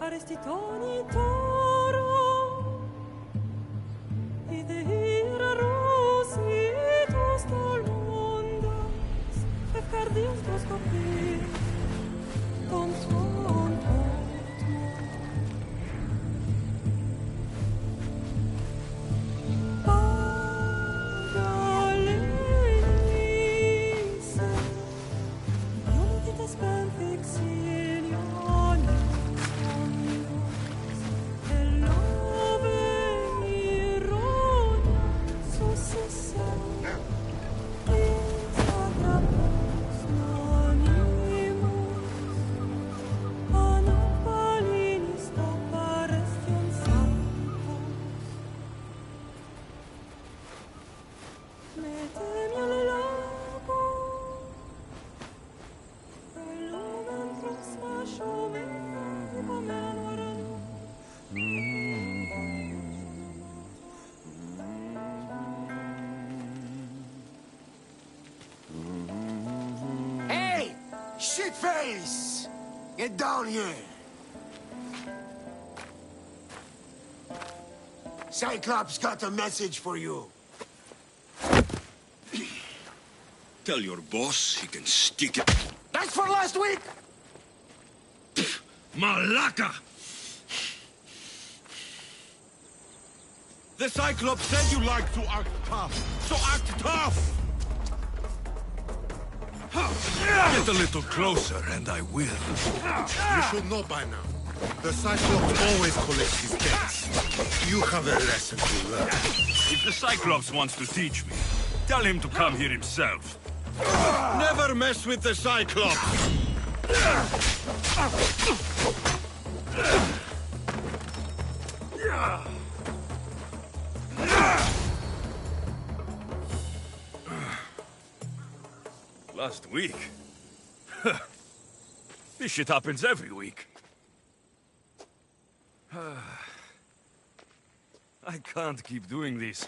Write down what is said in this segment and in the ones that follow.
faresti toni toro, ider rositos tolmondas, fefcardius troskopir, ton ton Face! Get down here! Cyclops got a message for you. Tell your boss he can stick it. That's for last week! Malaka! The Cyclops said you like to act tough, so act tough! Get a little closer, and I will. You should know by now. The Cyclops always collects his debts. You have a lesson to learn. If the Cyclops wants to teach me, tell him to come here himself. Never mess with the Cyclops! Last week? This shit happens every week. I can't keep doing this.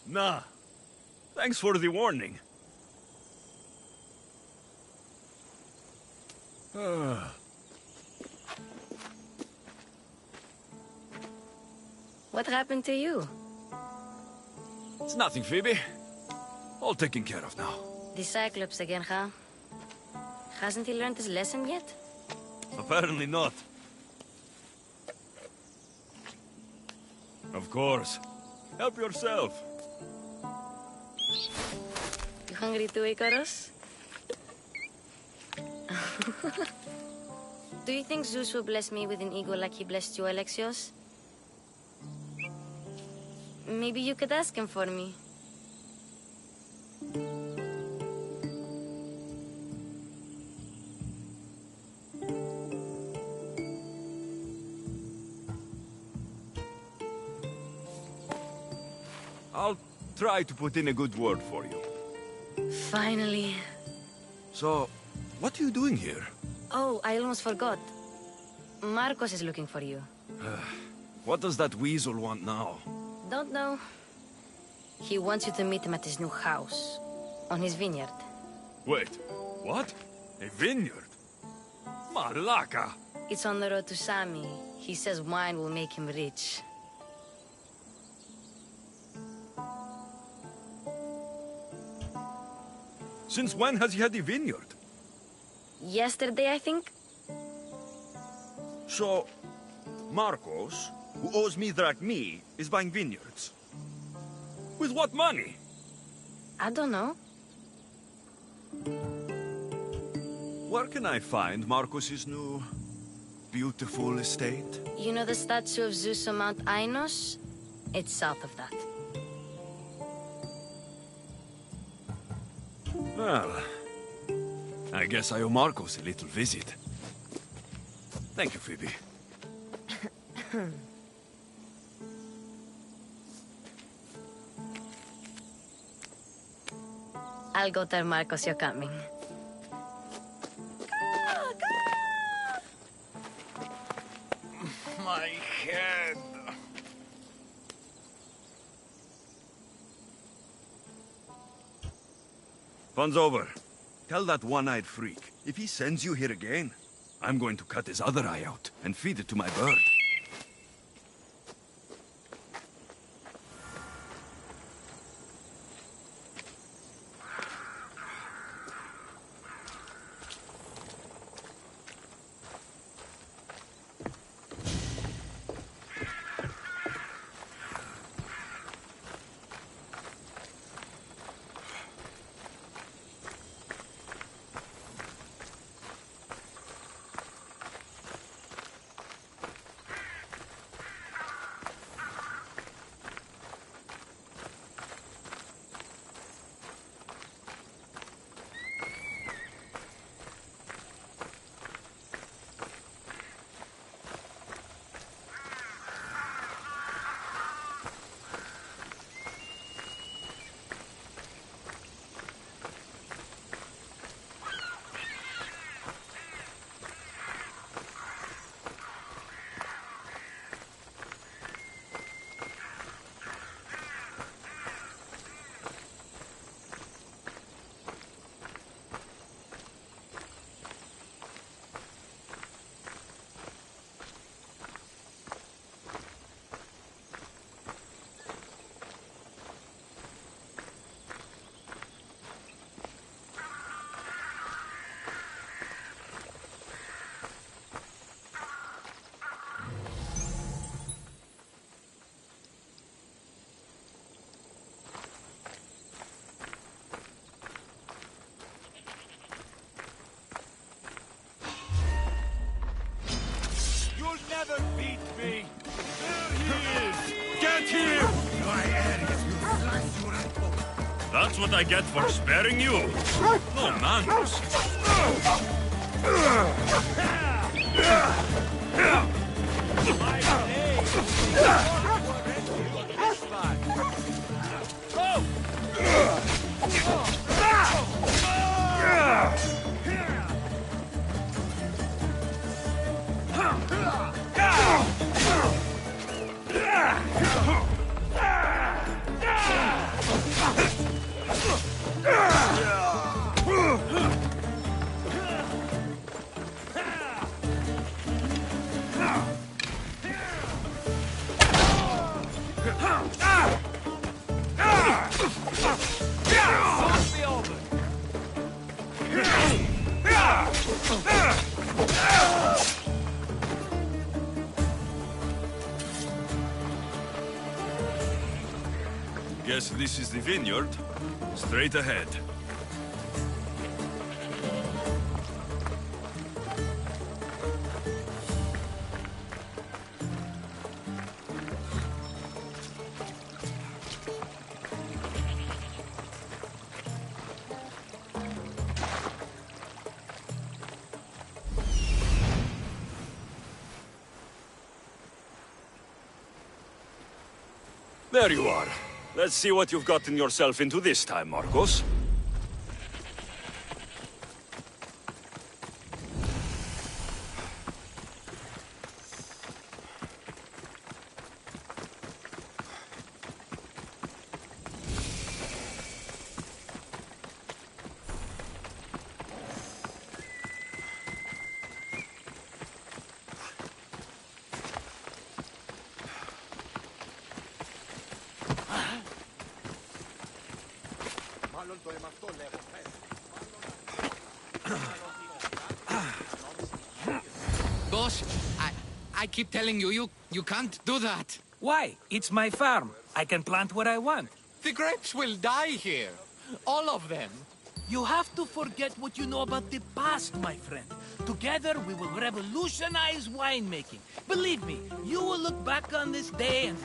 Nah. Thanks for the warning. What happened to you? It's nothing, Phoebe. All taken care of now. The Cyclops again, huh? Hasn't he learned his lesson yet? Apparently not. Of course. Help yourself. You hungry too, Icarus? Do you think Zeus will bless me with an ego like he blessed you, Alexios? Maybe you could ask him for me. I'll try to put in a good word for you. Finally. So, what are you doing here? Oh, I almost forgot. Marcos is looking for you. What does that weasel want now? Don't know. He wants you to meet him at his new house. On his vineyard. Wait, what? A vineyard? Malaka! It's on the road to Sami. He says wine will make him rich. Since when has he had a vineyard? Yesterday, I think? So, Marcos, who owes me drachmi, is buying vineyards. With what money? I don't know. Where can I find Marcos's new, beautiful estate? You know the statue of Zeus on Mount Ainos? It's south of that. Well, I guess I owe Marcos a little visit. Thank you, Phoebe. I'll go tell Marcos you're coming. My head. Fun's over. Tell that one-eyed freak, if he sends you here again, I'm going to cut his other eye out and feed it to my bird. Never beat me! There he is! Get him! That's what I get for sparing you. No manners. Guess this is the vineyard. Straight ahead. There you are. Let's see what you've gotten yourself into this time, Marcos. Boss, I keep telling you, you can't do that. Why? It's my farm. I can plant what I want. The grapes will die here. All of them. You have to forget what you know about the past, my friend. Together, we will revolutionize winemaking. Believe me, you will look back on this day and...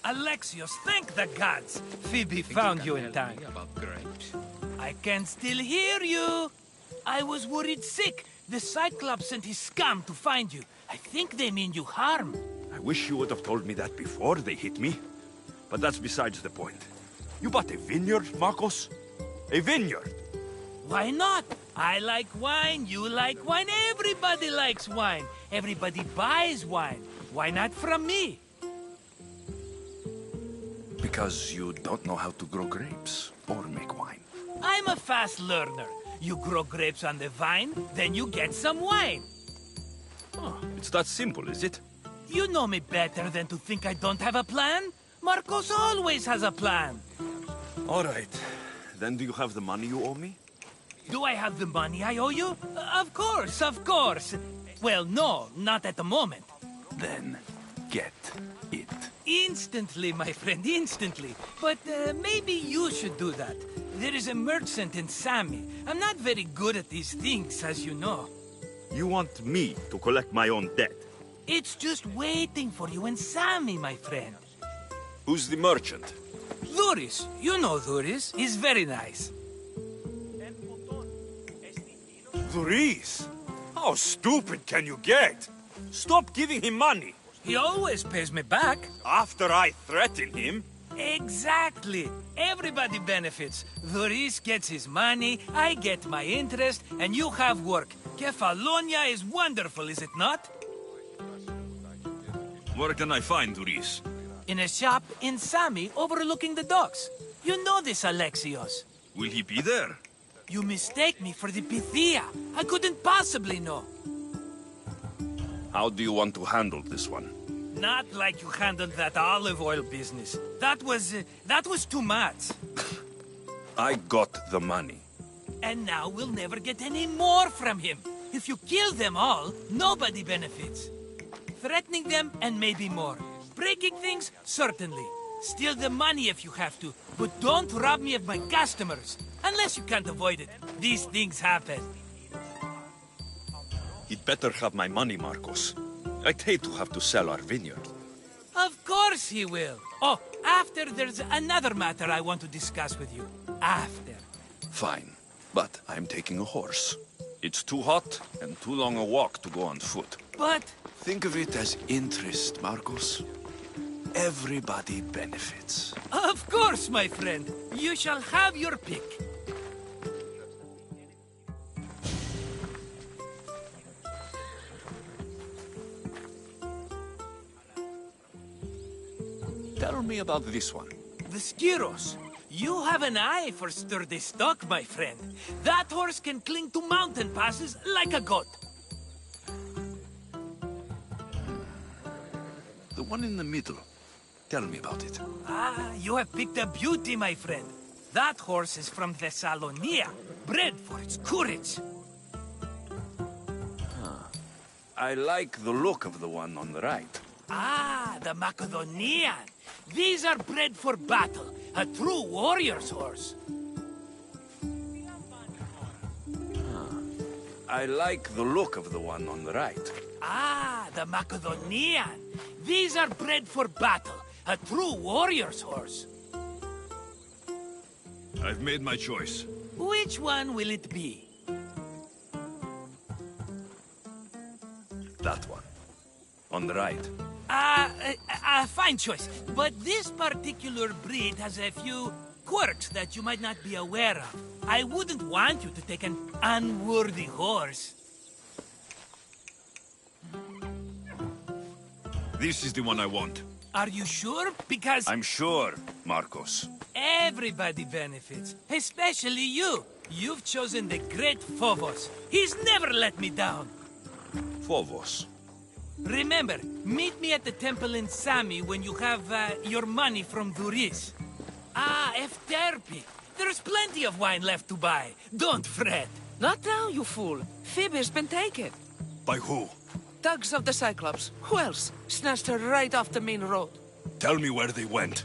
Alexios, thank the gods! Phoebe found you in time. About grapes. I can still hear you! I was worried sick. The Cyclops sent his scum to find you. I think they mean you harm. I wish you would have told me that before they hit me. But that's besides the point. You bought a vineyard, Marcos? A vineyard? Why not? I like wine, you like wine, everybody likes wine. Everybody buys wine. Why not from me? Because you don't know how to grow grapes or make wine. I'm a fast learner. You grow grapes on the vine, then you get some wine. Oh, it's that simple, is it? You know me better than to think I don't have a plan. Marcos always has a plan. All right. Then do you have the money you owe me? Do I have the money I owe you? Of course, of course. Well, no, not at the moment. Then get it. Instantly, my friend, instantly. But maybe you should do that. There is a merchant in Sami. I'm not very good at these things, as you know. You want me to collect my own debt? It's just waiting for you in Sami, my friend. Who's the merchant? Dhuris. You know Dhuris. He's very nice. Dhuris? How stupid can you get? Stop giving him money. He always pays me back. After I threaten him? Exactly. Everybody benefits. Dhuris gets his money, I get my interest, and you have work. Kefalonia is wonderful, is it not? Where can I find Dhuris? In a shop in Sami overlooking the docks. You know this, Alexios. Will he be there? You mistake me for the Pythia. I couldn't possibly know. How do you want to handle this one? Not like you handled that olive oil business. That was too much. I got the money. And now we'll never get any more from him. If you kill them all, nobody benefits. Threatening them, and maybe more. Breaking things, certainly. Steal the money if you have to, but don't rob me of my customers. Unless you can't avoid it. These things happen. He'd better have my money, Marcos. I'd hate to have to sell our vineyard. Of course he will. Oh, after there's another matter I want to discuss with you. After. Fine, but I'm taking a horse. It's too hot and too long a walk to go on foot. But... Think of it as interest, Marcos. Everybody benefits. Of course, my friend. You shall have your pick. Tell me about this one. The Skiros. You have an eye for sturdy stock, my friend. That horse can cling to mountain passes like a goat. The one in the middle. Tell me about it. Ah, you have picked a beauty, my friend. That horse is from Thessalonia, bred for its courage. I like the look of the one on the right. Ah, the Macedonian. These are bred for battle, a true warrior's horse. I like the look of the one on the right. Ah, the Macedonian. These are bred for battle, a true warrior's horse. I've made my choice. Which one will it be? That one. On the right. Fine choice. But this particular breed has a few quirks that you might not be aware of. I wouldn't want you to take an unworthy horse. This is the one I want. Are you sure? Because I'm sure, Marcos. everybody benefits, especially you. You've chosen the great Phobos. He's never let me down. Phobos. Remember, meet me at the temple in Sami when you have your money from Dhuris. Ah, Efterpi. There's plenty of wine left to buy. Don't fret. Not now, you fool. Phoebe has been taken. By who? Thugs of the Cyclops. Who else? Snatched her right off the main road. Tell me where they went.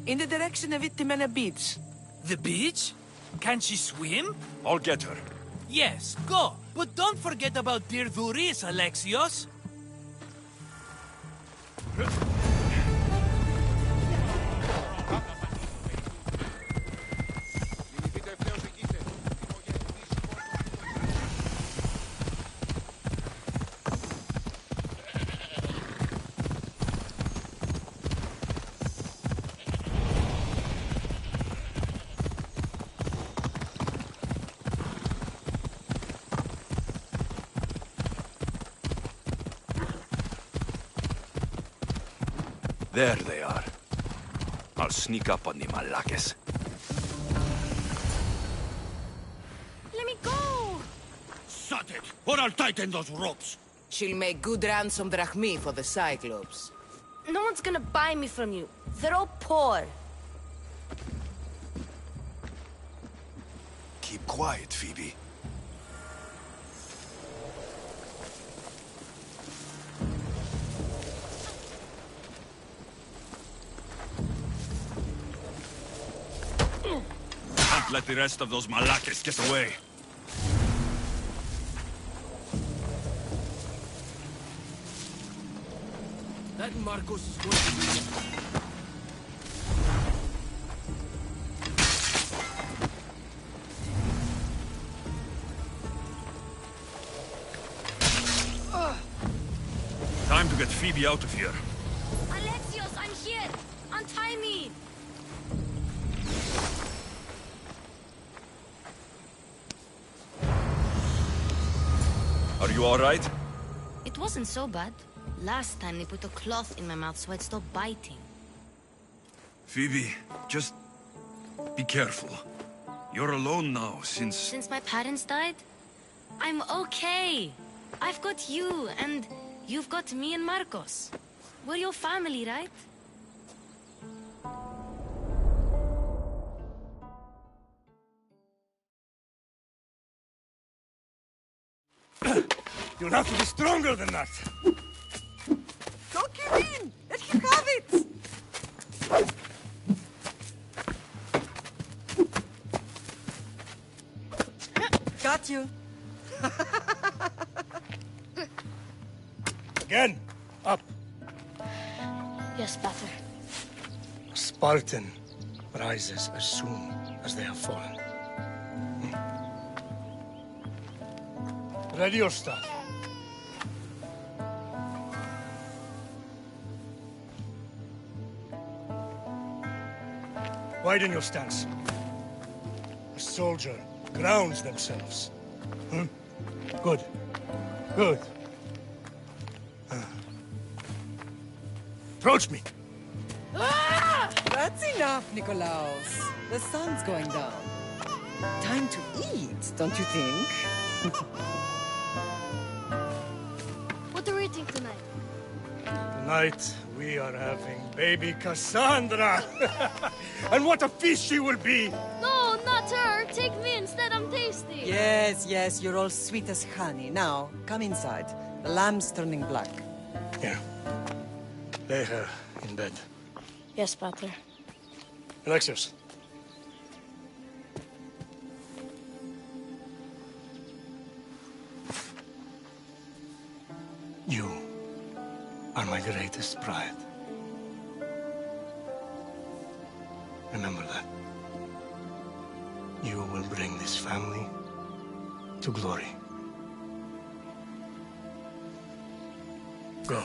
In the direction of Itimena Beach. The beach? Can she swim? I'll get her. Yes, go. But don't forget about dear Dhuris, Alexios. There they are. I'll sneak up on the Malakes. it, or I'll tighten those ropes. She'll make good ransom drachmi for the Cyclops. No one's gonna buy me from you. They're all poor. Keep quiet, Phoebe. Can't let the rest of those Malakis get away. That Marcos is going to be... Time to get Phoebe out of here. Alexios, I'm here! Untie me! Are you all right? It wasn't so bad. Last time they put a cloth in my mouth so I'd stop biting. Phoebe, just be careful. You're alone now since... Since my parents died? I'm okay. I've got you, and you've got me and Marcos. We're your family, right? You'll have to be stronger than that. Tuck him in! Let him have it! Got you. Again, up. Yes, Pater. Spartan rises as soon as they have fallen. Ready your stuff. Widen your stance. A soldier grounds themselves. Good. Good. Approach me. That's enough, Nikolaos. The sun's going down. Time to eat, don't you think? What are we eating tonight? Tonight, we are having baby Cassandra. And what a feast she will be! No, not her! Take me instead, I'm tasty! Yes, yes, you're all sweet as honey. Now, come inside. The lamb's turning black. Here. Lay her in bed. Yes, Pater. Alexios. You are my greatest pride. Remember that. You will bring this family to glory. Go.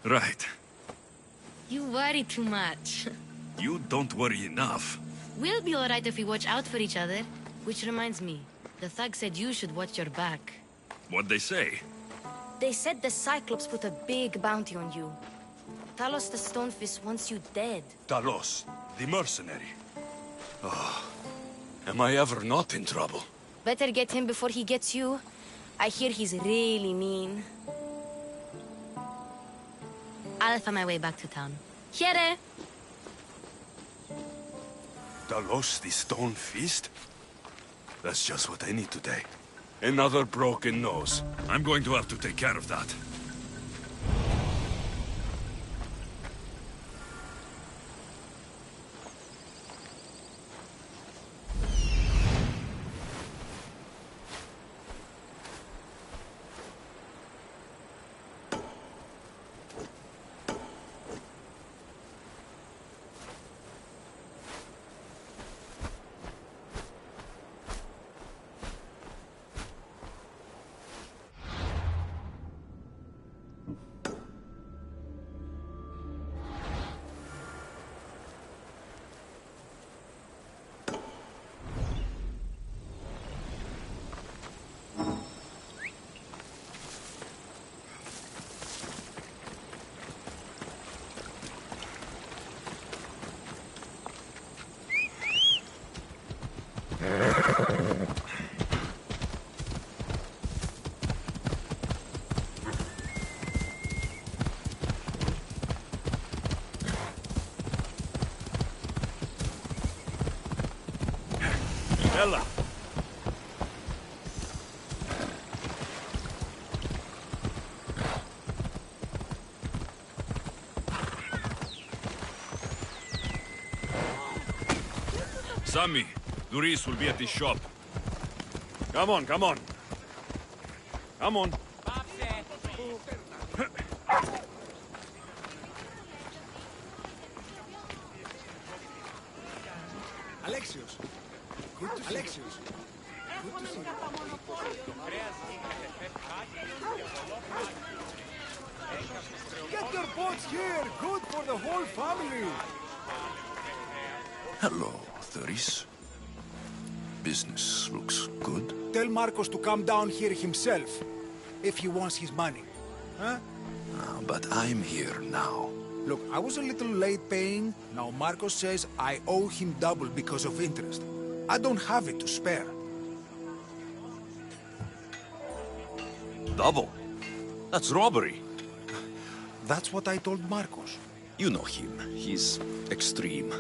Right. You worry too much. You don't worry enough. We'll be alright if we watch out for each other. Which reminds me, the thug said you should watch your back. What'd they say? They said the Cyclops put a big bounty on you. Talos the Stonefist wants you dead. Talos, the mercenary. Oh, am I ever not in trouble? Better get him before he gets you. I hear he's really mean. I'll find my way back to town. Here! Talos, the stone fist? That's just what I need today. Another broken nose. I'm going to have to take care of that. Ella. Sammy, Duris will be at the shop. Come on, come on. Come on. Alexios. Good to see Alexios. Good to see you. Get your boats here. Good for the whole family. Hello, Duris. Business looks good. Tell Marcos to come down here himself, if he wants his money. Huh? But I'm here now. Look, I was a little late paying. Now Marcos says I owe him double because of interest. I don't have it to spare. Double? That's robbery. That's what I told Marcos. You know him. He's extreme.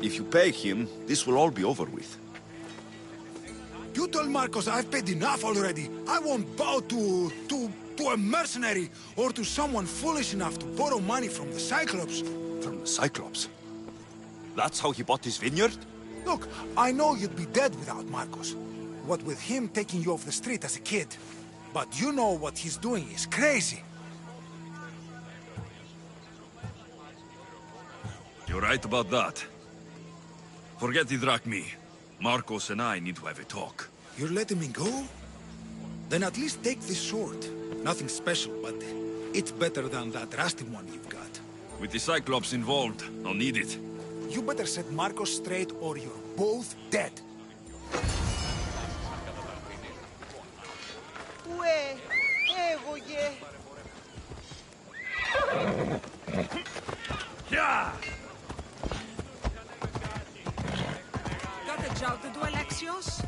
If you pay him, this will all be over with. You told Marcos I've paid enough already. I won't bow to a mercenary or to someone foolish enough to borrow money from the Cyclops. From the Cyclops? That's how he bought his vineyard? Look, I know you'd be dead without Marcos. What with him taking you off the street as a kid. But you know what he's doing is crazy. You're right about that. Forget the drachmi. Marcos and I need to have a talk. You're letting me go? Then at least take this sword. Nothing special, but it's better than that rusty one you've got. With the Cyclops involved, I'll need it. You better set Marcos straight or you're both dead. Yeah! Got a job to do, Alexios?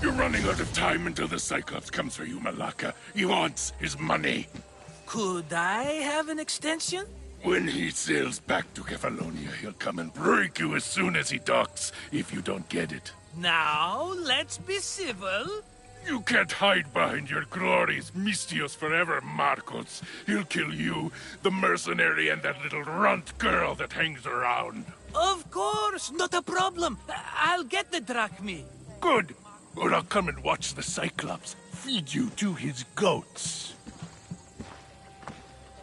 You're running out of time until the Cyclops comes for you, Malaka. He wants his money. Could I have an extension? When he sails back to Kefalonia, he'll come and break you as soon as he docks, if you don't get it. Now, let's be civil. You can't hide behind your glories, Misthios forever, Marcos. He'll kill you, the mercenary, and that little runt girl that hangs around. Of course, not a problem. I'll get the drachmi. Good. Or I'll come and watch the Cyclops feed you to his goats.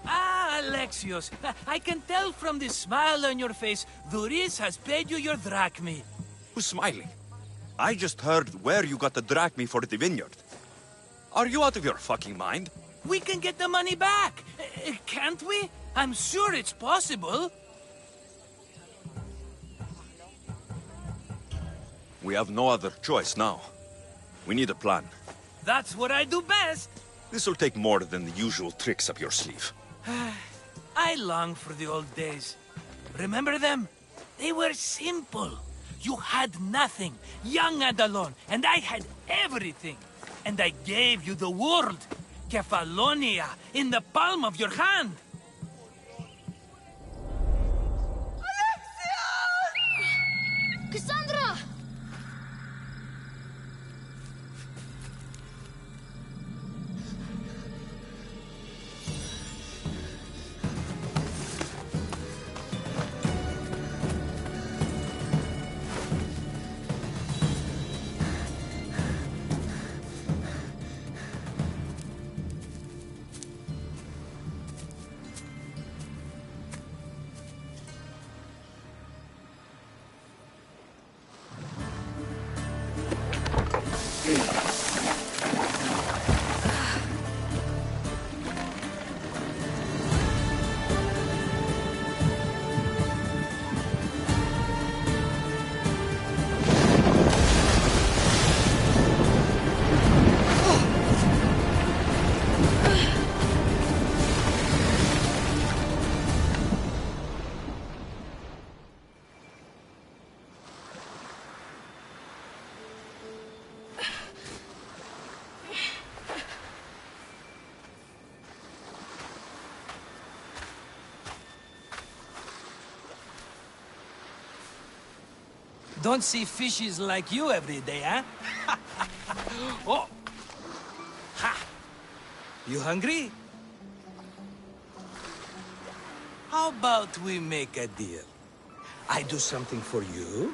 Ah, Alexios, I can tell from the smile on your face, Duris has paid you your drachmi. Who's smiling? I just heard where you got the drachmi for the vineyard. Are you out of your fucking mind? We can get the money back, can't we? I'm sure it's possible. We have no other choice now. We need a plan. That's what I do best. This will take more than the usual tricks up your sleeve. I long for the old days. Remember them? They were simple. You had nothing, young and alone, and I had everything. And I gave you the world, Kefalonia, in the palm of your hand. Cassandra! Don't see fishes like you every day, huh? Oh! Ha! You hungry? How about we make a deal? I do something for you.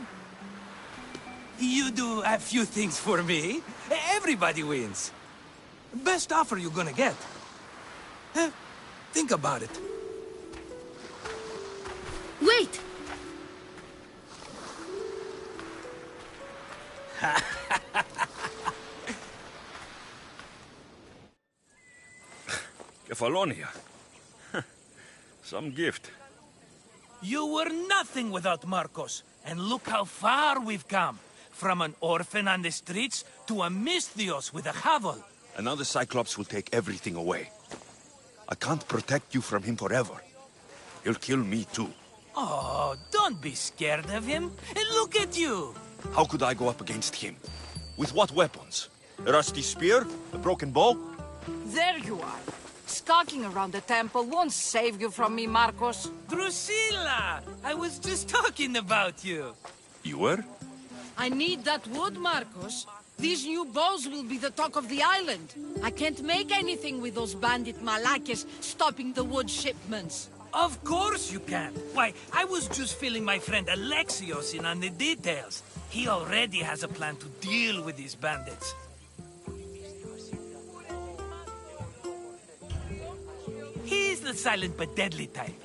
You do a few things for me. Everybody wins. Best offer you're gonna get. Think about it. Wait! Kefalonia. Some gift. You were nothing without Marcos. And look how far we've come. From an orphan on the streets to a Misthios with a hovel. And now the Cyclops will take everything away. I can't protect you from him forever. He'll kill me too. Oh, don't be scared of him. And look at you. How could I go up against him? With what weapons? A rusty spear? A broken bow? There you are. Skulking around the temple won't save you from me, Marcos. Drusilla! I was just talking about you. You were? I need that wood, Marcos. These new bows will be the talk of the island. I can't make anything with those bandit malakes stopping the wood shipments. Of course you can. Why, I was just filling my friend Alexios in on the details. He already has a plan to deal with these bandits. He's the silent but deadly type.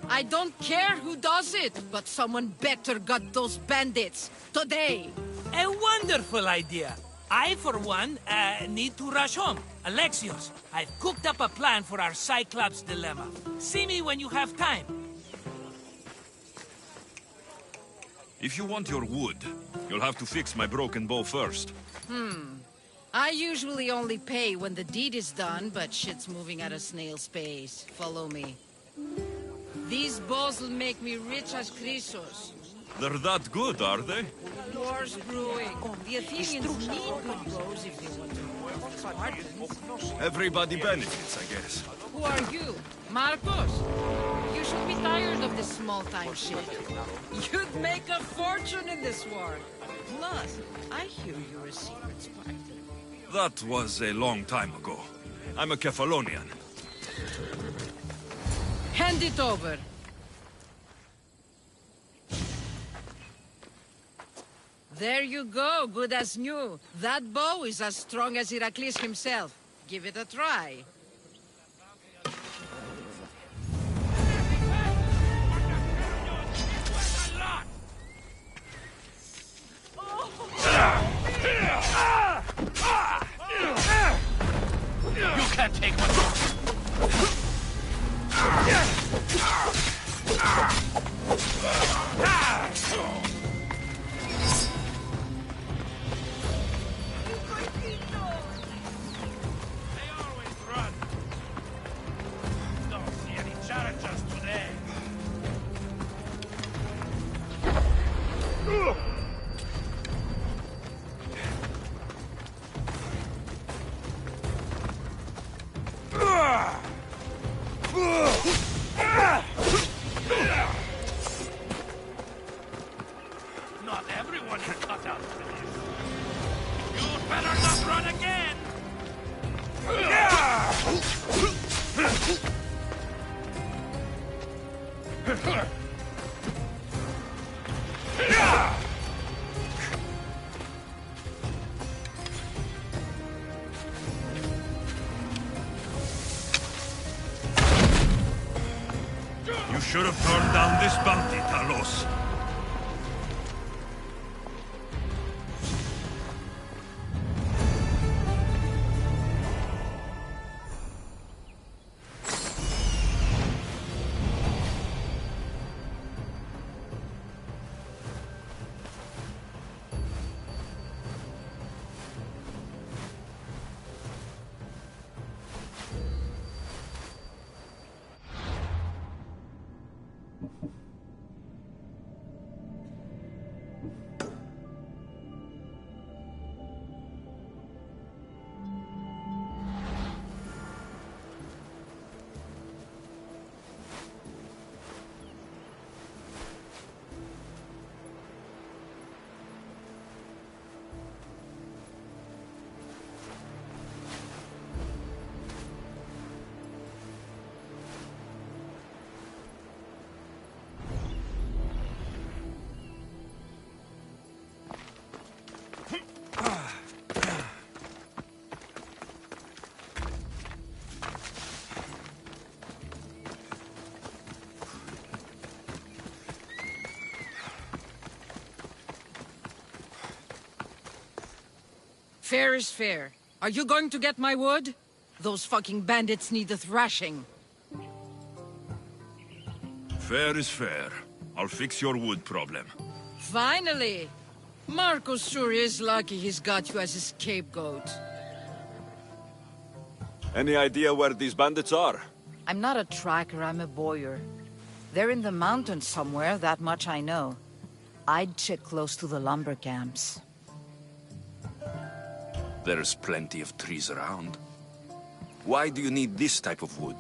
I don't care who does it, but someone better got those bandits. Today. A wonderful idea. I, for one, need to rush home. Alexios, I've cooked up a plan for our Cyclops dilemma. See me when you have time. If you want your wood, you'll have to fix my broken bow first. I usually only pay when the deed is done, but shit's moving at a snail's pace. Follow me. These bows will make me rich as Chrysos. They're that good, are they? War's brewing. The Athenians need good bows if they want to war with Spartans. Everybody benefits, I guess. Who are you? Marcos? You should be tired of this small-time shit. You'd make a fortune in this war. Plus, I hear you're a secret Spartan. That was a long time ago. I'm a Kefalonian. Hand it over. There you go, good as new. That bow is as strong as Heracles himself. Give it a try. You can't take much more. They always run. Don't see any challengers today. Not everyone is cut out for this. You'd better not run again! You should have turned down this bounty, Talos. Fair is fair. Are you going to get my wood? Those fucking bandits need a thrashing. Fair is fair. I'll fix your wood problem. Finally! Marcos sure is lucky he's got you as his scapegoat. Any idea where these bandits are? I'm not a tracker, I'm a boyer. They're in the mountains somewhere, that much I know. I'd check close to the lumber camps. There's plenty of trees around. Why do you need this type of wood?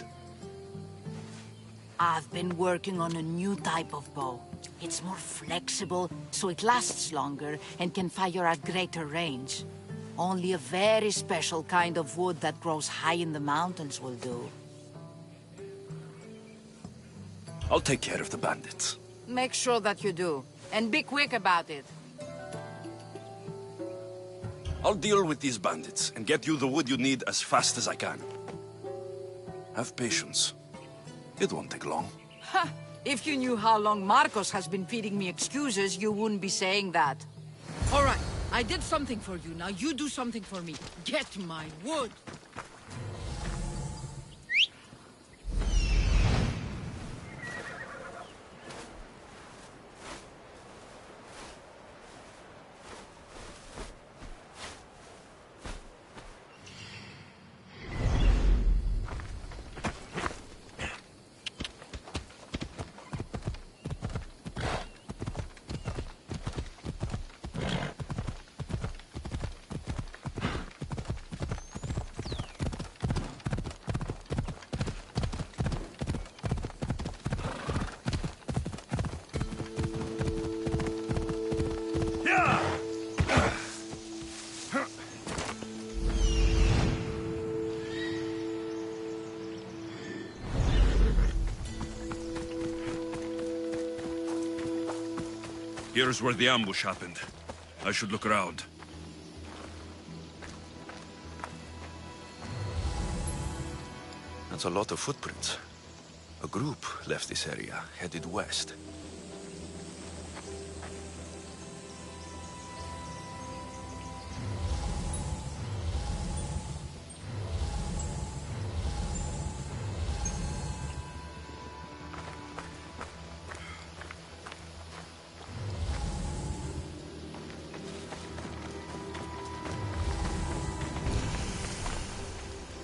I've been working on a new type of bow. It's more flexible, so it lasts longer and can fire at greater range. Only a very special kind of wood that grows high in the mountains will do. I'll take care of the bandits. Make sure that you do. And be quick about it. I'll deal with these bandits and get you the wood you need as fast as I can. Have patience. It won't take long. Ha! If you knew how long Marcos has been feeding me excuses, you wouldn't be saying that. All right, I did something for you. Now you do something for me. Get my wood. Here's where the ambush happened. I should look around. That's a lot of footprints. A group left this area, headed west.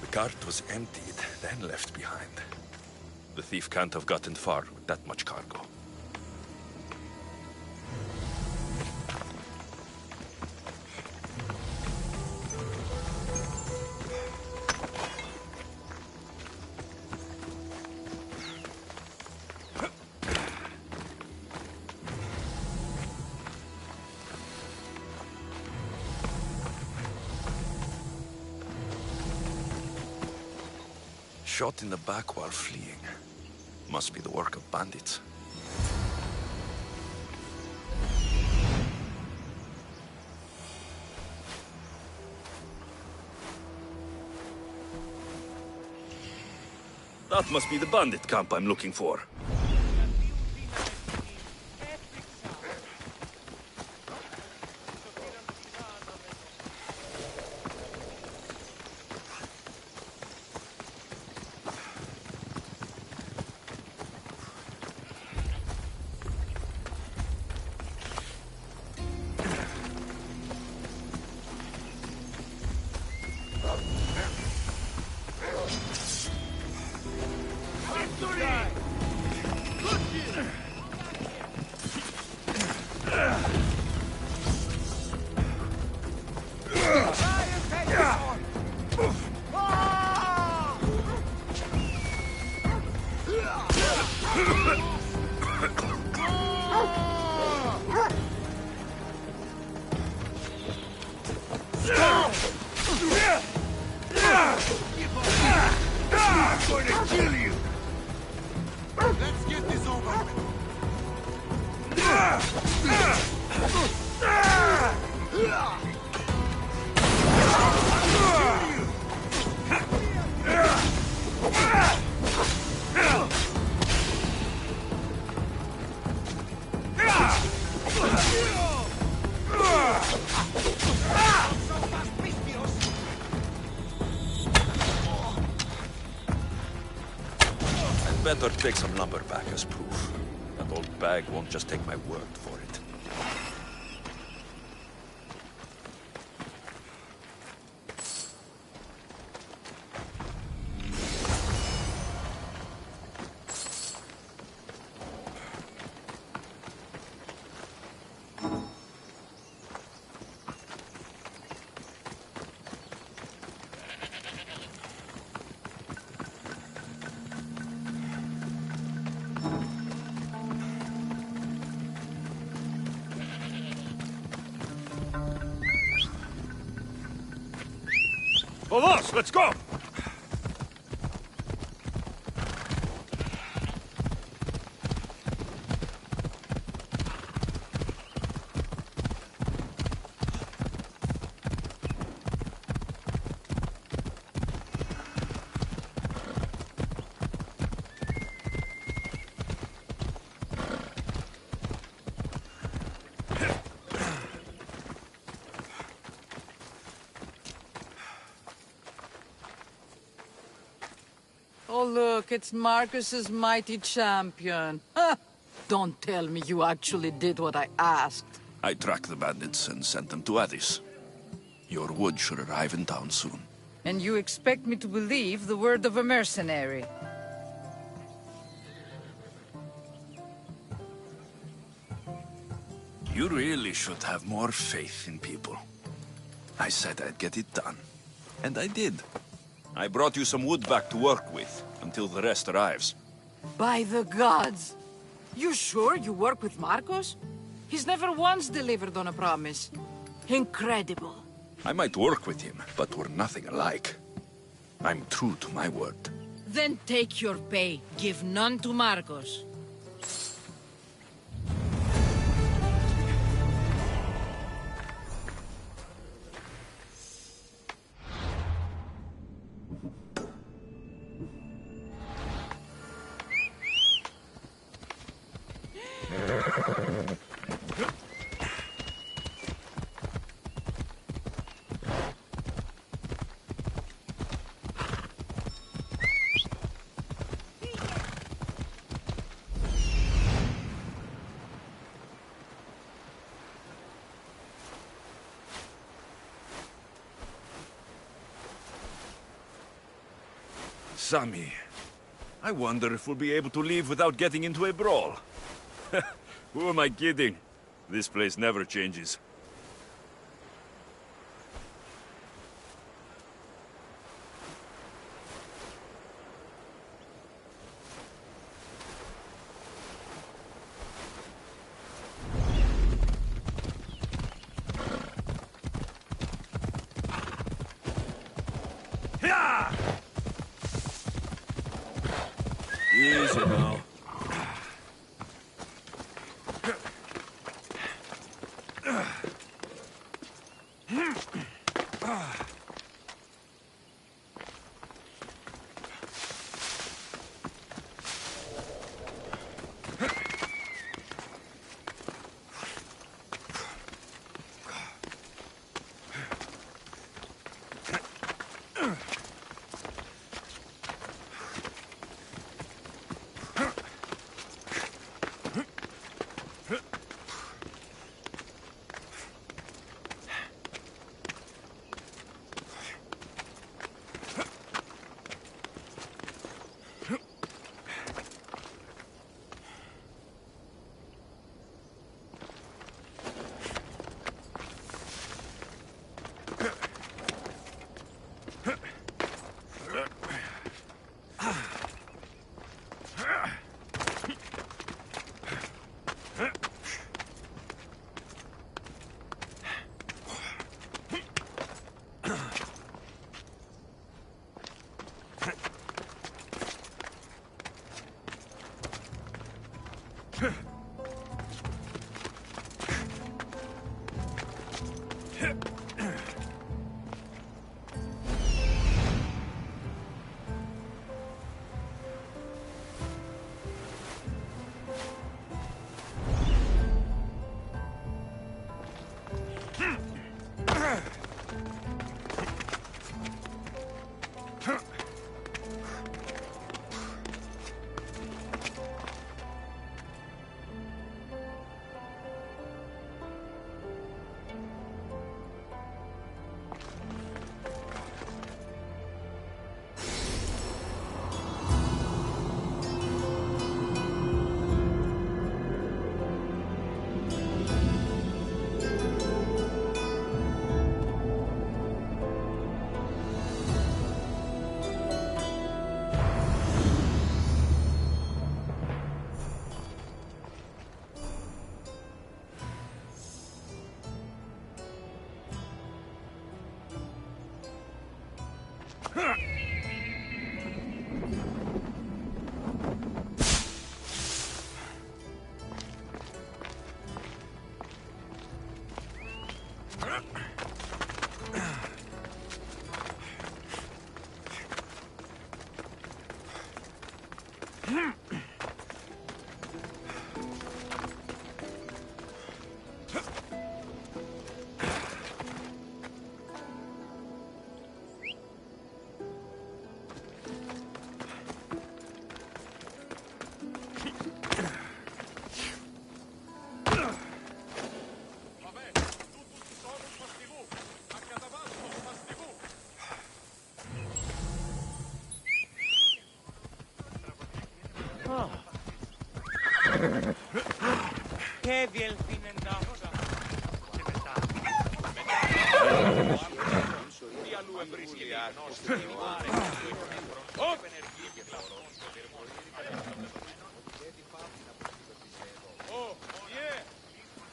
The cart was emptied, then left behind. The thief can't have gotten far with that much cargo. Shot in the back while fleeing. Must be the work of bandits. That must be the bandit camp I'm looking for. I'm going to kill you! Let's get this over with. better take some lumber back as proof. That old bag won't just take my word for it. Vamos, let's go! Oh, look, it's Marcus's mighty champion. Don't tell me you actually did what I asked. I tracked the bandits and sent them to Odyssey. Your wood should arrive in town soon. And you expect me to believe the word of a mercenary? You really should have more faith in people. I said I'd get it done. And I did. I brought you some wood back to work with, until the rest arrives. By the gods! You sure you work with Marcos? He's never once delivered on a promise. Incredible. I might work with him, but we're nothing alike. I'm true to my word. Then take your pay. Give none to Marcos. Sammy, I wonder if we'll be able to leave without getting into a brawl. Who am I kidding? This place never changes. Easy now.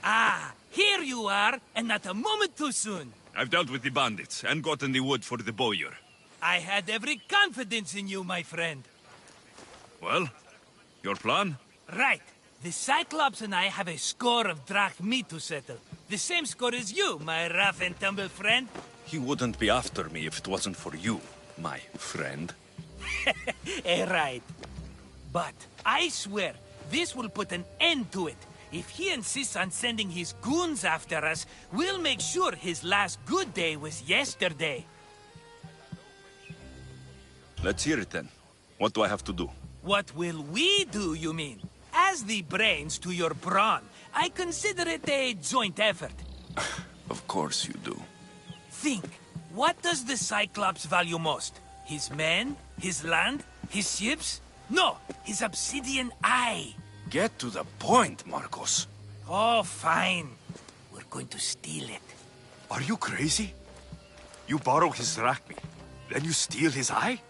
Ah, here you are, and not a moment too soon. I've dealt with the bandits and gotten the wood for the bowyer. I had every confidence in you, my friend. Well, your plan? Right. The Cyclops and I have a score of drachmi to settle. The same score as you, my rough and tumble friend. He wouldn't be after me if it wasn't for you, my friend. Right. But I swear, this will put an end to it. If he insists on sending his goons after us, we'll make sure his last good day was yesterday. Let's hear it then. What do I have to do? What will we do, you mean? As the brains to your brawn, I consider it a joint effort. Of course you do. Think, what does the Cyclops value most? His men? His land? His ships? No, his obsidian eye. Get to the point, Marcos. Oh, fine. We're going to steal it. Are you crazy? You borrow his drachmi, then you steal his eye?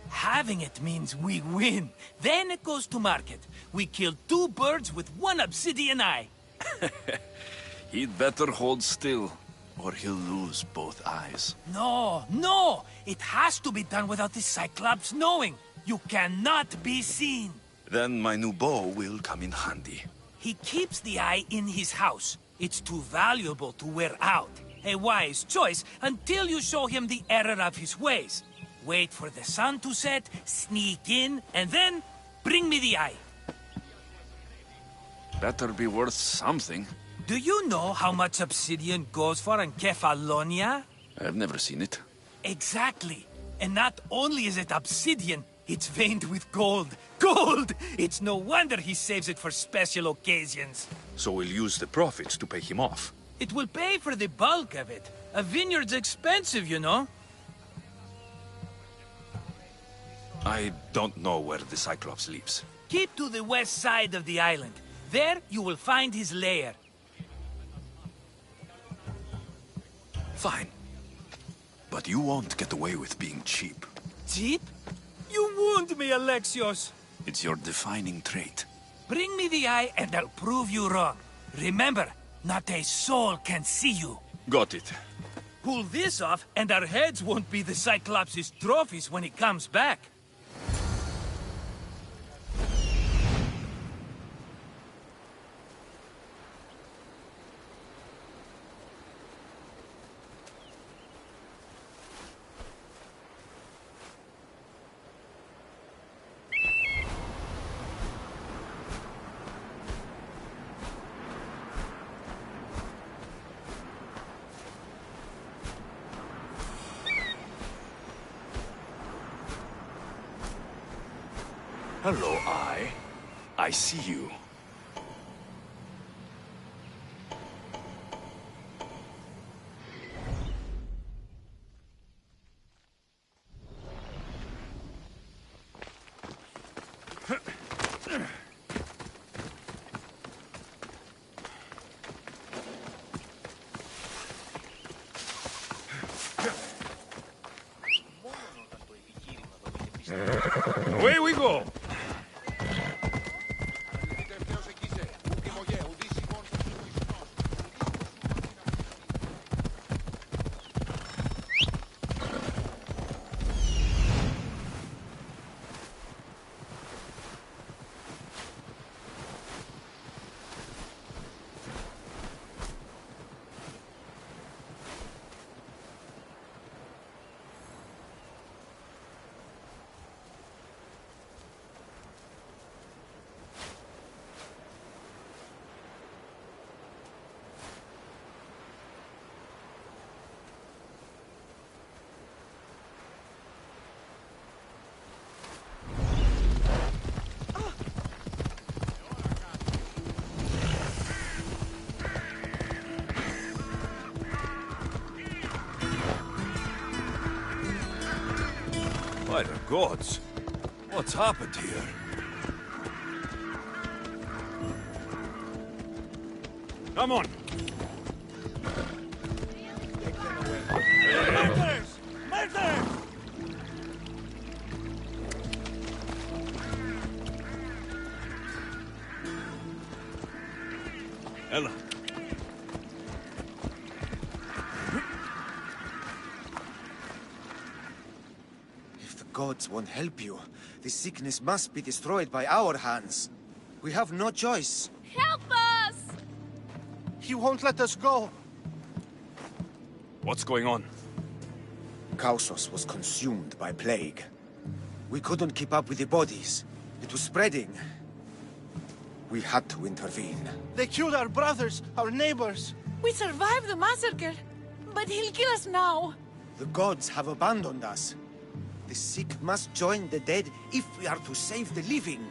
Having it means we win. Then it goes to market. We kill 2 birds with 1 obsidian eye. He'd better hold still, or he'll lose both eyes. No! It has to be done without the Cyclops knowing. You cannot be seen. Then my new bow will come in handy. He keeps the eye in his house. It's too valuable to wear out. A wise choice until you show him the error of his ways. Wait for the sun to set, sneak in, and then bring me the eye. Better be worth something. Do you know how much obsidian goes for in Kefalonia? I've never seen it. Exactly. And not only is it obsidian, it's veined with gold. Gold! It's no wonder he saves it for special occasions. So we'll use the profits to pay him off. It will pay for the bulk of it. A vineyard's expensive, you know. I don't know where the Cyclops lives. Keep to the west side of the island. There you will find his lair. Fine. But you won't get away with being cheap. Cheap? You wound me, Alexios. It's your defining trait. Bring me the eye and I'll prove you wrong. Remember, not a soul can see you. Got it. Pull this off and our heads won't be the Cyclops' trophies when he comes back. Hello, Eye. I see you. Away we go! gods! What's happened here? Come on! Murderers! Murderers! Ella. If the gods won't help you, the sickness must be destroyed by our hands. We have no choice. Help us! He won't let us go. What's going on? Kausos was consumed by plague. We couldn't keep up with the bodies. It was spreading. We had to intervene. They killed our brothers, our neighbors. We survived the massacre, but he'll kill us now. The gods have abandoned us. The sick must join the dead if we are to save the living.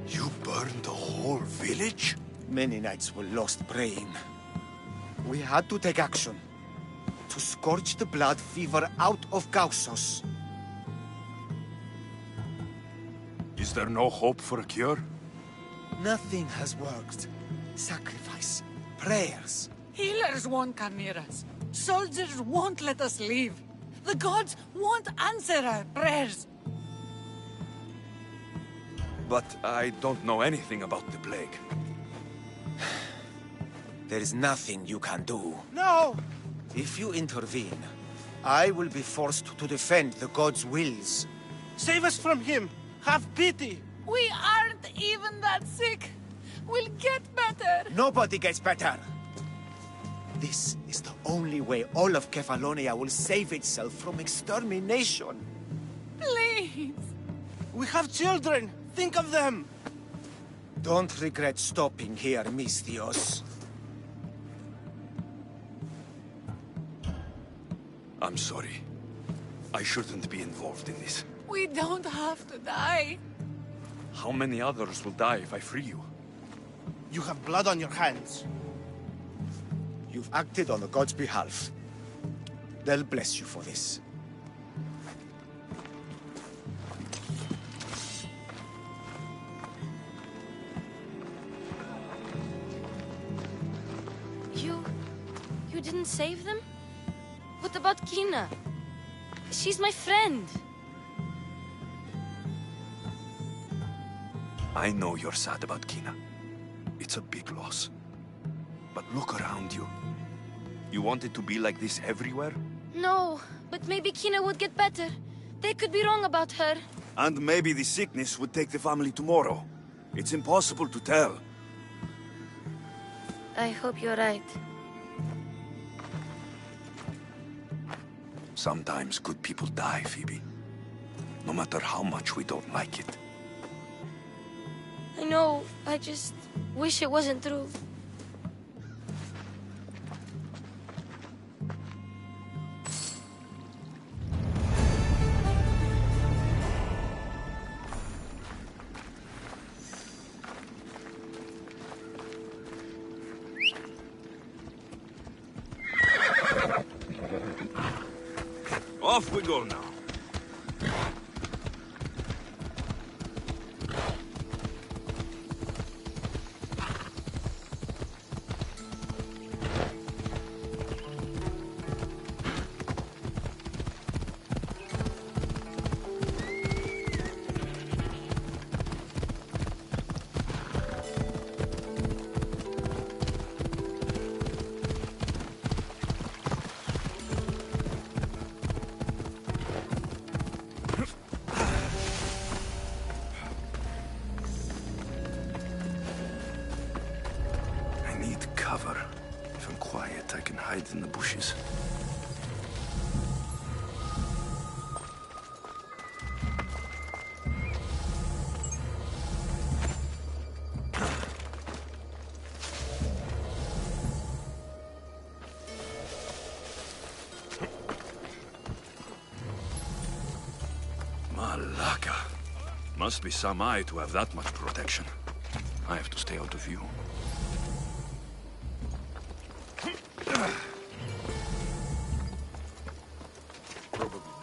You burned the whole village? Many nights were lost praying. We had to take action. To scorch the blood fever out of Kausos. Is there no hope for a cure? Nothing has worked. Sacrifice. Prayers. Healers won't come near us. Soldiers won't let us leave. The gods won't answer our prayers. But I don't know anything about the plague. There is nothing you can do. No! If you intervene, I will be forced to defend the gods' wills. Save us from him! Have pity! We aren't even that sick. We'll get better. Nobody gets better. This is the only way all of Kefalonia will save itself from extermination. Please. We have children. Think of them. Don't regret stopping here, Misthios. I'm sorry. I shouldn't be involved in this. We don't have to die. How many others will die if I free you? You have blood on your hands. You've acted on the gods' behalf. They'll bless you for this. You didn't save them? What about Kina? She's my friend. I know you're sad about Kina. It's a big loss. But look around you. You want it to be like this everywhere? No, but maybe Kina would get better. They could be wrong about her. And maybe the sickness would take the family tomorrow. It's impossible to tell. I hope you're right. Sometimes good people die, Phoebe. No matter how much we don't like it. I know, I just wish it wasn't true. Off we go now. Cover. If I'm quiet, I can hide in the bushes. Malaka. Must be some eye to have that much protection. I have to stay out of view. Probably.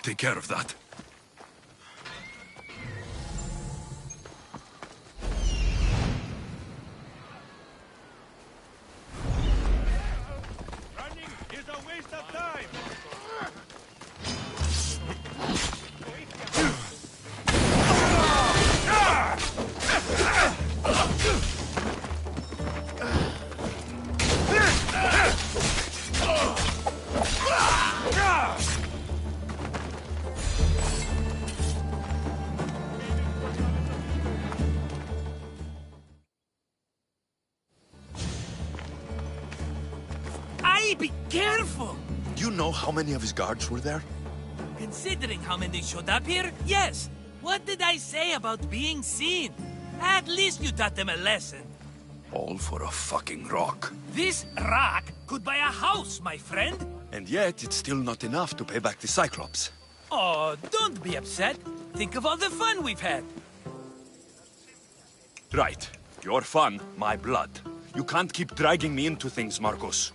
take care of that. Running is a waste of time! Be careful! Do you know how many of his guards were there? Considering how many showed up here, yes. What did I say about being seen? At least you taught them a lesson. All for a fucking rock. This rock could buy a house, my friend. And yet, it's still not enough to pay back the Cyclops. Oh, don't be upset. Think of all the fun we've had. Right. Your fun, my blood. You can't keep dragging me into things, Marcos.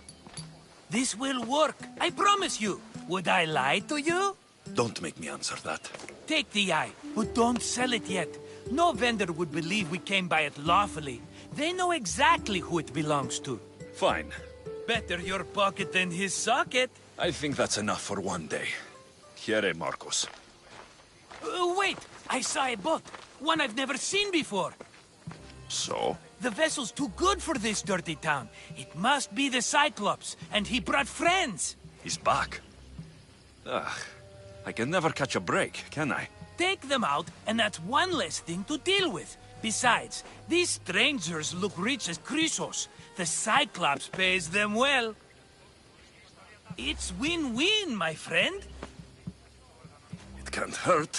This will work, I promise you. Would I lie to you? Don't make me answer that. Take the eye, but don't sell it yet. No vendor would believe we came by it lawfully. They know exactly who it belongs to. Fine. Better your pocket than his socket. I think that's enough for one day. Here, Marcos. Wait! I saw a boat. One I've never seen before. So? The vessel's too good for this dirty town. It must be the Cyclops, and he brought friends. He's back. Ugh. I can never catch a break, can I? Take them out, and that's one less thing to deal with. Besides, these strangers look rich as Chrysos. The Cyclops pays them well. It's win-win, my friend. It can't hurt.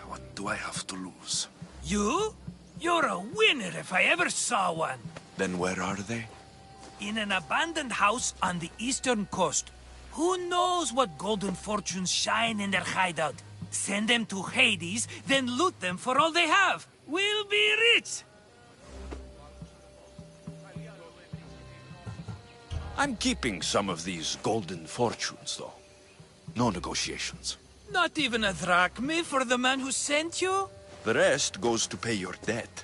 What do I have to lose? You? You're a winner if I ever saw one. Then where are they? In an abandoned house on the eastern coast. Who knows what golden fortunes shine in their hideout? Send them to Hades, then loot them for all they have. We'll be rich! I'm keeping some of these golden fortunes, though. No negotiations. Not even a drachma for the man who sent you? The rest goes to pay your debt.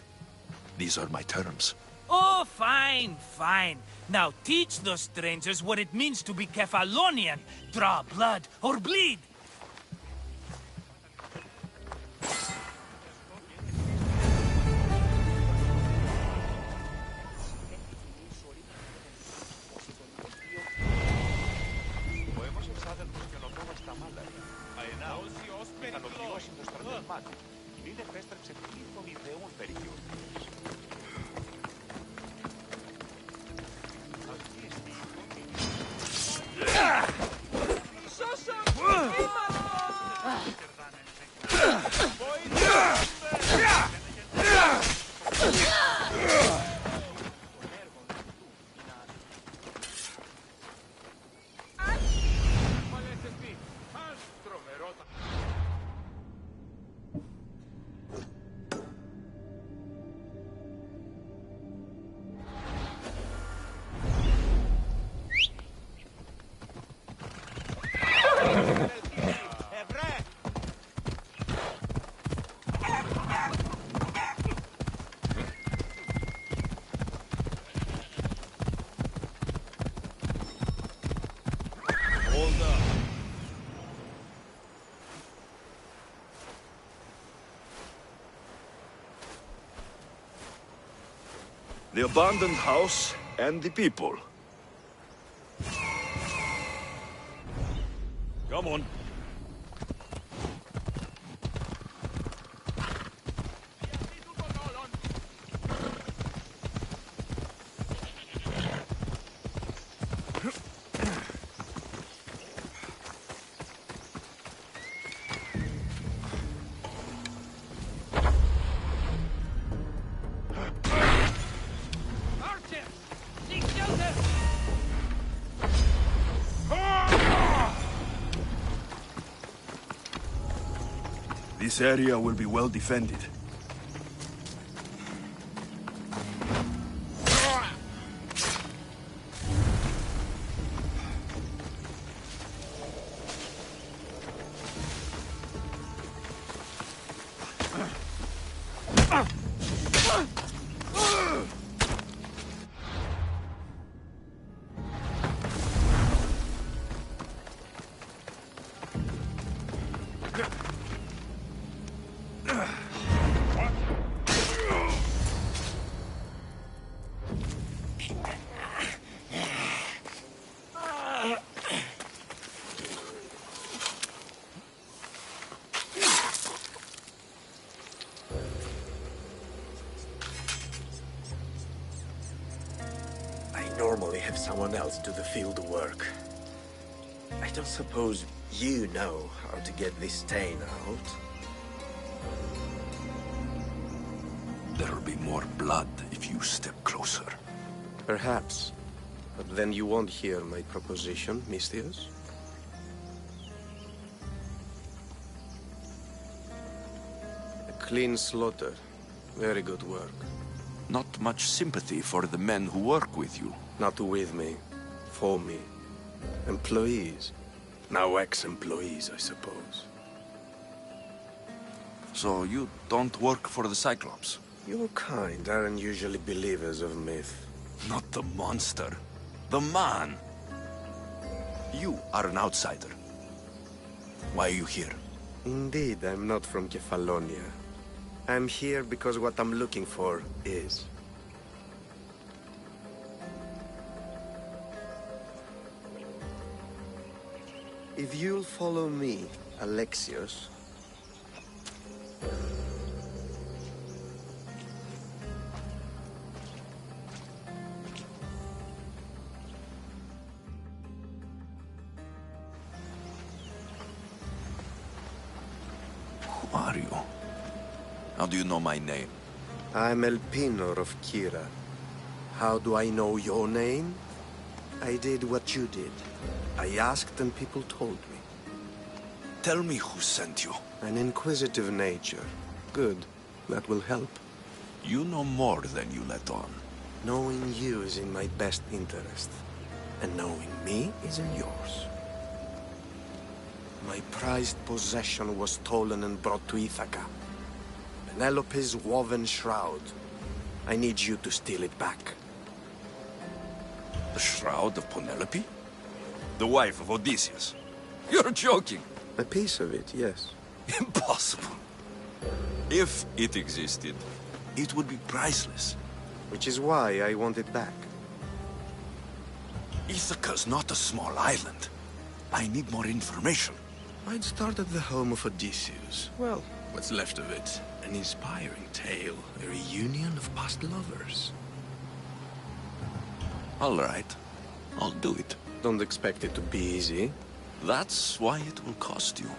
These are my terms. Oh, fine, fine. Now teach those strangers what it means to be Kephalonian. Draw blood or bleed. The abandoned house and the people. Come on. This area will be well defended. Normally have someone else do the field work. I don't suppose you know how to get this stain out? There'll be more blood if you step closer. Perhaps. But then you won't hear my proposition, Misthios. A clean slaughter. Very good work. Not much sympathy for the men who work with you. Not with me. For me. Employees. Now ex-employees, I suppose. So you don't work for the Cyclops? Your kind aren't usually believers of myth. Not the monster. The man. You are an outsider. Why are you here? Indeed, I'm not from Kefalonia. I'm here because what I'm looking for is. If you'll follow me, Alexios... Who are you? How do you know my name? I'm Elpinor of Kira. How do I know your name? I did what you did. I asked and people told me. Tell me who sent you. An inquisitive nature. Good. That will help. You know more than you let on. Knowing you is in my best interest. And knowing me is in yours. My prized possession was stolen and brought to Ithaca. Penelope's woven shroud. I need you to steal it back. The shroud of Penelope? The wife of Odysseus? You're joking! A piece of it, yes. Impossible. If it existed, it would be priceless. Which is why I want it back. Ithaca's not a small island. I need more information. I'd start at the home of Odysseus. Well, what's left of it? An inspiring tale. A reunion of past lovers. All right. I'll do it. Don't expect it to be easy. That's why it will cost you.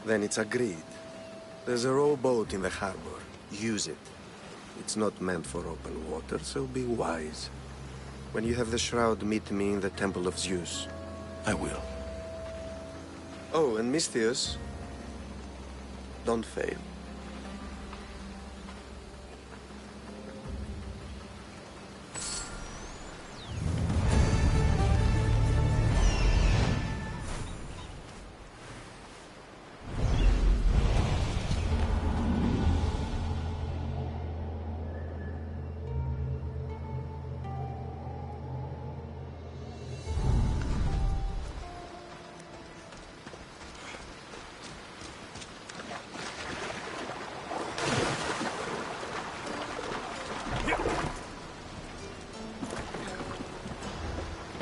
Then it's agreed. There's a rowboat in the harbor. Use it. It's not meant for open water, so be wise. When you have the shroud, meet me in the Temple of Zeus. I will. Oh, and Misthios, don't fail.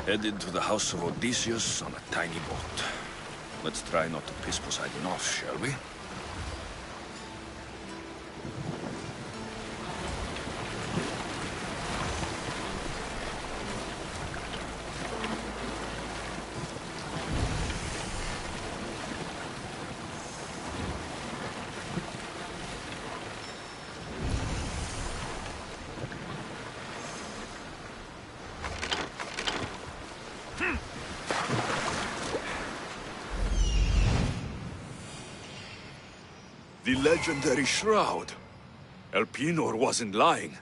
Headed to the house of Odysseus on a tiny boat. Let's try not to piss Poseidon off, shall we? The legendary shroud. Elpinor wasn't lying.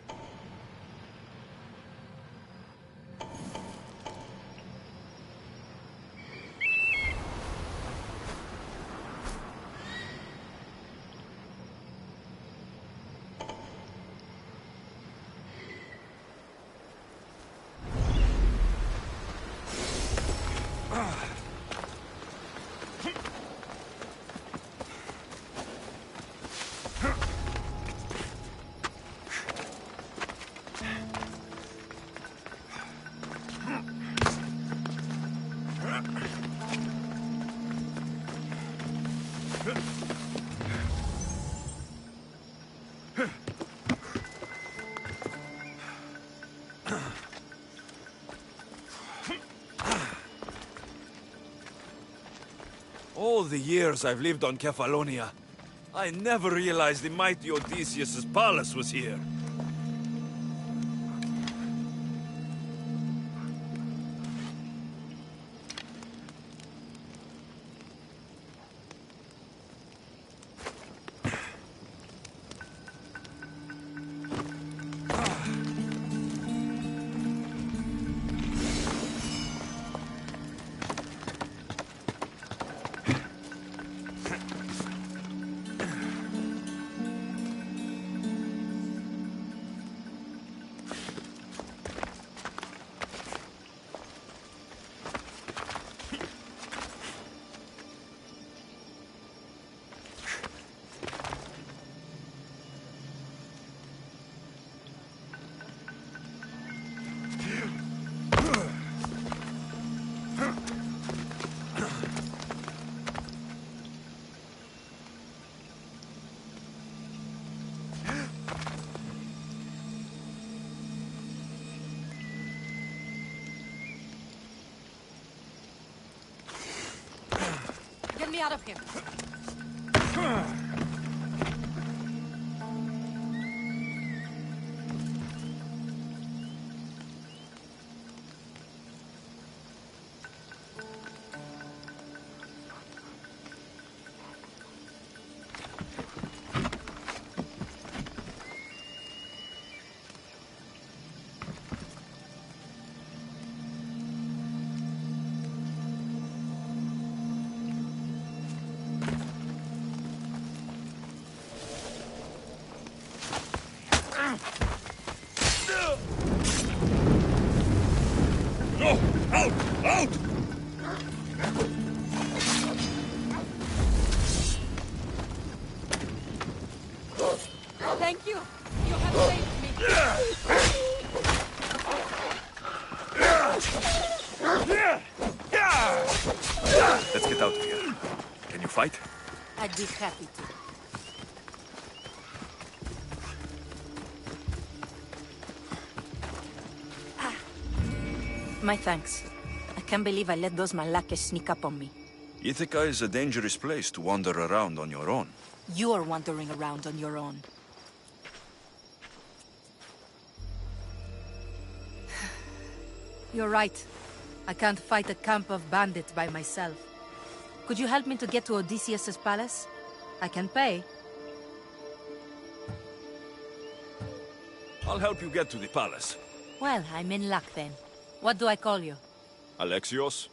All the years I've lived on Kefalonia, I never realized the mighty Odysseus' palace was here. Get me out of here. No! Out! Out! Thank you. You have saved me. Let's get out of here. Can you fight? I'd be happy to. My thanks. I can't believe I let those Malakas sneak up on me. Ithaca is a dangerous place to wander around on your own. You're wandering around on your own. You're right. I can't fight a camp of bandits by myself. Could you help me to get to Odysseus' palace? I can pay. I'll help you get to the palace. Well, I'm in luck then. What do I call you? Alexios?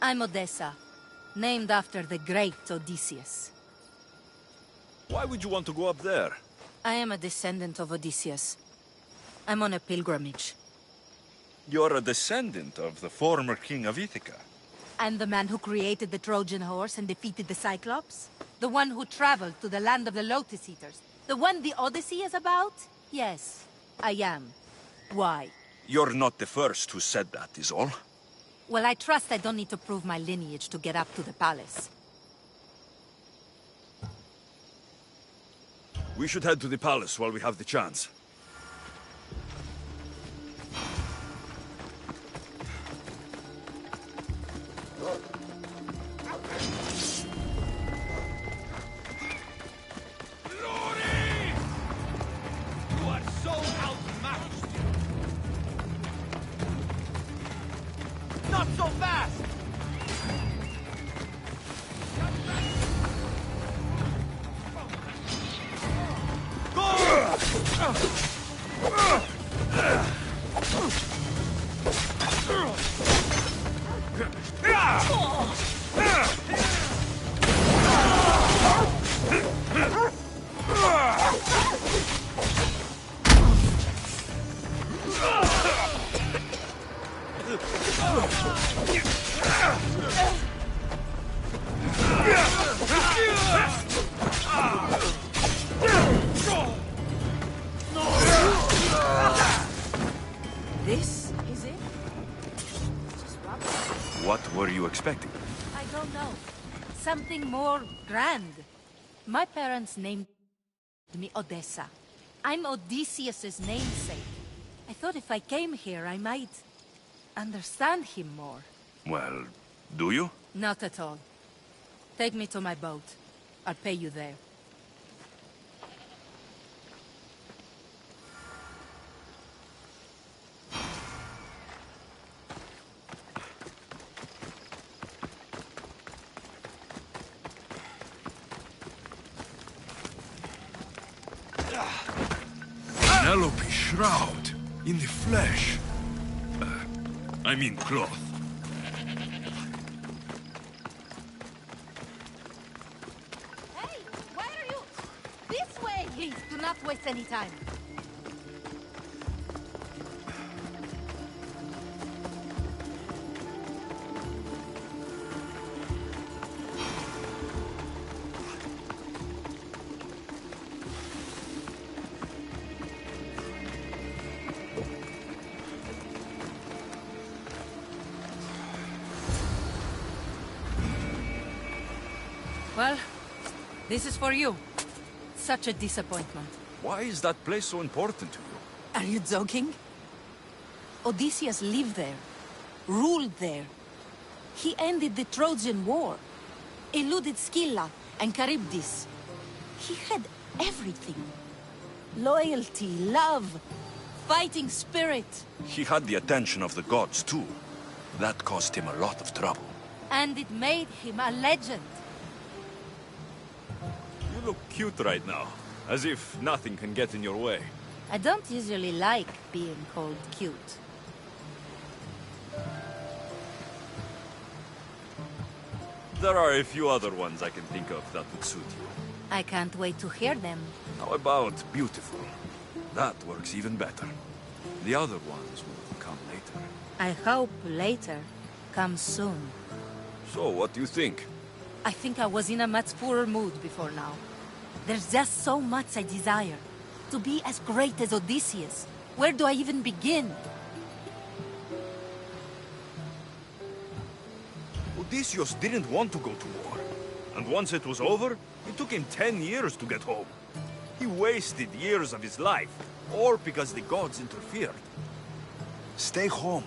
I'm Odessa, named after the great Odysseus. Why would you want to go up there? I am a descendant of Odysseus. I'm on a pilgrimage. You're a descendant of the former king of Ithaca. And the man who created the Trojan horse and defeated the Cyclops? The one who traveled to the land of the Lotus Eaters? The one the Odyssey is about? Yes, I am. Why? You're not the first who said that, is all. Well, I trust I don't need to prove my lineage to get up to the palace. We should head to the palace while we have the chance. Not so fast! This is it? What were you expecting? I don't know. Something more grand. My parents named me Odessa. I'm Odysseus' namesake. I thought if I came here, I might understand him more. Well, do you? Not at all. Take me to my boat. I'll pay you there. Penelope's shroud in the flesh. I mean cloth. Hey, where are you? This way! Please, do not waste any time. Well, this is for you. Such a disappointment. Why is that place so important to you? Are you joking? Odysseus lived there, ruled there. He ended the Trojan War, eluded Scylla and Charybdis. He had everything. Loyalty, love, fighting spirit. He had the attention of the gods, too. That caused him a lot of trouble. And it made him a legend. You look cute right now, as if nothing can get in your way. I don't usually like being called cute. There are a few other ones I can think of that would suit you. I can't wait to hear them. How about beautiful? That works even better. The other ones will come later. I hope later comes soon. So, what do you think? I think I was in a much poorer mood before now. There's just so much I desire. To be as great as Odysseus. Where do I even begin? Odysseus didn't want to go to war. And once it was over, it took him 10 years to get home. He wasted years of his life, all because the gods interfered. Stay home.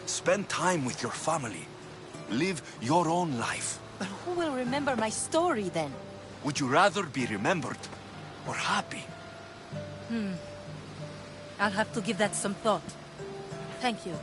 Spend time with your family. Live your own life. But who will remember my story then? Would you rather be remembered or happy? I'll have to give that some thought. Thank you.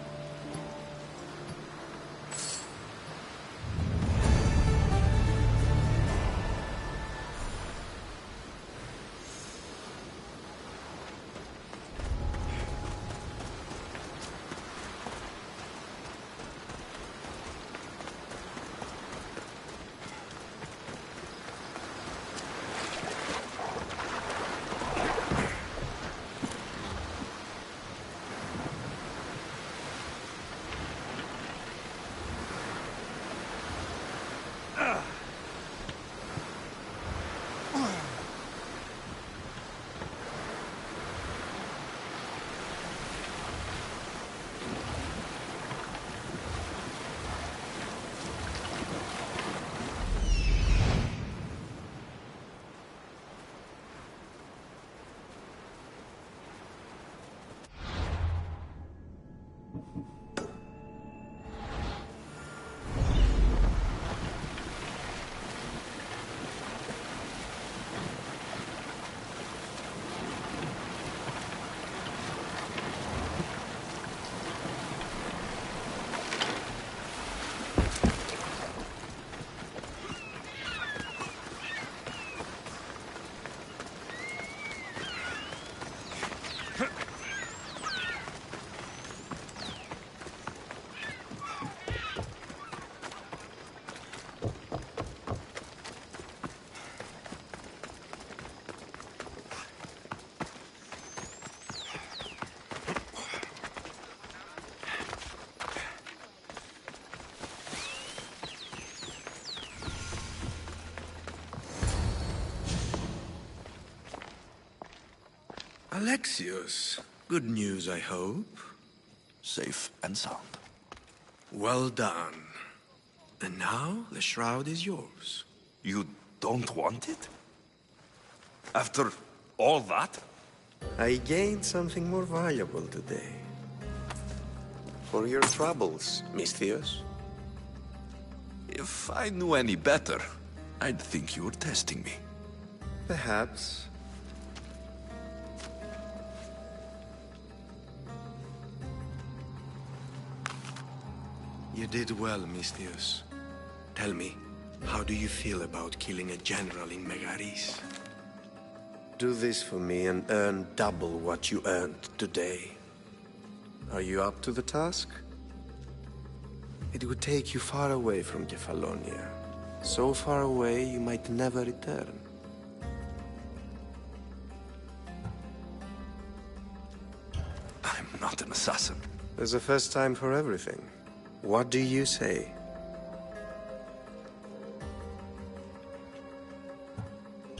Alexios, good news, I hope. Safe and sound. Well done. And now, the shroud is yours. You don't want it? After all that? I gained something more valuable today. For your troubles, Misthios. If I knew any better, I'd think you were testing me. Perhaps. You did well, Misthios. Tell me, how do you feel about killing a general in Megaris? Do this for me and earn double what you earned today. Are you up to the task? It would take you far away from Kefalonia. So far away you might never return. I'm not an assassin. There's a first time for everything. What do you say?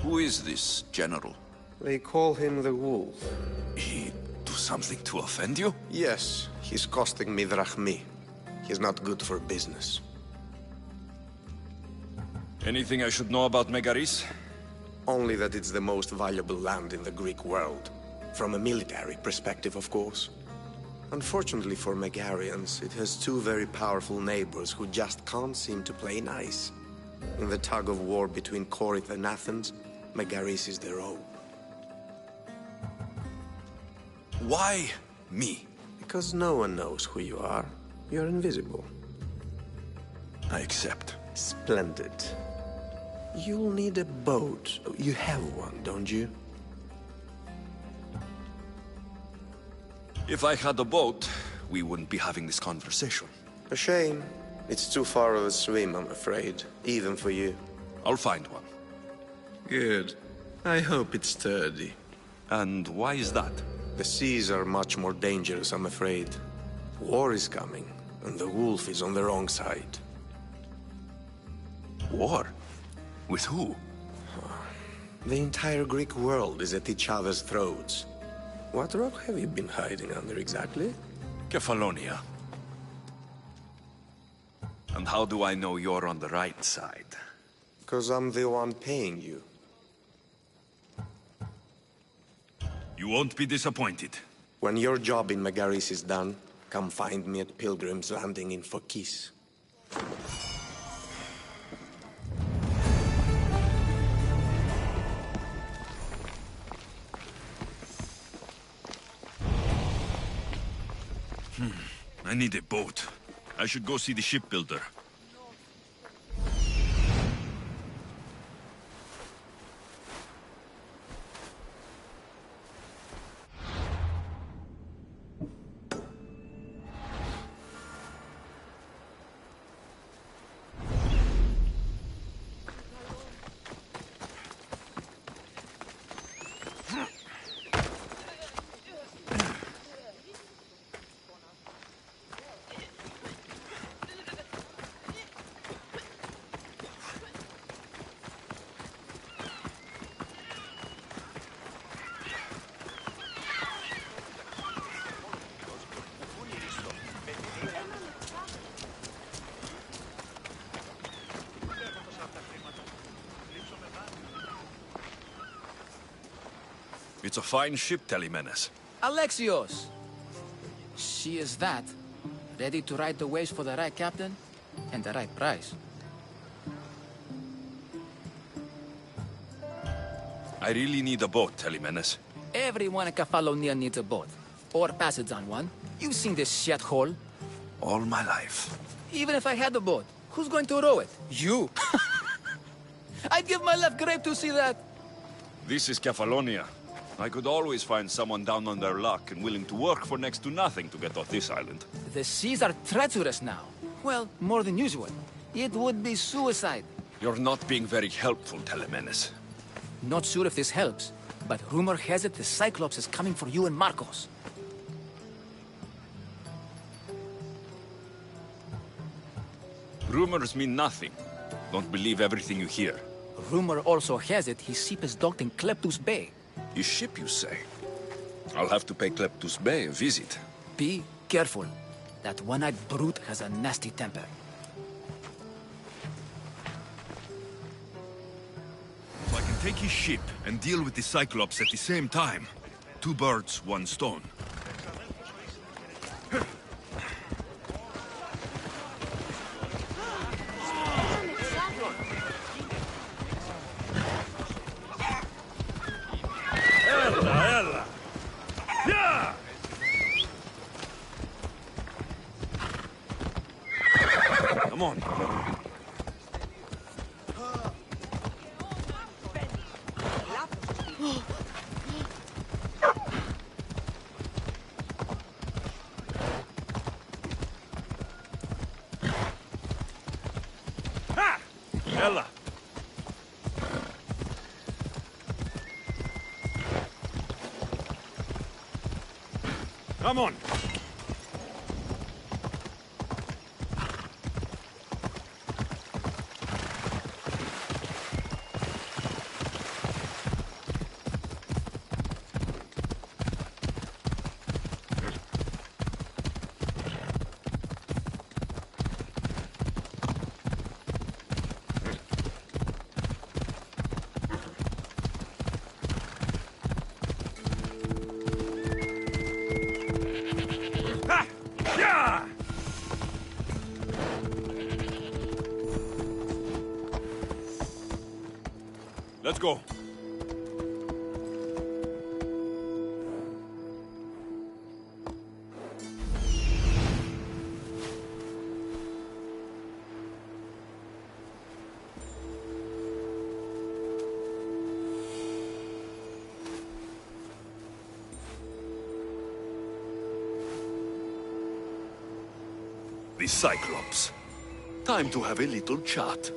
Who is this general? They call him the Wolf. He do something to offend you? Yes, he's costing me drachmi. He's not good for business. Anything I should know about Megaris? Only that it's the most valuable land in the Greek world. From a military perspective, of course. Unfortunately for Megarians, it has two very powerful neighbors who just can't seem to play nice. In the tug-of-war between Corinth and Athens, Megaris is their own. Why me? Because no one knows who you are. You're invisible. I accept. Splendid. You'll need a boat. You have one, don't you? If I had a boat, we wouldn't be having this conversation. A shame. It's too far of a swim, I'm afraid. Even for you. I'll find one. Good. I hope it's sturdy. And why is that? The seas are much more dangerous, I'm afraid. War is coming, and the wolf is on the wrong side. War? With who? The entire Greek world is at each other's throats. What rock have you been hiding under exactly? Kefalonia. And how do I know you're on the right side? Because I'm the one paying you. You won't be disappointed. When your job in Megaris is done, come find me at Pilgrim's Landing in Phokis. I need a boat. I should go see the shipbuilder. It's a fine ship, Telemenes. Alexios! She is that. Ready to ride the waves for the right captain and the right price. I really need a boat, Telemenes. Everyone in Kefalonia needs a boat. Or passage on one. You've seen this shithole. All my life. Even if I had a boat, who's going to row it? You! I'd give my left grape to see that. This is Kefalonia. I could always find someone down on their luck and willing to work for next to nothing to get off this island. The seas are treacherous now. Well, more than usual. It would be suicide. You're not being very helpful, Telemenes. Not sure if this helps, but rumor has it the Cyclops is coming for you and Marcos. Rumors mean nothing. Don't believe everything you hear. Rumor also has it his ship is docked in Kleptus Bay. His ship, you say? I'll have to pay Kleptus Bay a visit. Be careful. That one-eyed brute has a nasty temper. So I can take his ship and deal with the Cyclops at the same time. Two birds, one stone. Come on. Ha! Ella. Come on. Let's go. The Cyclops. Time to have a little chat.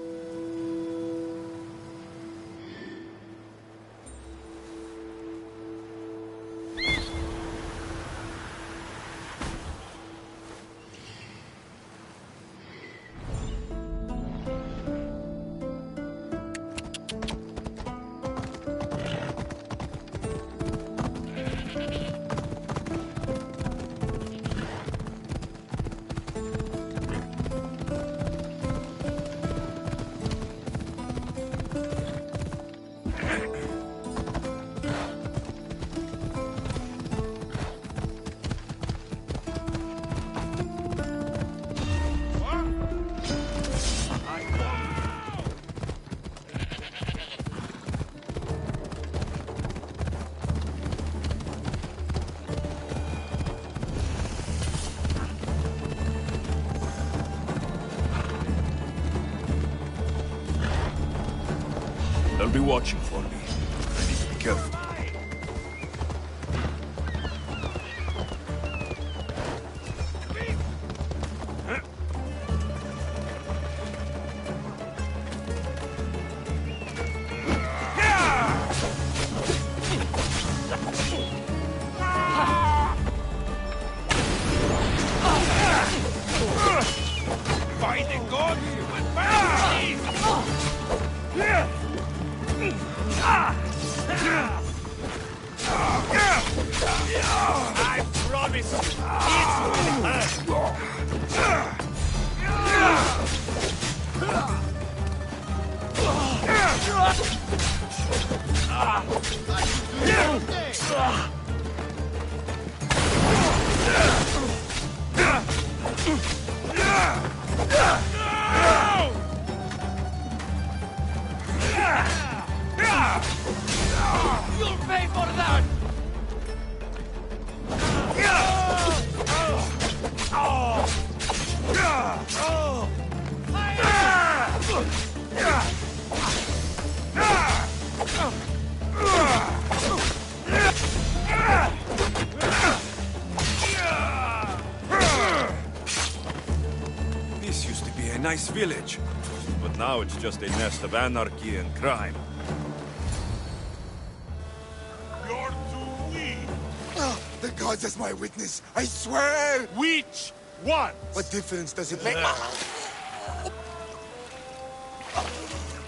They'll be watching for me. I need to be careful. By the gods, you will burn I promise it will You'll pay for that! This used to be a nice village, but now it's just a nest of anarchy and crime. You're too weak. The gods as my witness, I swear! Which one? What difference does it make?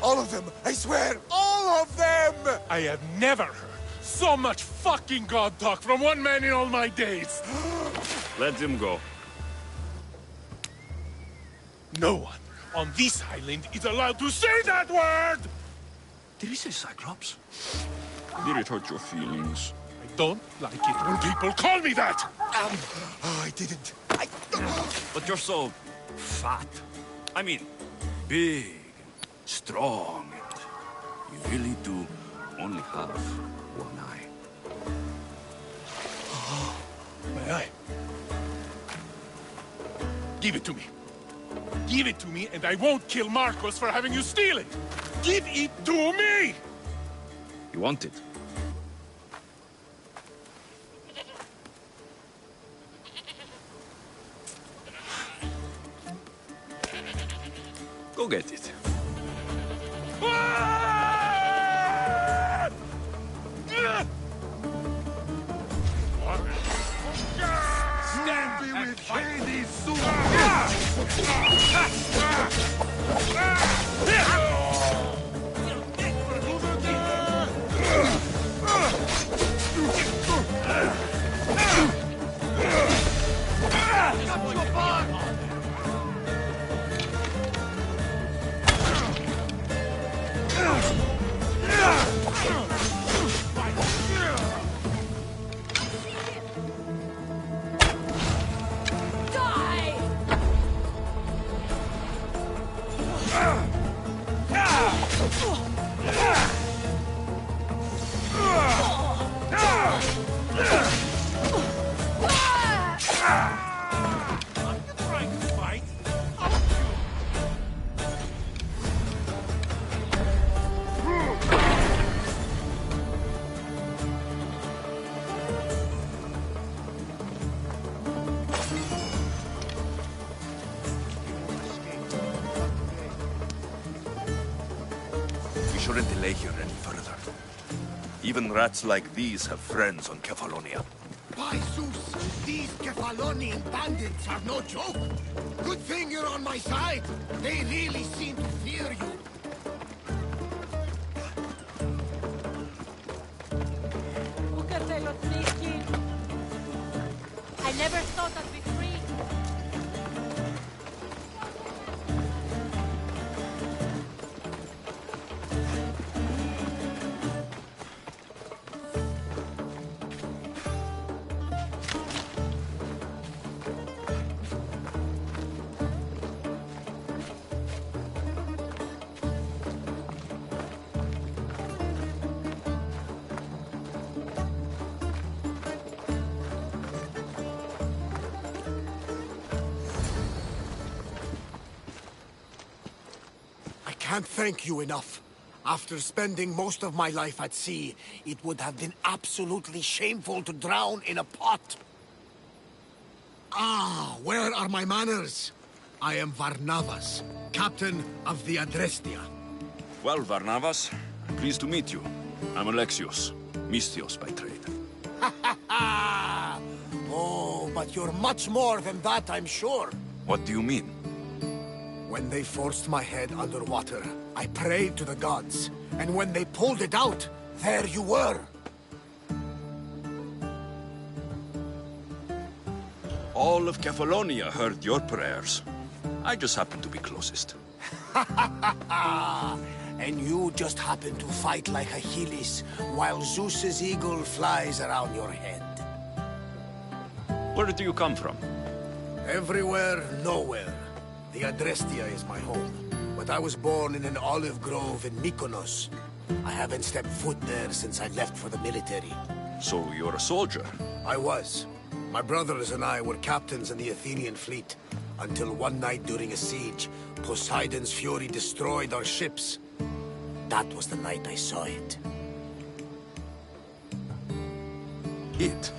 All of them! I swear! All of them! I have never heard so much fucking god talk from one man in all my days. Let him go. No one on this island is allowed to say that word! Did he say Cyclops? Did it hurt your feelings? I don't like it when people call me that! Oh, I didn't. But you're so fat. I mean, big, strong. You really do only have one eye. My eye. Give it to me. Give it to me, and I won't kill Marcos for having you steal it! Give it to me! You want it? Go get it. Stand be with Hades soon! We shouldn't delay here any further. Even rats like these have friends on Kefalonia. By Zeus, these Kefalonian bandits are no joke. Good thing you're on my side. They really seem to fear you. I never thought I'd be free. I can't thank you enough. After spending most of my life at sea, it would have been absolutely shameful to drown in a pot. Ah, where are my manners? I am Varnavas, captain of the Adrestia. Well, Varnavas, I'm pleased to meet you. I'm Alexios, Misthios by trade. Oh, but you're much more than that, I'm sure. What do you mean? When they forced my head underwater, I prayed to the gods. And when they pulled it out, there you were. All of Kefalonia heard your prayers. I just happened to be closest. And you just happen to fight like Achilles, while Zeus's eagle flies around your head. Where do you come from? Everywhere, nowhere. The Adrestia is my home, but I was born in an olive grove in Mykonos. I haven't stepped foot there since I left for the military. So you're a soldier? I was. My brothers and I were captains in the Athenian fleet, until one night during a siege, Poseidon's fury destroyed our ships. That was the night I saw it. It?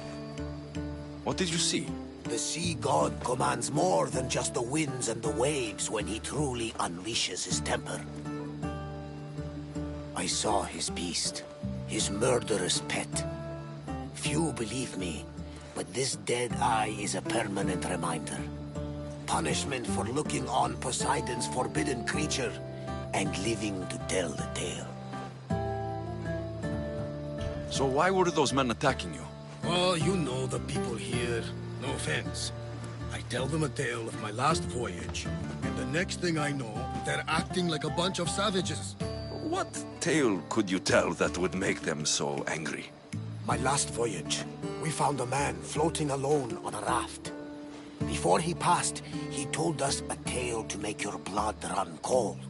What did you see? The sea god commands more than just the winds and the waves when he truly unleashes his temper. I saw his beast, his murderous pet. Few believe me, but this dead eye is a permanent reminder. Punishment for looking on Poseidon's forbidden creature and living to tell the tale. So why were those men attacking you? Well, you know the people here. No offense. I tell them a tale of my last voyage, and the next thing I know, they're acting like a bunch of savages. What tale could you tell that would make them so angry? My last voyage, we found a man floating alone on a raft. Before he passed, he told us a tale to make your blood run cold.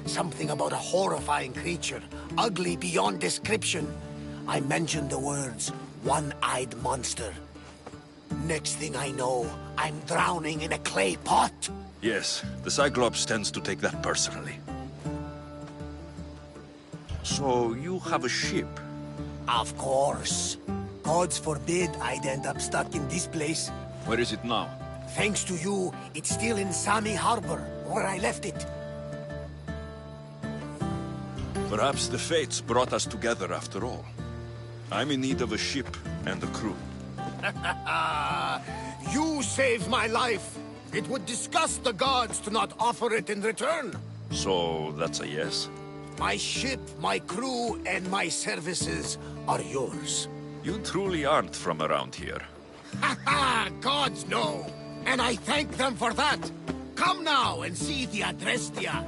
Something about a horrifying creature, ugly beyond description. I mentioned the words, one-eyed monster. Next thing I know, I'm drowning in a clay pot. Yes, the Cyclops tends to take that personally. So, you have a ship? Of course. Gods forbid I'd end up stuck in this place. Where is it now? Thanks to you, it's still in Sami Harbor, where I left it. Perhaps the fates brought us together after all. I'm in need of a ship and a crew. You saved my life. It would disgust the gods to not offer it in return. So, that's a yes? My ship, my crew, and my services are yours. You truly aren't from around here. Ha ha! Gods know! And I thank them for that! Come now and see the Adrestia!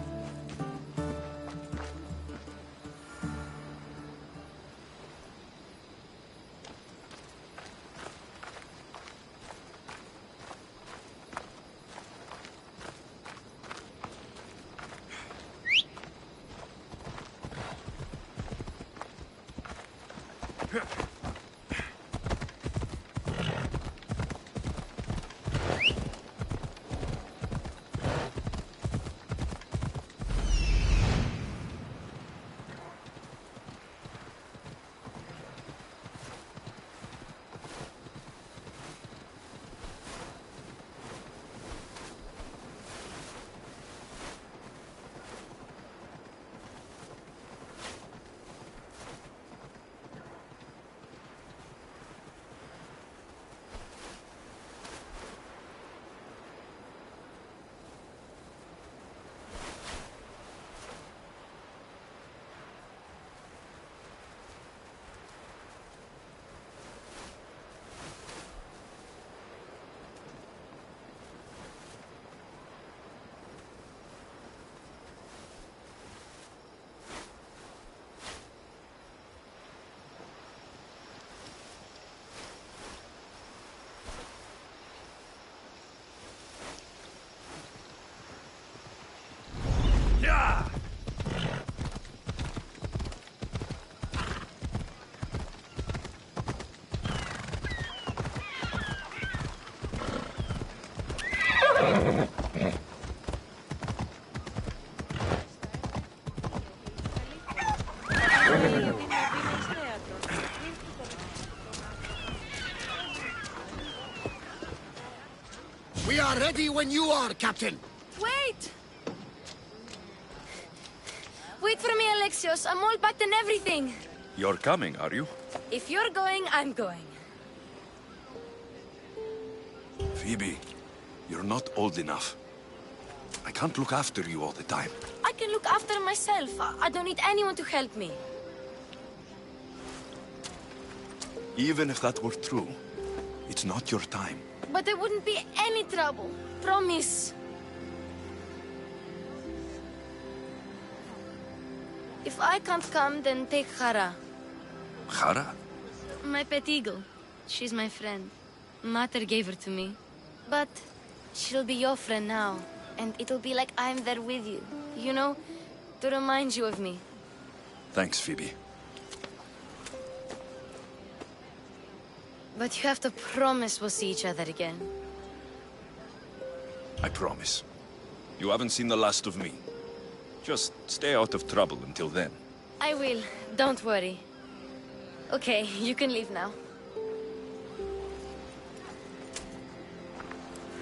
We are ready when you are, Captain. Wait! Wait for me, Alexios. I'm all packed and everything. You're coming, are you? If you're going, I'm going. Phoebe, you're not old enough. I can't look after you all the time. I can look after myself. I don't need anyone to help me. Even if that were true, it's not your time. But there wouldn't be any trouble. Promise. If I can't come, then take Hara. Hara? My pet eagle. She's my friend. Mater gave her to me. But she'll be your friend now. And it'll be like I'm there with you. You know? To remind you of me. Thanks, Phoebe. But you have to promise we'll see each other again. I promise. You haven't seen the last of me. Just stay out of trouble until then. I will. Don't worry. Okay, you can leave now.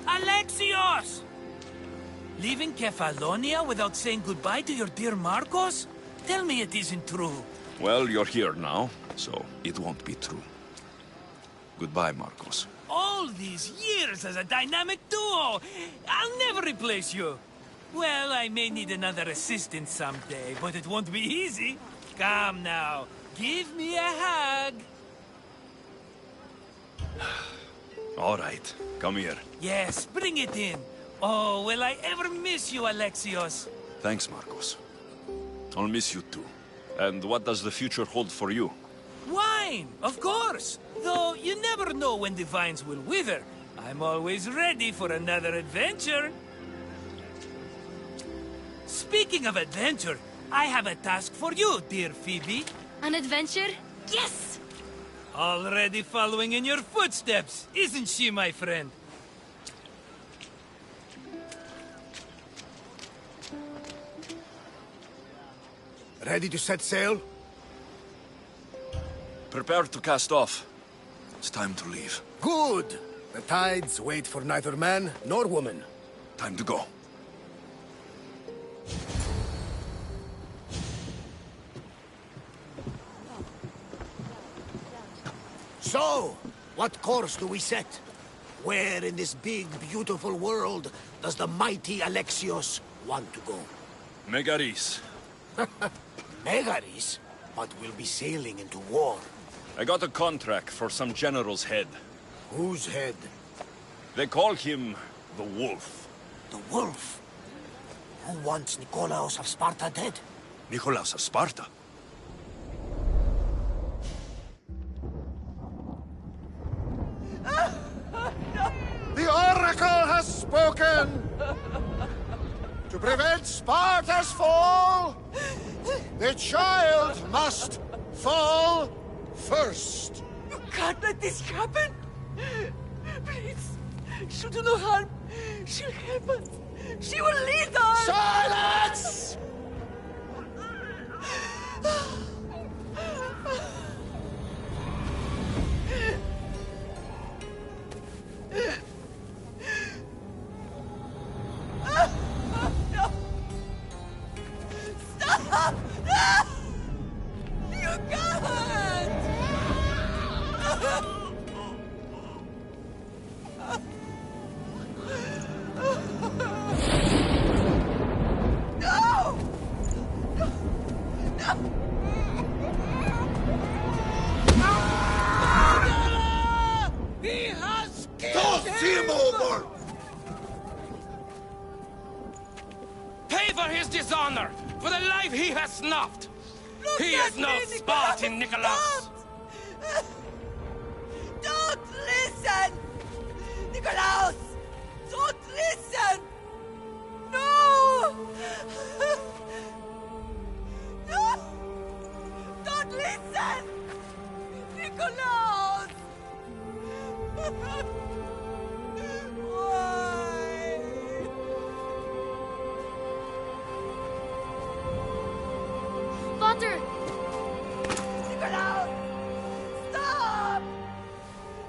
Alexios! Leaving Kefalonia without saying goodbye to your dear Marcos? Tell me it isn't true. Well, you're here now, so it won't be true. Goodbye, Marcos. All these years as a dynamic duo! I'll never replace you! Well, I may need another assistant someday, but it won't be easy. Come now, give me a hug! All right, come here. Yes, bring it in. Oh, will I ever miss you, Alexios? Thanks, Marcos. I'll miss you too. And what does the future hold for you? Wine, of course! Though you never know when the vines will wither. I'm always ready for another adventure. Speaking of adventure, I have a task for you, dear Phoebe. An adventure? Yes! Already following in your footsteps, isn't she, my friend? Ready to set sail? Prepare to cast off. It's time to leave. Good! The tides wait for neither man nor woman. Time to go. So, what course do we set? Where in this big, beautiful world does the mighty Alexios want to go? Megaris. Megaris? But we'll be sailing into war. I got a contract for some general's head. Whose head? They call him the Wolf. The Wolf? Who wants Nikolaos of Sparta dead? Nikolaos of Sparta? The Oracle has spoken! To prevent Sparta's fall, the child must fall first. You can't let this happen! Please, she'll do no harm. She'll help us. She will lead us! Silence! No! Stop! No! You can't! No! No! He has killed him! Over! Pay for his dishonor, for the life he has snuffed. He is no Spartan, Nikolaos. Don't listen! Nikolaos! Don't listen! No! No! Don't listen! Nikolaos! Why? Father! Nikolaos! Stop!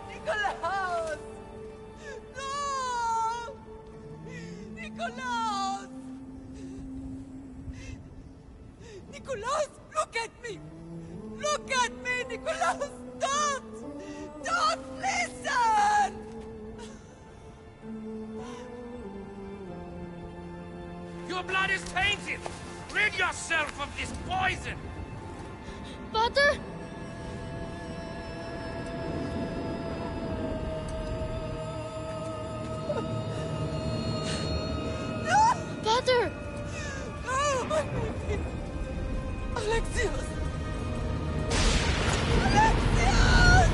Nikolaos! No! Nikolaos! Nikolaos, look at me! Look at me, Nikolaos! Don't! Don't listen! Your blood is tainted. Rid yourself of this poison. Father! Father! No, my baby! Alexios! Alexios!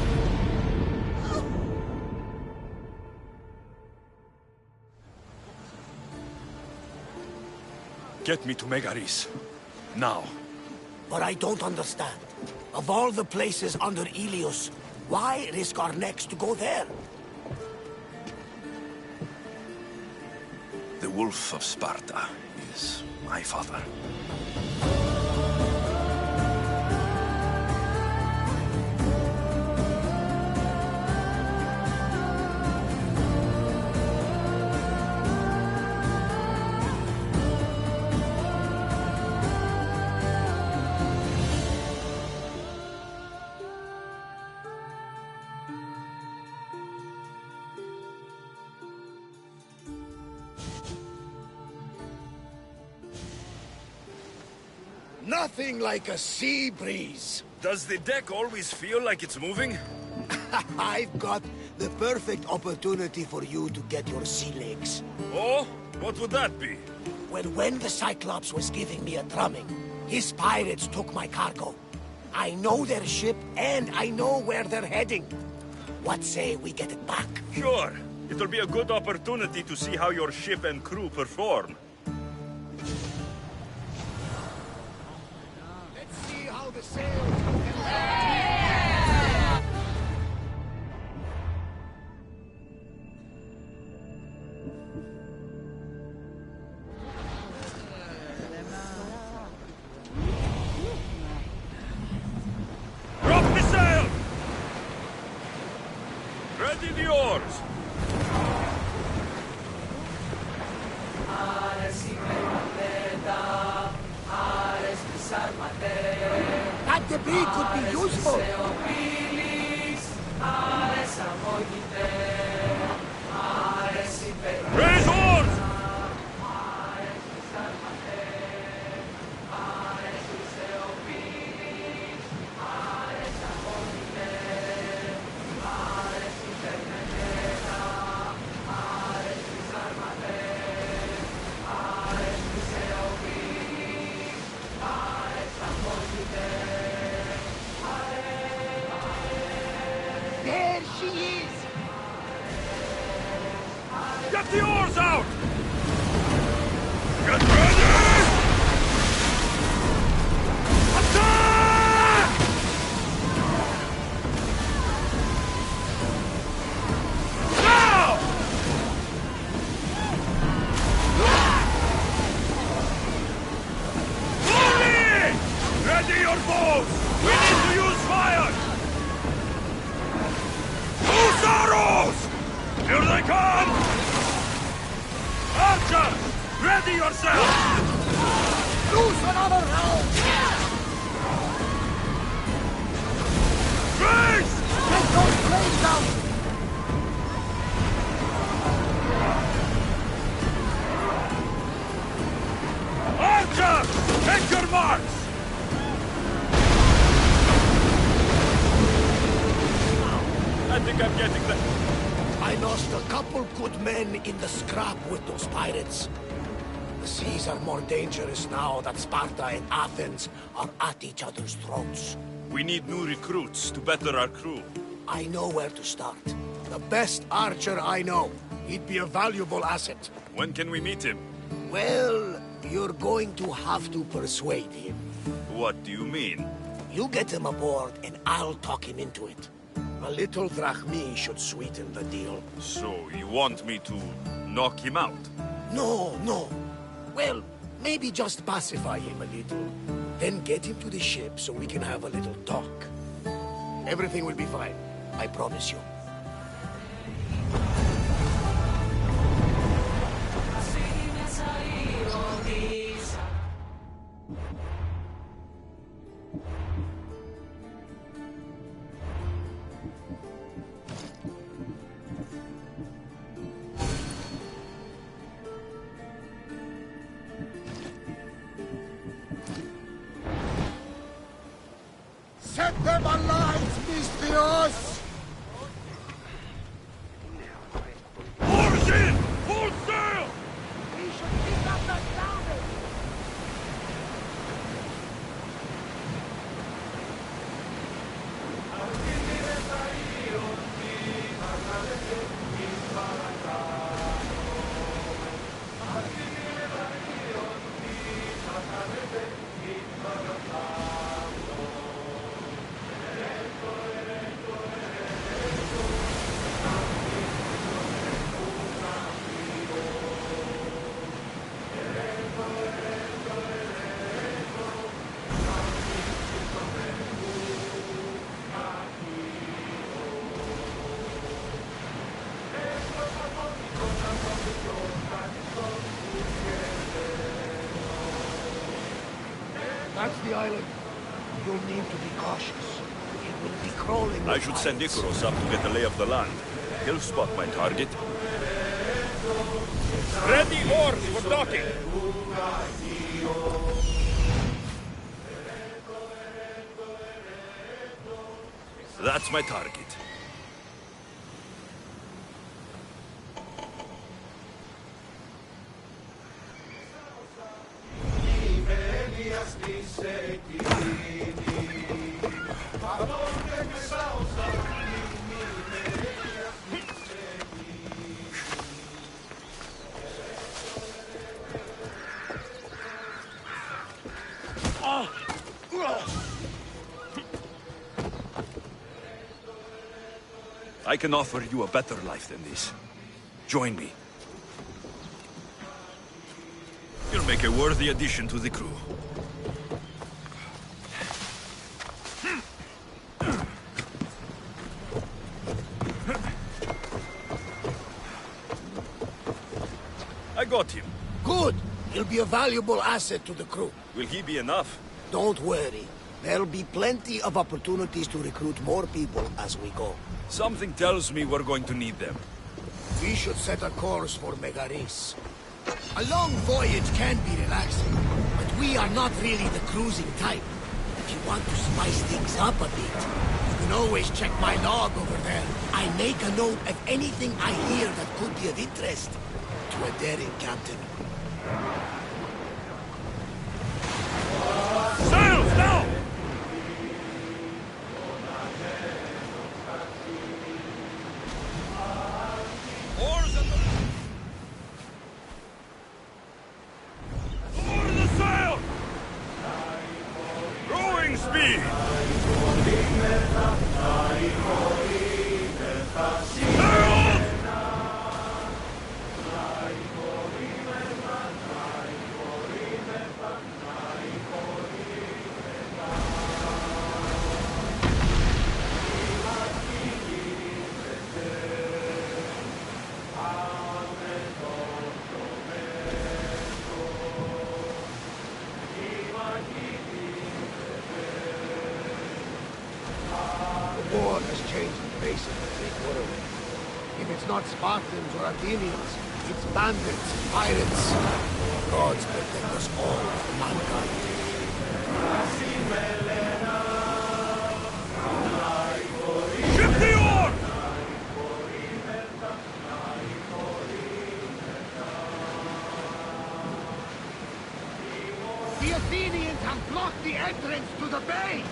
Get me to Megaris. Now. But I don't understand. Of all the places under Ilios, why risk our necks to go there? The Wolf of Sparta is my father. Nothing like a sea breeze. Does the deck always feel like it's moving? I've got the perfect opportunity for you to get your sea legs. Oh? What would that be? When the Cyclops was giving me a drumming, his pirates took my cargo. I know their ship, and I know where they're heading. What say we get it back? Sure. It'll be a good opportunity to see how your ship and crew perform. Let's see how the sails He could be useful. Raise oars! There she is! Get the oars out! Get ready! Attack! Now! Fully! Ready your bows! We need to use fire! Loose arrows! Here they come! Archer! Ready yourself! Loose another round! Race! Get those blades out! Archer! Take your marks! I think I'm getting the... I lost a couple good men in the scrap with those pirates. The seas are more dangerous now that Sparta and Athens are at each other's throats. We need new recruits to better our crew. I know where to start. The best archer I know. He'd be a valuable asset. When can we meet him? Well, you're going to have to persuade him. What do you mean? You get him aboard and I'll talk him into it. A little drachmi should sweeten the deal. So, you want me to knock him out? No, no. Well, maybe just pacify him a little. Then get him to the ship so we can have a little talk. Everything will be fine. I promise you. Set them alight, Misthios! Oars in! Full sail! We should pick up the grounded! That's the island. You'll need to be cautious. It will be crawling. I should send Icarus up to get the lay of the land. He'll spot my target. Ready oars for docking! That's my target. I can offer you a better life than this. Join me. You'll make a worthy addition to the crew. I got him. Good. He'll be a valuable asset to the crew. Will he be enough? Don't worry. There'll be plenty of opportunities to recruit more people as we go. Something tells me we're going to need them. We should set a course for Megaris. A long voyage can be relaxing, but we are not really the cruising type. If you want to spice things up a bit, you can always check my log over there. I make a note of anything I hear that could be of interest to a daring captain. Sails now! Oars at the... Lower the sail! Rowing speed! Sails! The war has changed the face of the great world. If it's not Spartans or Athenians, it's bandits, pirates. Gods protect us all from mankind. Ship the oar! The Athenians have blocked the entrance to the bay!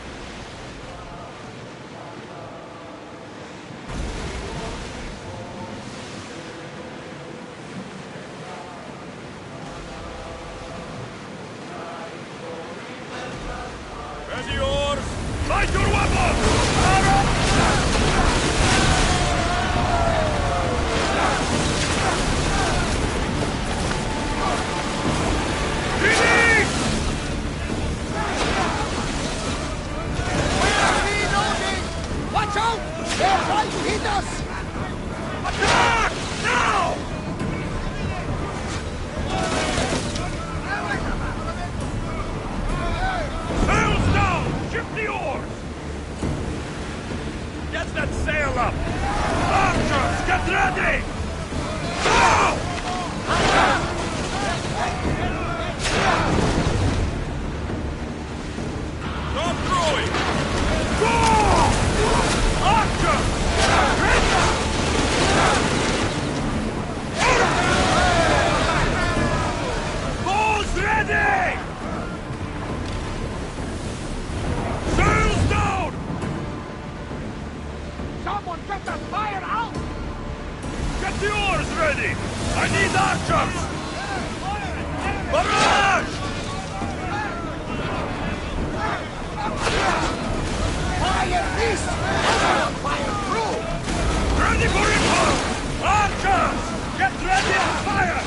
Ready oars! Light your weapons! Ready! Watch out! They're trying to hit us! Attack! Now! Sails down! Ship the oars! Get that sail up! Archers, get ready! Now! Stop throwing! Go! Archers! Bows ready! Sails down! Someone get that fire out! Get the oars ready! I need archers! Barrage! Fire this! Fire through! Ready for report! Archers! Get ready and fire!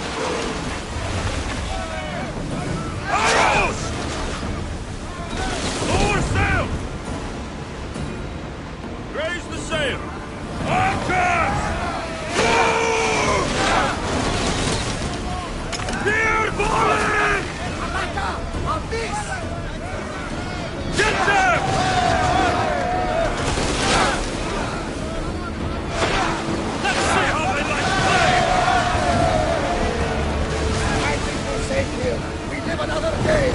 Arrows! Lower sail! Raise the sail! Archers! Spear falling! Alaka! On this! Get them! Let's see how they like play! I think we're safe here. We live another day.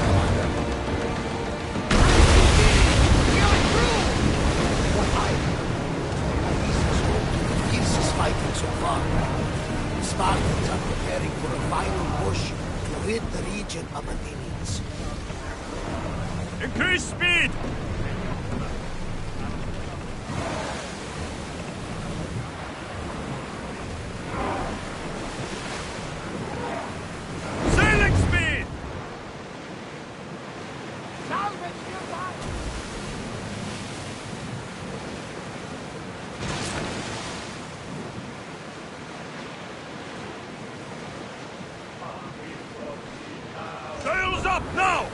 We are through! What I This is fighting so far. The Spartans are preparing for a final push to rid the region of Athenians. Increase speed! Sailing speed! Salvage nearby! Sails up now!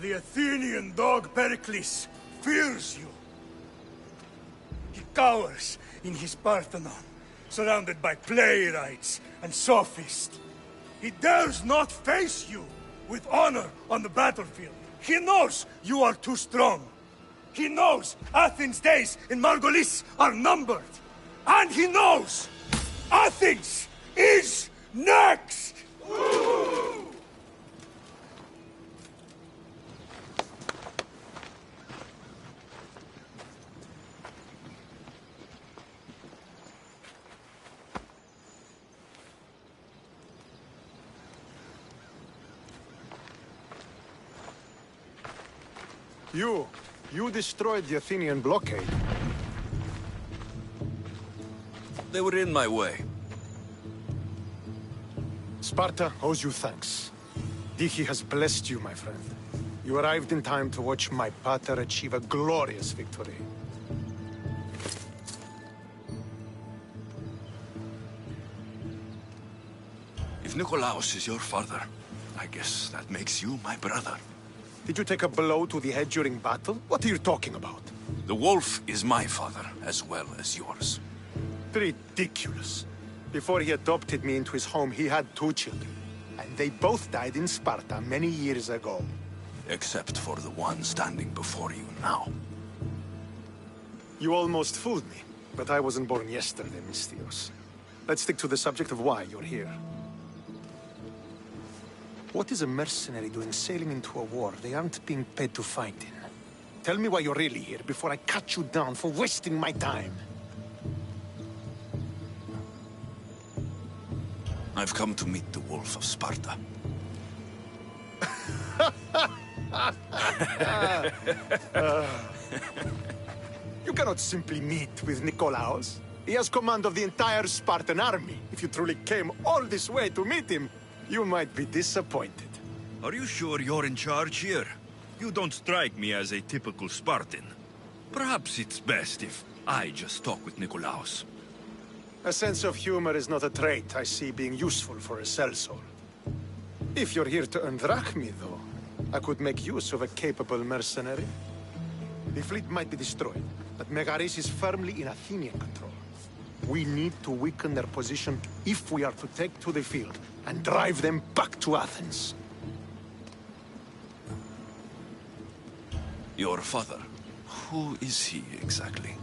The Athenian dog Pericles fears you. He cowers in his Parthenon, surrounded by playwrights and sophists. He dares not face you with honor on the battlefield. He knows you are too strong. He knows Athens' days in Margolis are numbered. And he knows Athens is next! You destroyed the Athenian blockade. They were in my way. Sparta owes you thanks. Diki has blessed you, my friend. You arrived in time to watch my pater achieve a glorious victory. If Nikolaos is your father, I guess that makes you my brother. Did you take a blow to the head during battle? What are you talking about? The wolf is my father, as well as yours. Ridiculous. Before he adopted me into his home, he had 2 children. And they both died in Sparta many years ago. Except for the one standing before you now. You almost fooled me, but I wasn't born yesterday, Misthios. Let's stick to the subject of why you're here. What is a mercenary doing sailing into a war they aren't being paid to fight in? Tell me why you're really here before I cut you down for wasting my time. I've come to meet the Wolf of Sparta. You cannot simply meet with Nikolaos. He has command of the entire Spartan army. If you truly came all this way to meet him, you might be disappointed. Are you sure you're in charge here? You don't strike me as a typical Spartan. Perhaps it's best if I just talk with Nikolaos. A sense of humor is not a trait I see being useful for a sellsword. If you're here to earn drachmi, though, I could make use of a capable mercenary. The fleet might be destroyed, but Megaris is firmly in Athenian control. We need to weaken their position if we are to take to the field and drive them back to Athens. Your father, who is he exactly?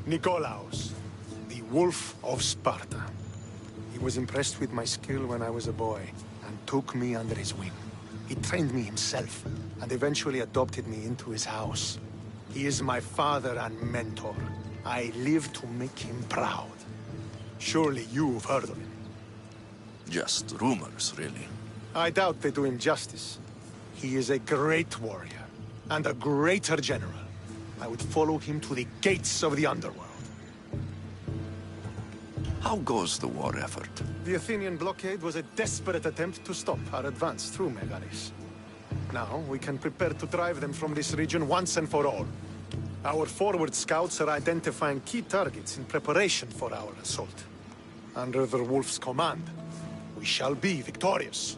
Nikolaos, the Wolf of Sparta. He was impressed with my skill when I was a boy and took me under his wing. He trained me himself and eventually adopted me into his house. He is my father and mentor. I live to make him proud. Surely you've heard of him. Just rumors, really. I doubt they do him justice. He is a great warrior and a greater general. I would follow him to the gates of the underworld. How goes the war effort? The Athenian blockade was a desperate attempt to stop our advance through Megaris. Now we can prepare to drive them from this region once and for all. Our forward scouts are identifying key targets in preparation for our assault. Under the Wolf's command, we shall be victorious.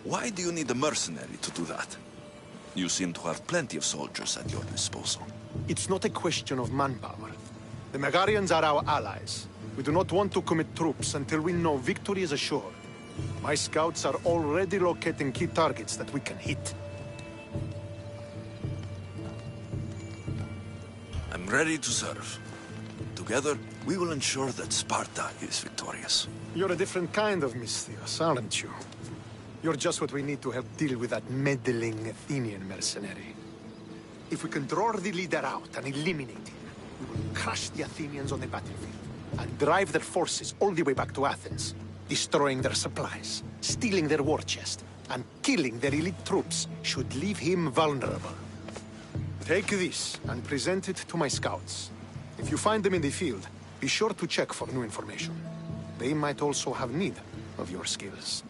Why do you need a mercenary to do that? You seem to have plenty of soldiers at your disposal. It's not a question of manpower. The Megarians are our allies. We do not want to commit troops until we know victory is assured. My scouts are already locating key targets that we can hit. I'm ready to serve. Together, we will ensure that Sparta is victorious. You're a different kind of Misthios, aren't you? You're just what we need to help deal with that meddling Athenian mercenary. If we can draw the leader out and eliminate him, we will crush the Athenians on the battlefield and drive their forces all the way back to Athens, destroying their supplies, stealing their war chest, and killing their elite troops should leave him vulnerable. Take this and present it to my scouts. If you find them in the field, be sure to check for new information. They might also have need of your skills.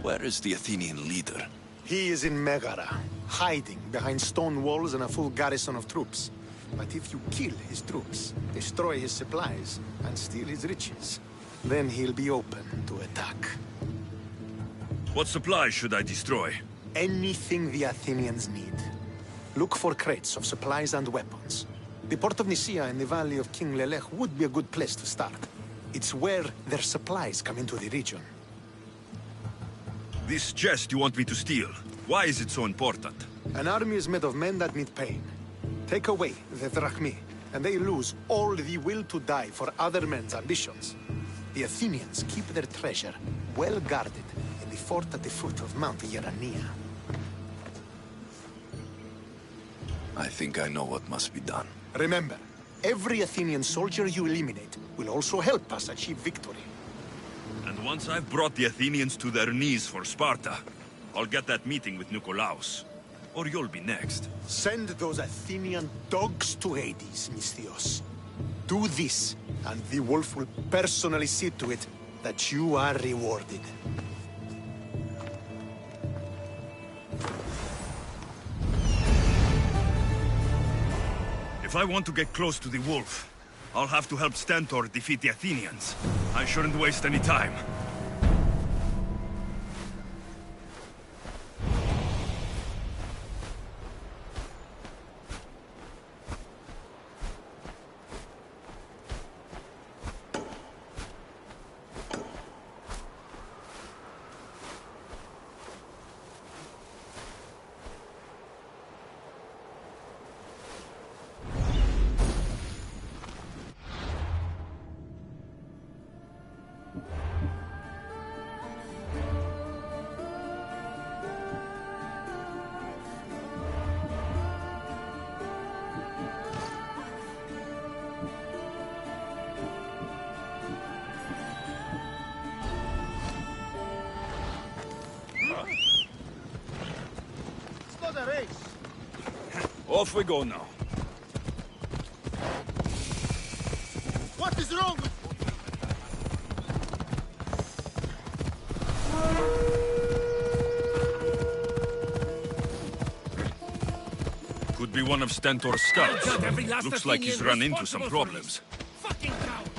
Where is the Athenian leader? He is in Megara, hiding behind stone walls and a full garrison of troops. But if you kill his troops, destroy his supplies, and steal his riches, then he'll be open to attack. What supplies should I destroy? Anything the Athenians need. Look for crates of supplies and weapons. The port of Nicaea and the valley of King Lelech would be a good place to start. It's where their supplies come into the region. This chest you want me to steal, why is it so important? An army is made of men that need pain. Take away the drachmi, and they lose all the will to die for other men's ambitions. The Athenians keep their treasure well guarded in the fort at the foot of Mount Yerania. I think I know what must be done. Remember, every Athenian soldier you eliminate will also help us achieve victory. And once I've brought the Athenians to their knees for Sparta, I'll get that meeting with Nikolaos. Or you'll be next. Send those Athenian dogs to Hades, Misthios. Do this, and the wolf will personally see to it that you are rewarded. If I want to get close to the wolf, I'll have to help Stentor defeat the Athenians. I shouldn't waste any time. Off we go now. What is wrong? Could be one of Stentor's scouts. Looks like he's run into some problems. Fucking coward!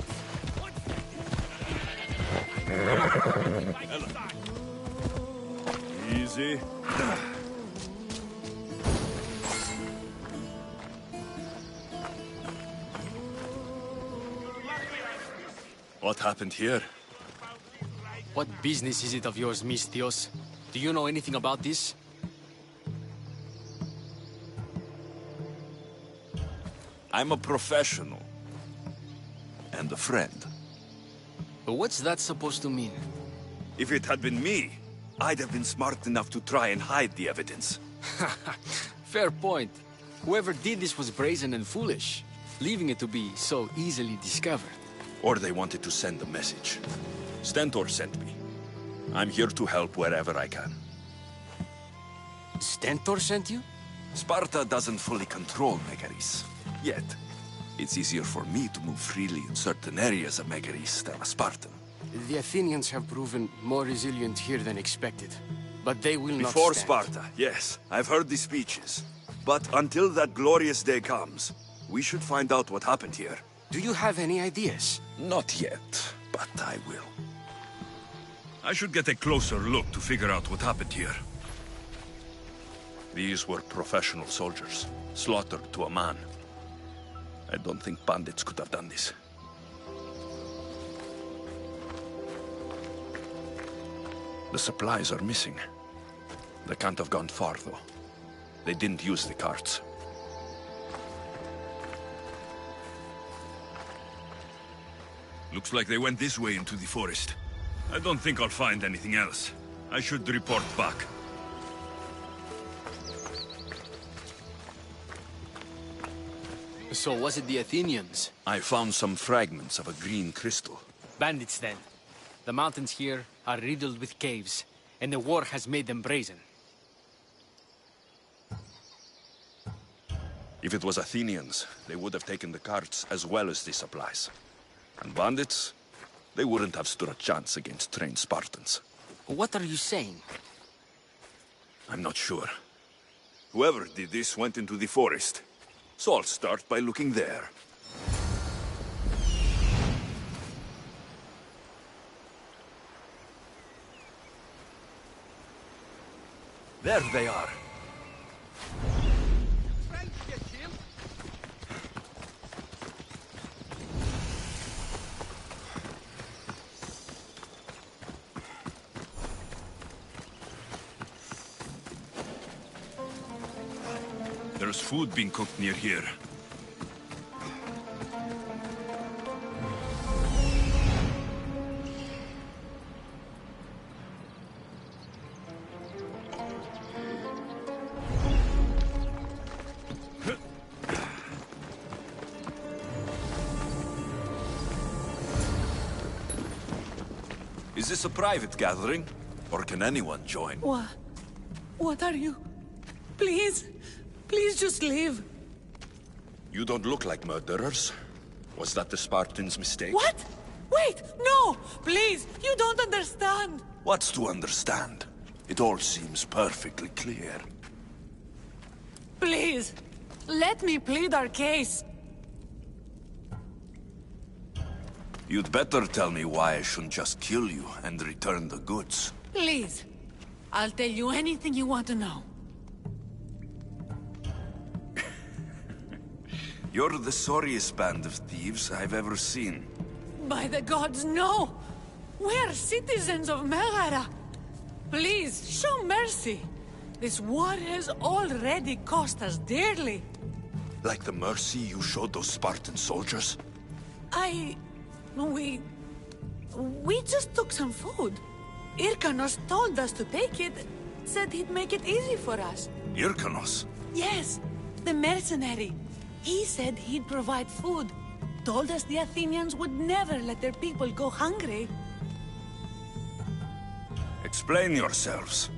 Easy. What happened here? What business is it of yours, Misthios? Do you know anything about this? I'm a professional. And a friend. But what's that supposed to mean? If it had been me, I'd have been smart enough to try and hide the evidence. Fair point. Whoever did this was brazen and foolish, leaving it to be so easily discovered. Or they wanted to send a message. Stentor sent me. I'm here to help wherever I can. Stentor sent you? Sparta doesn't fully control Megaris. Yet. It's easier for me to move freely in certain areas of Megaris than a Spartan. The Athenians have proven more resilient here than expected. But they will not Before stand. Sparta, yes. I've heard the speeches. But until that glorious day comes, we should find out what happened here. Do you have any ideas? Not yet, but I will. I should get a closer look to figure out what happened here. These were professional soldiers, slaughtered to a man. I don't think bandits could have done this. The supplies are missing. They can't have gone far, though. They didn't use the carts. Looks like they went this way into the forest. I don't think I'll find anything else. I should report back. So was it the Athenians? I found some fragments of a green crystal. Bandits, then. The mountains here are riddled with caves, and the war has made them brazen. If it was Athenians, they would have taken the carts as well as the supplies. And bandits, they wouldn't have stood a chance against trained Spartans. What are you saying? I'm not sure. Whoever did this went into the forest. So I'll start by looking there. There they are. There's food being cooked near here. Is this a private gathering? Or can anyone join? What are you? Please. Please just leave. You don't look like murderers. Was that the Spartans' mistake? What? Wait, no! Please, you don't understand. What's to understand? It all seems perfectly clear. Please, let me plead our case. You'd better tell me why I shouldn't just kill you and return the goods. Please, I'll tell you anything you want to know. You're the sorriest band of thieves I've ever seen. By the gods, no! We're citizens of Megara. Please, show mercy. This war has already cost us dearly. Like the mercy you showed those Spartan soldiers? We just took some food. Irkanos told us to take it, said he'd make it easy for us. Irkanos? Yes, the mercenary. He said he'd provide food. Told us the Athenians would never let their people go hungry. Explain yourselves.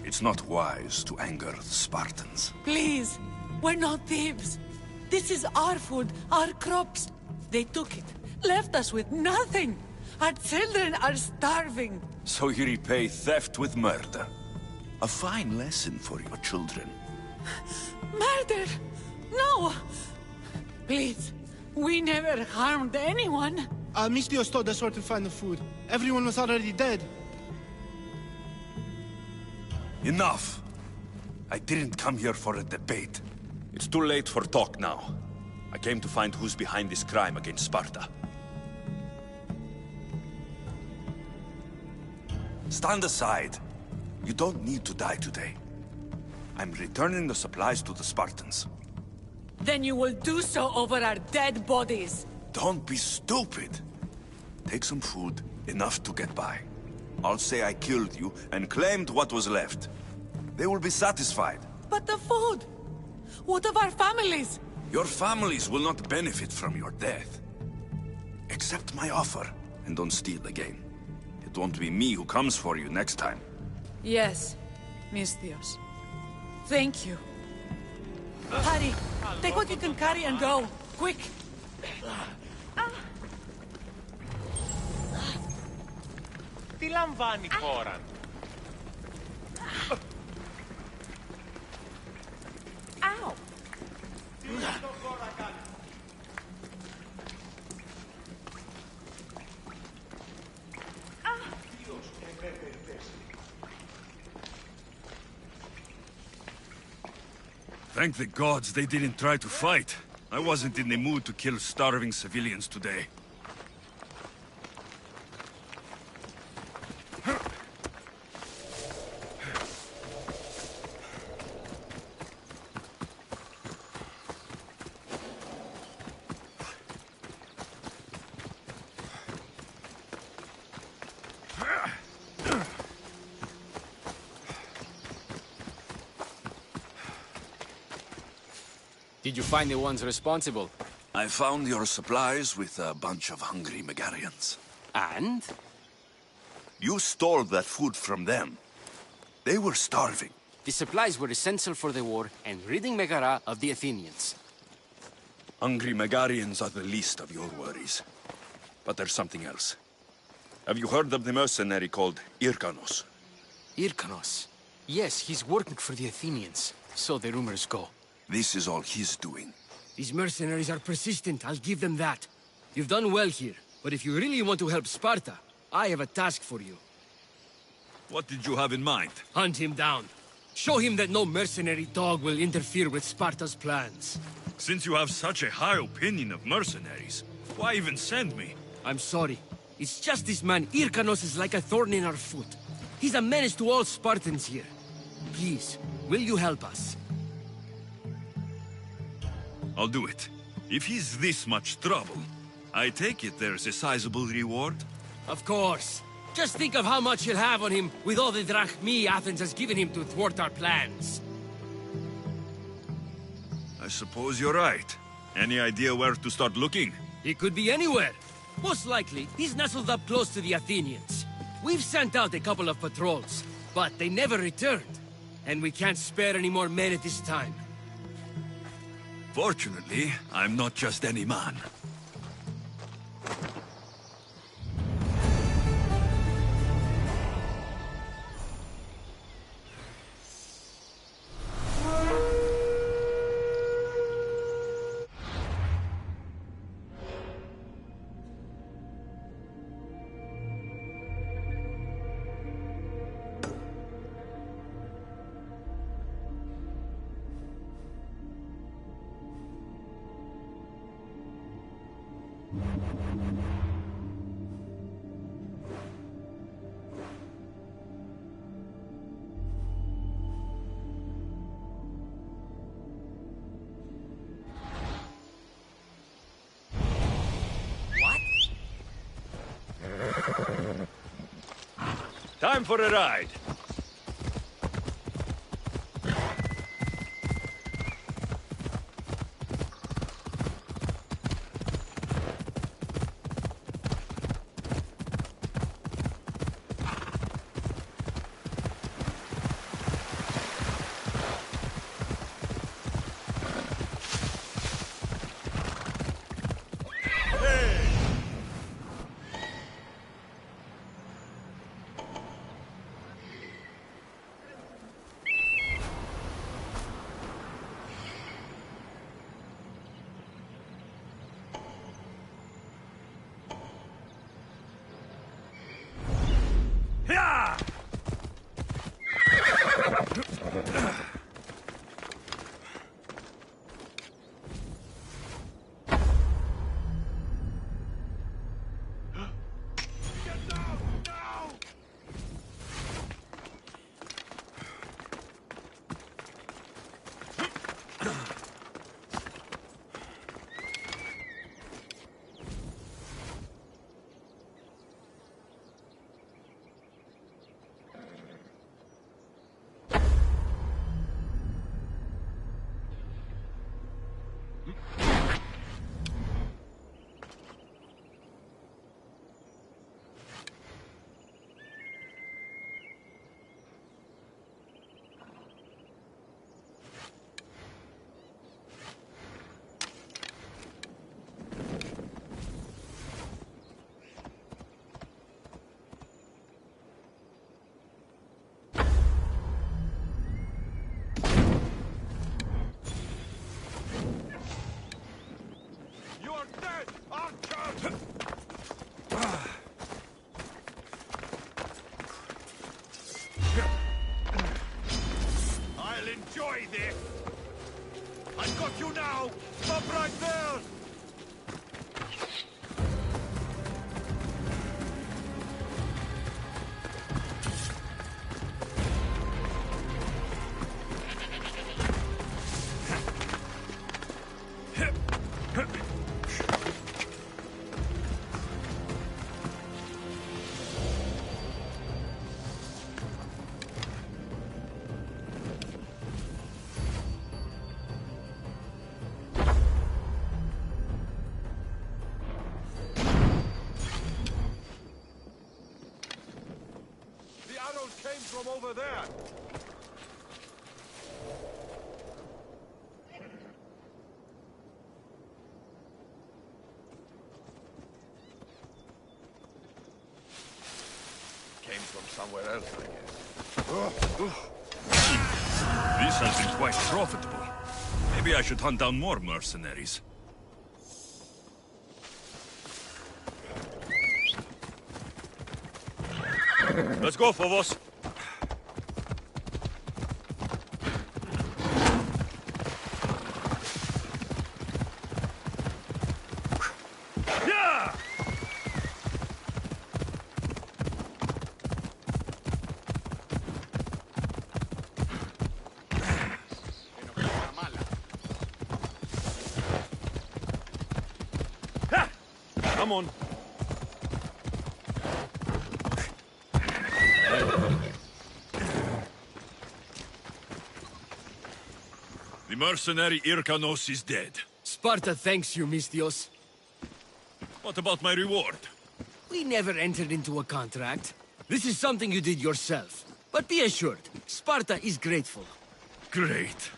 It's not wise to anger the Spartans. Please, we're not thieves. This is our food, our crops. They took it, left us with nothing. Our children are starving. So you repay theft with murder. A fine lesson for your children. Murder! No! Please, we never harmed anyone. Misthios told us where to find the food. Everyone was already dead. Enough! I didn't come here for a debate. It's too late for talk now. I came to find who's behind this crime against Sparta. Stand aside. You don't need to die today. I'm returning the supplies to the Spartans. Then you will do so over our dead bodies. Don't be stupid. Take some food, enough to get by. I'll say I killed you and claimed what was left. They will be satisfied. But the food? What of our families? Your families will not benefit from your death. Accept my offer, and don't steal again. It won't be me who comes for you next time. Yes, Misthios. Thank you. Hurry, take what you can carry and go. Quick! Τι λαμβάνει η χώρα? Ow! Thank the gods they didn't try to fight. I wasn't in the mood to kill starving civilians today. Did you find the ones responsible? I found your supplies with a bunch of hungry Megarians. And? You stole that food from them. They were starving. The supplies were essential for the war and ridding Megara of the Athenians. Hungry Megarians are the least of your worries. But there's something else. Have you heard of the mercenary called Irkanos? Irkanos? Yes, he's working for the Athenians. So the rumors go. This is all he's doing. These mercenaries are persistent, I'll give them that. You've done well here, but if you really want to help Sparta, I have a task for you. What did you have in mind? Hunt him down. Show him that no mercenary dog will interfere with Sparta's plans. Since you have such a high opinion of mercenaries, why even send me? I'm sorry. It's just this man, Irkanos, is like a thorn in our foot. He's a menace to all Spartans here. Please, will you help us? I'll do it. If he's this much trouble, I take it there's a sizable reward? Of course. Just think of how much he'll have on him with all the drachmi Athens has given him to thwart our plans. I suppose you're right. Any idea where to start looking? He could be anywhere. Most likely, he's nestled up close to the Athenians. We've sent out a couple of patrols, but they never returned. And we can't spare any more men at this time. Fortunately, I'm not just any man. Time for a ride. Enjoy this! I've got you now! Stop right there! From over there! Came from somewhere else, I guess. This has been quite profitable. Maybe I should hunt down more mercenaries. Let's go, Phobos. Come on. The mercenary Irkanos is dead. Sparta thanks you, Misthios. What about my reward? We never entered into a contract. This is something you did yourself. But be assured, Sparta is grateful. Great.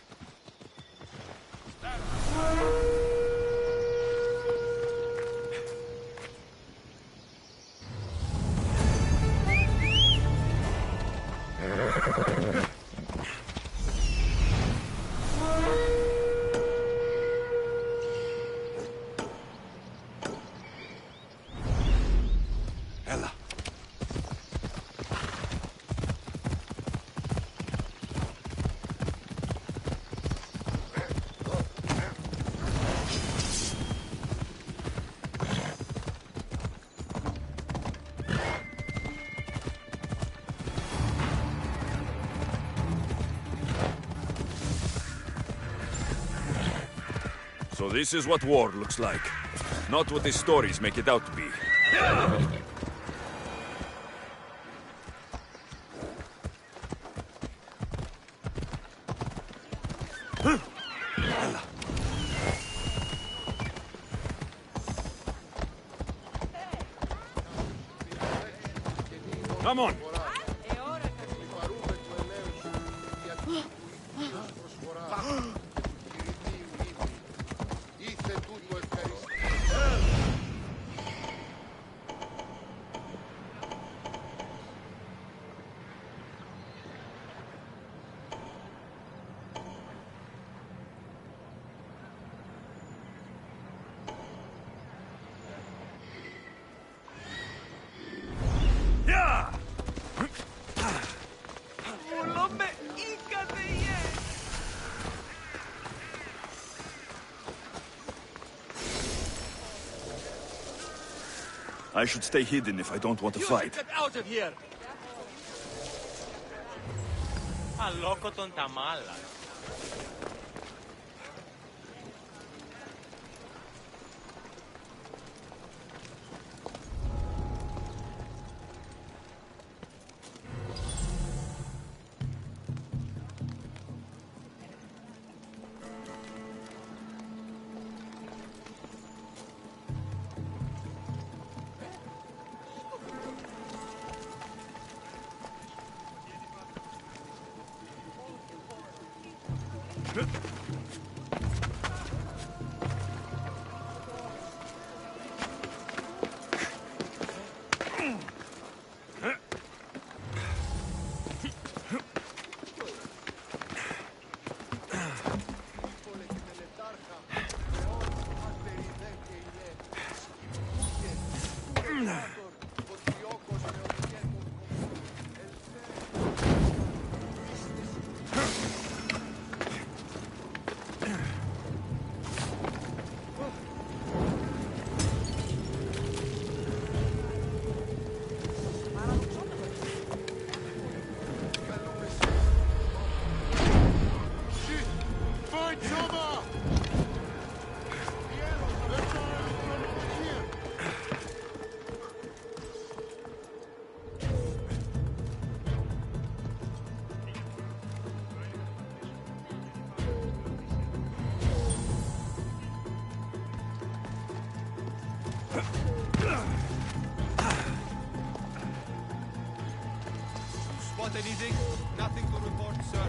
Ella. So this is what war looks like. Not what the stories make it out to be. Come on! I should stay hidden if I don't want to fight. Get out of here! Αλόκοτον τα μάλα. Spot anything? Nothing to report, sir.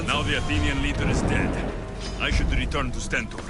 Now the Athenian leader is dead. I should return to Stentor.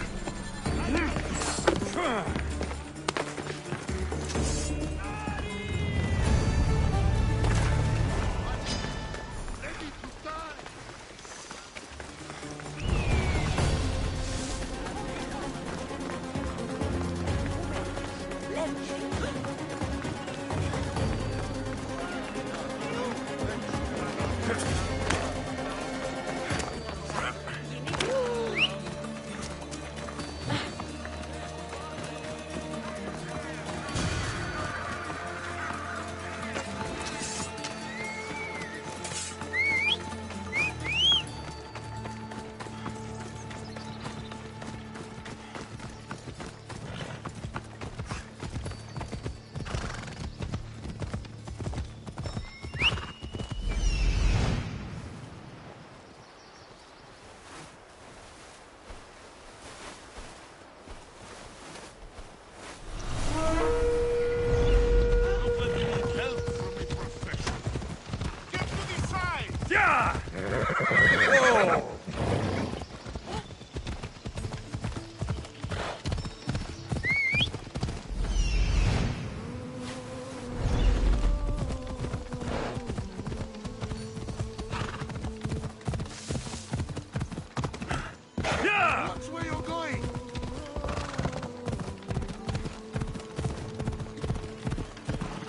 Yeah! Watch where you're going!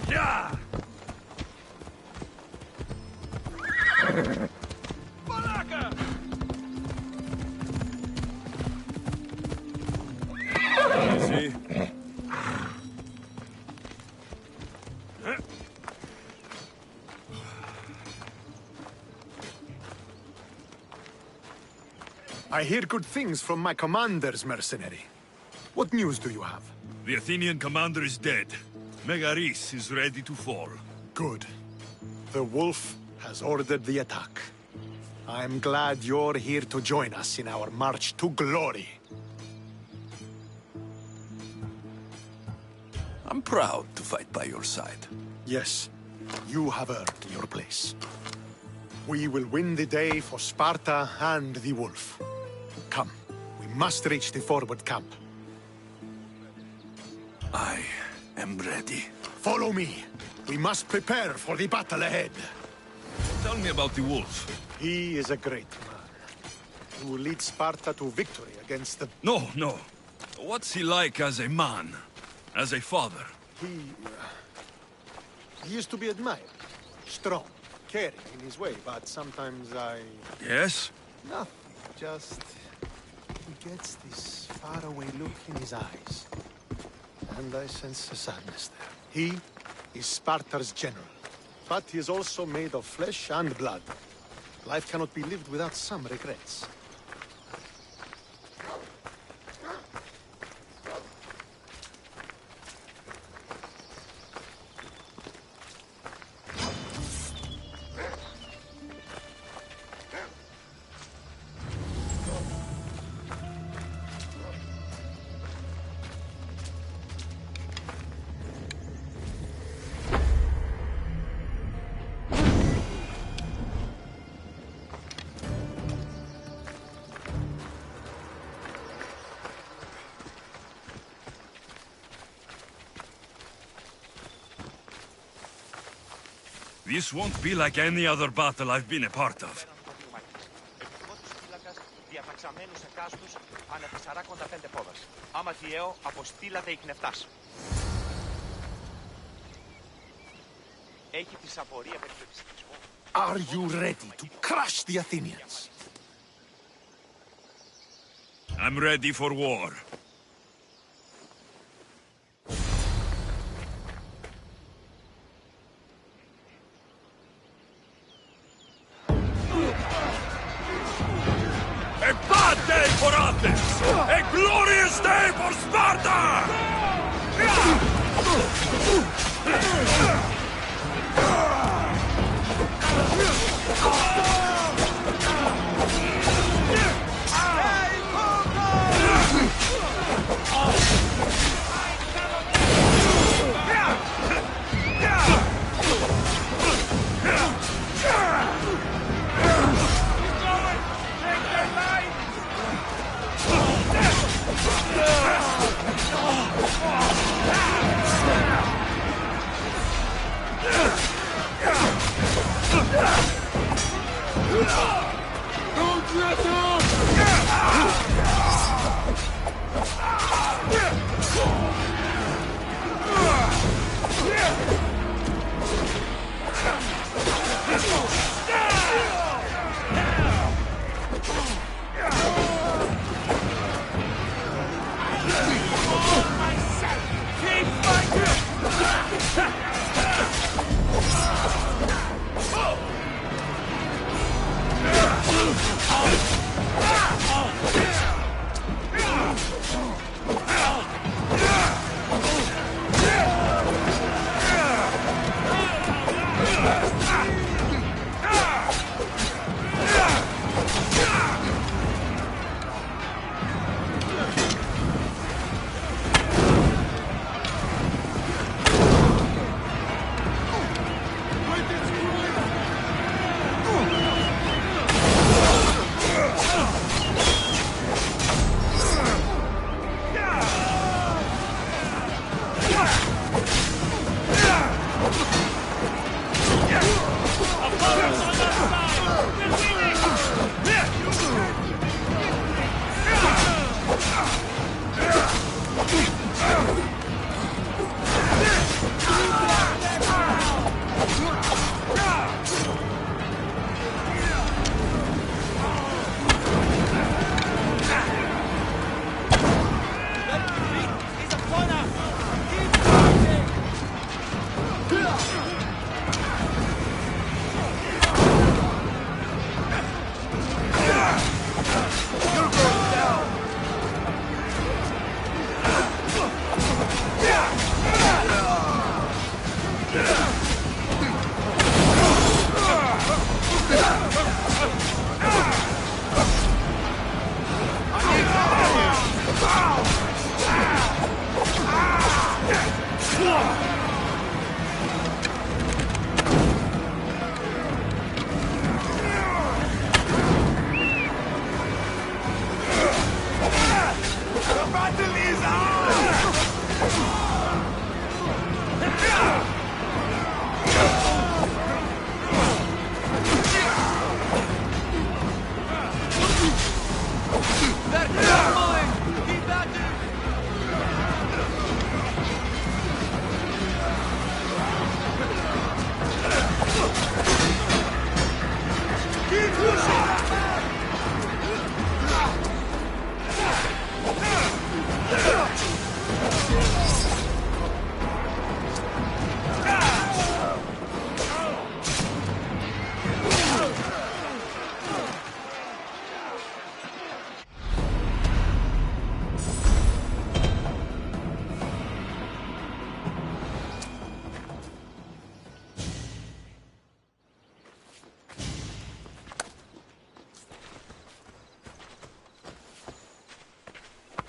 Yeah! Balaka! See? I hear good things from my commanders, mercenary. What news do you have? The Athenian commander is dead. Megaris is ready to fall. Good. The wolf has ordered the attack. I'm glad you're here to join us in our march to glory. I'm proud to fight by your side. Yes, you have earned your place. We will win the day for Sparta and the wolf. Come, we must reach the forward camp. I am ready. Follow me. We must prepare for the battle ahead. Tell me about the wolf. He is a great man. He will lead Sparta to victory against the... No, no. What's he like as a man? As a father? He is to be admired. Strong, caring in his way, but sometimes I... Yes? Nothing, just... He gets this faraway look in his eyes. And I sense a sadness there. He is Sparta's general. But he is also made of flesh and blood. Life cannot be lived without some regrets. This won't be like any other battle I've been a part of. Are you ready to crush the Athenians? I'm ready for war. A bad day for Athens! A glorious day for Sparta!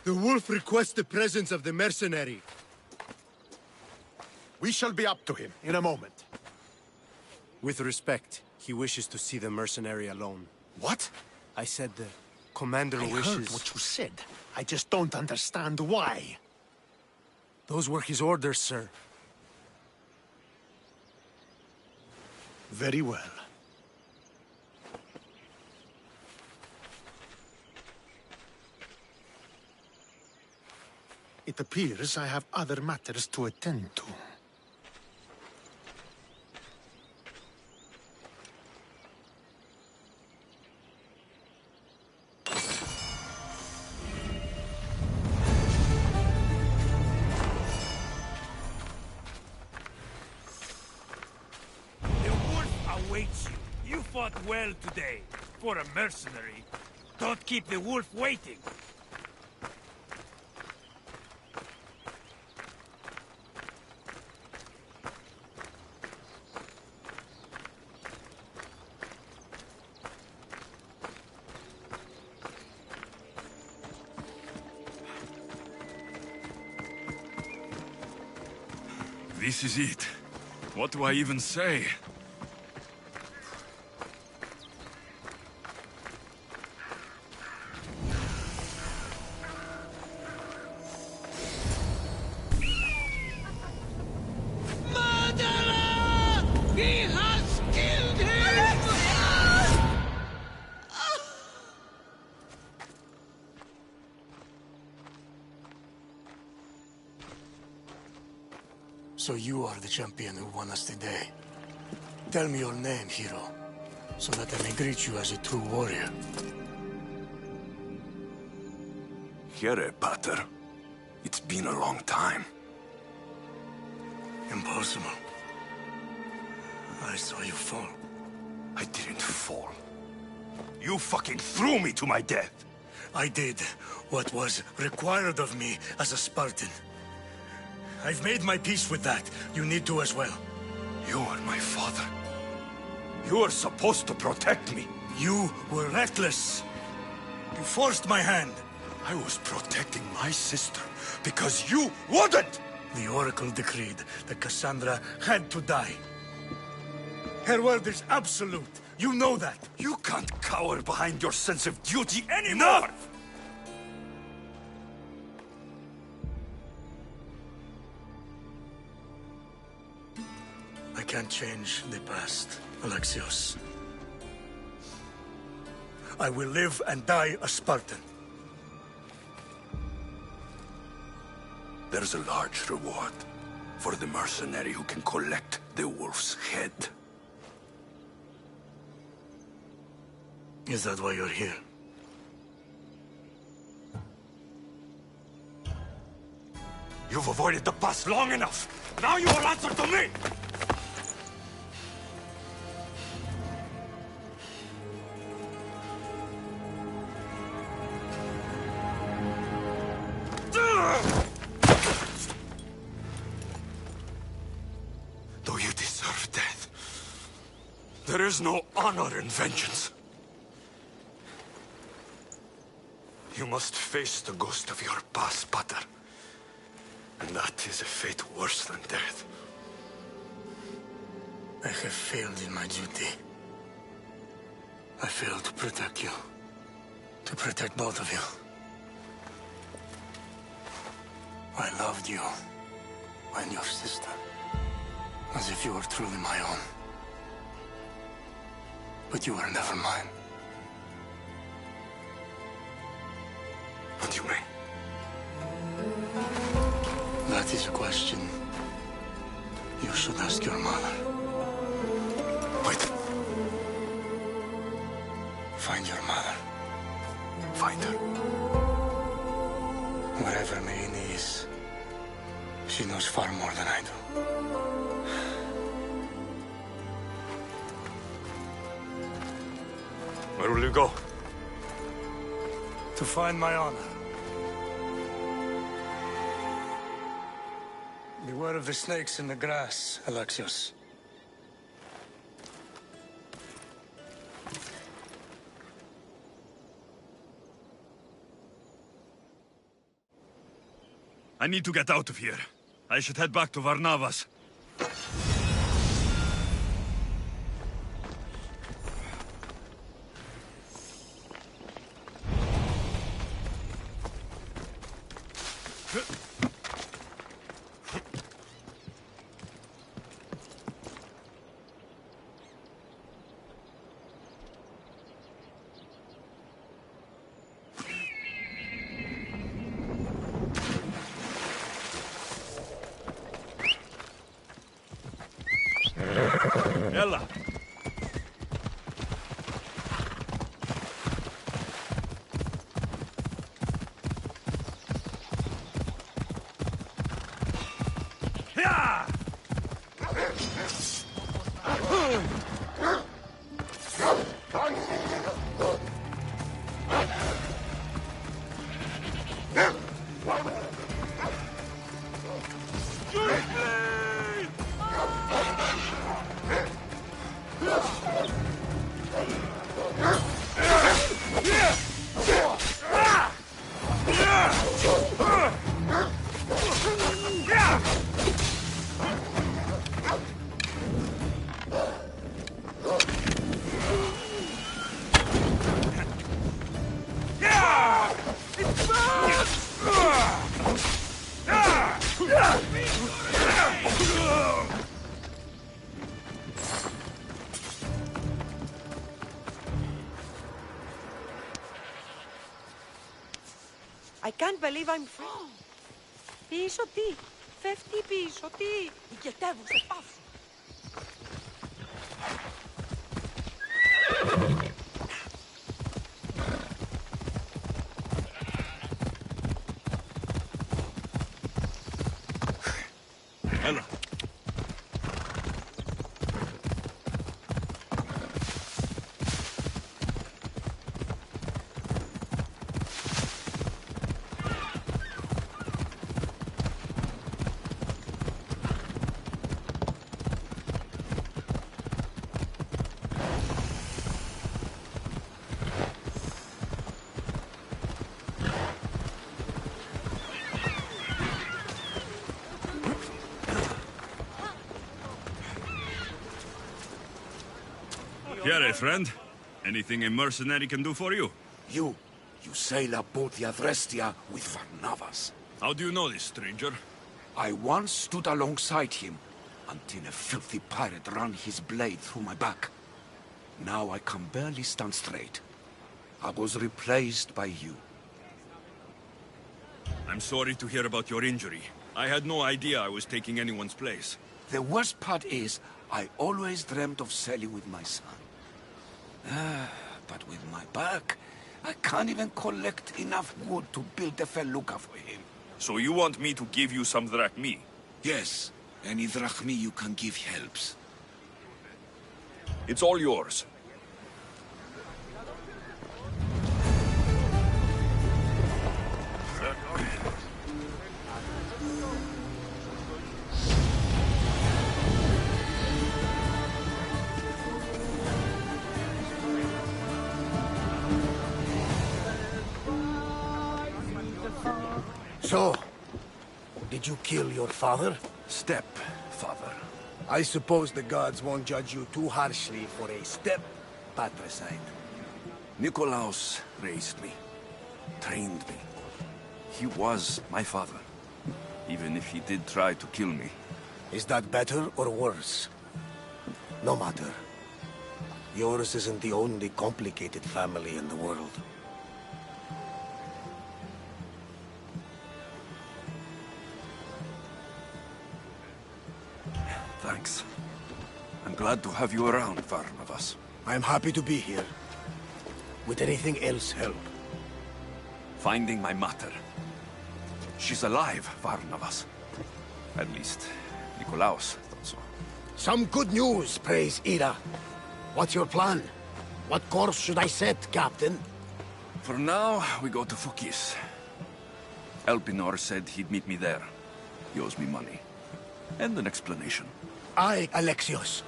The wolf requests the presence of the mercenary. We shall be up to him in a moment. With respect, he wishes to see the mercenary alone. What? I said the commander I wishes... heard what you said. I just don't understand why. Those were his orders, sir. Very well. It appears I have other matters to attend to. Awaits you. You fought well today. For a mercenary. Don't keep the wolf waiting. This is it. What do I even say? He has killed him! So you are the champion who won us today. Tell me your name, hero, so that I may greet you as a true warrior. Here, Pater. It's been a long time. Impossible. I saw you fall. I didn't fall. You fucking threw me to my death! I did what was required of me as a Spartan. I've made my peace with that. You need to as well. You are my father. You are supposed to protect me. You were reckless. You forced my hand. I was protecting my sister because you wouldn't! The Oracle decreed that Cassandra had to die. Her word is absolute. You know that. You can't cower behind your sense of duty anymore! Enough! I can't change the past, Alexios. I will live and die a Spartan. There's a large reward for the mercenary who can collect the wolf's head. Is that why you're here? You've avoided the past long enough! Now you will answer to me! Though you deserve death, there is no honor in vengeance. You must face the ghost of your past, Pater. And that is a fate worse than death. I have failed in my duty. I failed to protect you. To protect both of you. I loved you and your sister as if you were truly my own. But you were never mine. What do you mean? That is a question you should ask your mother. Wait. Find your mother. Find her. Wherever Merini is, she knows far more than I do. Where will you go? To find my honor. Beware of the snakes in the grass, Alexios. I need to get out of here. I should head back to Varnavas. Ella! I can't believe I'm free. Πίσω τι, φεύγει πίσω τι, ηγετεύουσε πάφου. Ella. Here, friend. Anything a mercenary can do for you? You sail aboard the Adrestia with Varnavas. How do you know this, stranger? I once stood alongside him until a filthy pirate ran his blade through my back. Now I can barely stand straight. I was replaced by you. I'm sorry to hear about your injury. I had no idea I was taking anyone's place. The worst part is, I always dreamt of sailing with my son. But with my back, I can't even collect enough wood to build a felucca for him. So you want me to give you some drachmi? Yes, any drachmi you can give helps. It's all yours. So, did you kill your father? Stepfather. I suppose the gods won't judge you too harshly for a step-patricide. Nikolaos raised me, trained me. He was my father, even if he did try to kill me. Is that better or worse? No matter. Yours isn't the only complicated family in the world. Thanks. I'm glad to have you around, Varnavas. I'm happy to be here. Would anything else help? Finding my mother. She's alive, Varnavas. At least, Nikolaos thought so. Some good news, praise Ira. What's your plan? What course should I set, Captain? For now, we go to Fukis. Elpinor said he'd meet me there. He owes me money. And an explanation. Aye, Alexios.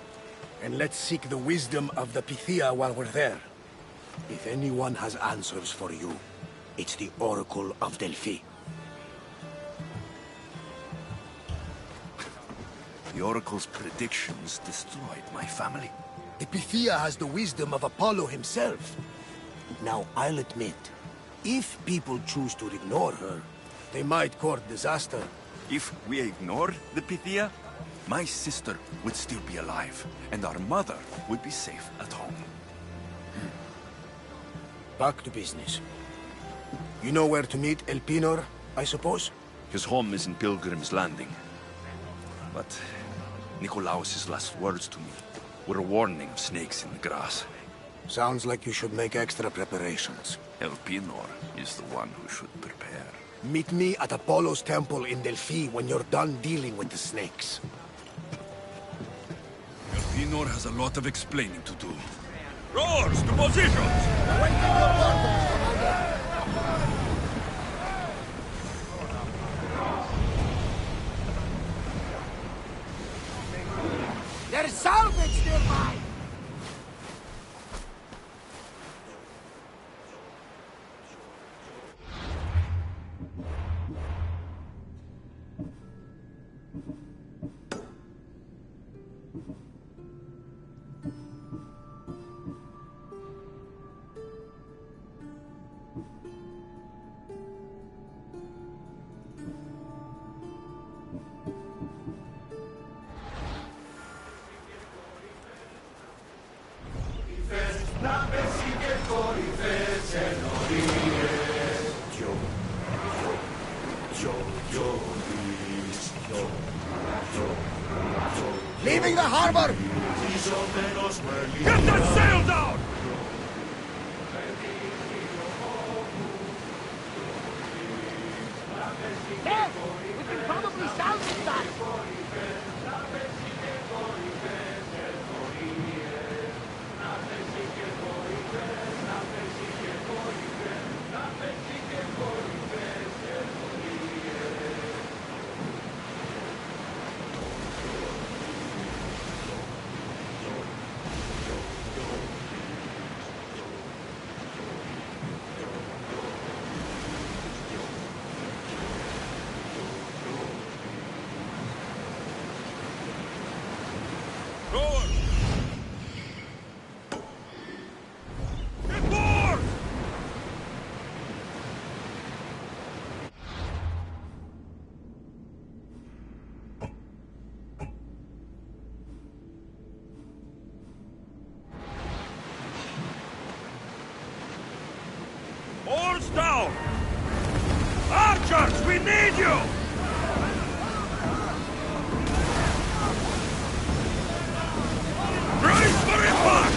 And let's seek the wisdom of the Pythia while we're there. If anyone has answers for you, it's the Oracle of Delphi. The Oracle's predictions destroyed my family. The Pythia has the wisdom of Apollo himself. Now, I'll admit, if people choose to ignore her, they might court disaster. If we ignored the Pythia, my sister would still be alive, and our mother would be safe at home. Back to business. You know where to meet Elpinor, I suppose? His home is in Pilgrim's Landing. But Nikolaos's last words to me were a warning of snakes in the grass. Sounds like you should make extra preparations. Elpinor is the one who should prepare. Meet me at Apollo's temple in Delphi when you're done dealing with the snakes. Elpinor has a lot of explaining to do. Rowers, to positions! Awaiting your orders, Commander. There's salvage nearby! Leaving the harbor! Get that sail down! There! We can probably salvage that! Oars down! Archers, we need you! Brace for impact!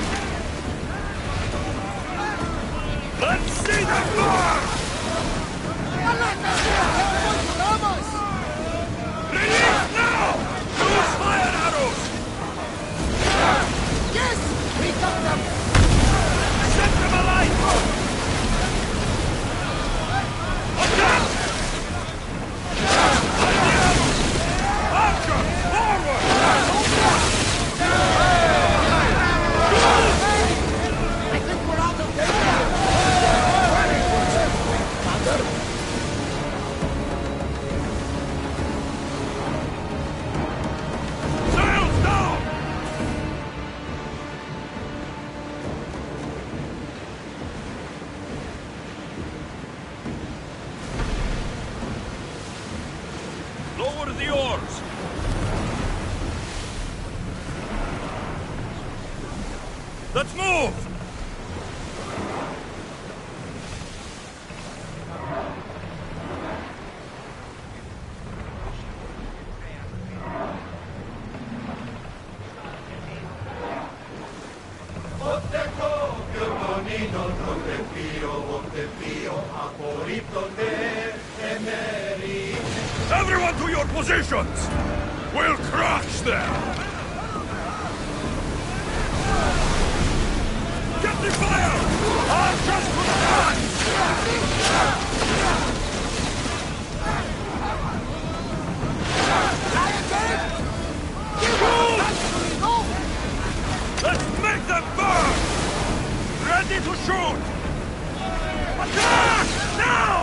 Let's see the fire! Release now! Use fire arrows! Yes! We got them! Set them alight! Lower the oars! Let's move! Everyone to your positions! We'll crush them! Get the fire! Archers to the front! Let's make them burn! Ready to shoot! Attack! Now!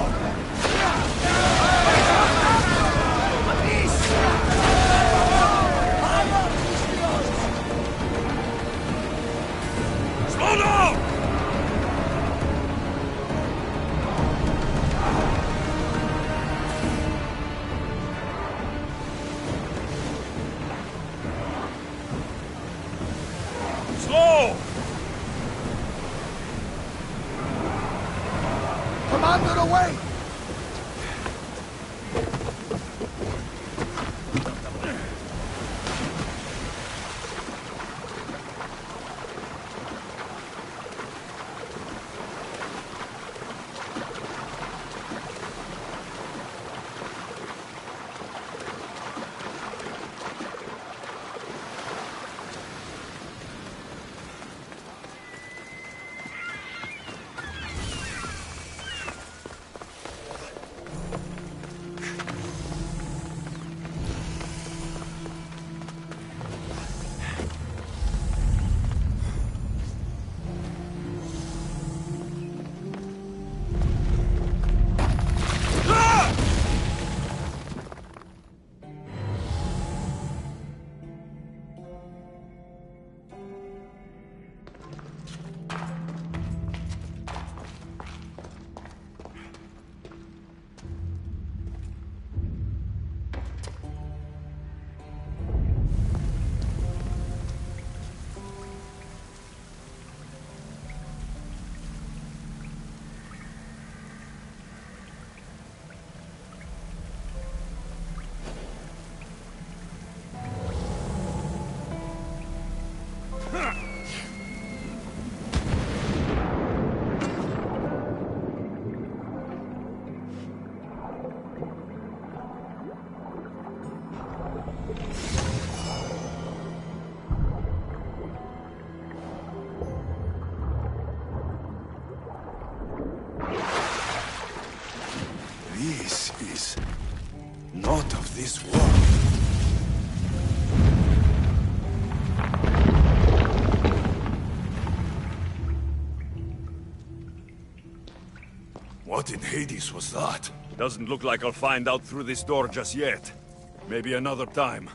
Commander, away! This is not of this world. What in Hades was that? Doesn't look like I'll find out through this door just yet. Maybe another time.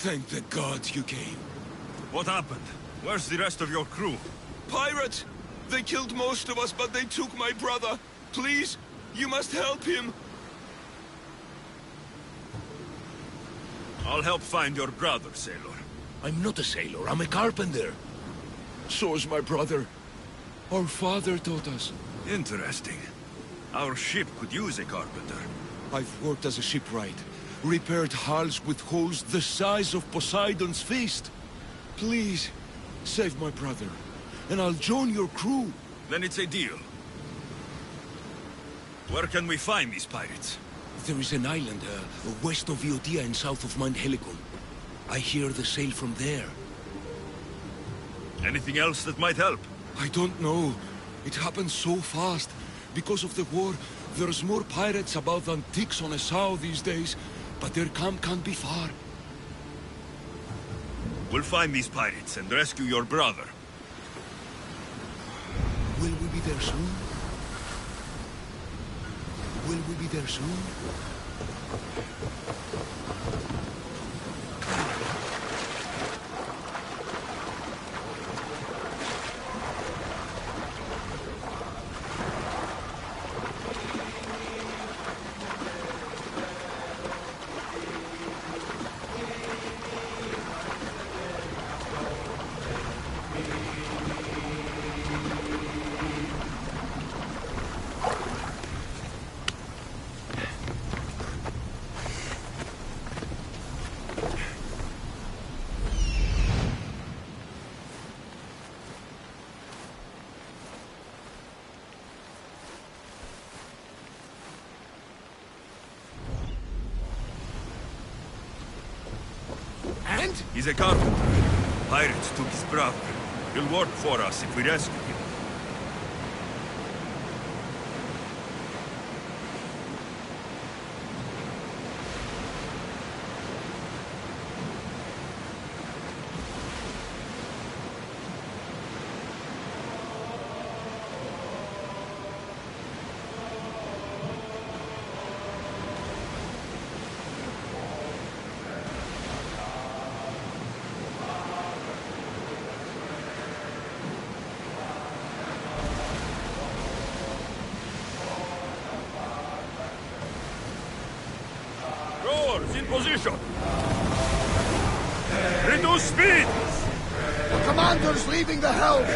Thank the gods you came. What happened? Where's the rest of your crew? Pirates! They killed most of us, but they took my brother. Please, you must help him. I'll help find your brother, sailor. I'm not a sailor, I'm a carpenter. So's my brother. Our father taught us. Interesting. Our ship could use a carpenter. I've worked as a shipwright. Repaired hulls with holes the size of Poseidon's fist. Please, save my brother, and I'll join your crew. Then it's a deal. Where can we find these pirates? There is an island, west of Iotia and south of Mount Helicon. I hear the sail from there. Anything else that might help? I don't know. It happened so fast. Because of the war, there's more pirates about than ticks on a sow these days, but their camp can't be far. We'll find these pirates and rescue your brother. Will we be there soon? Will we be there soon? He's a carpenter. Pirates took his brother. He'll work for us if we rescue him. In position! Reduce speed! The commander's leaving the helm!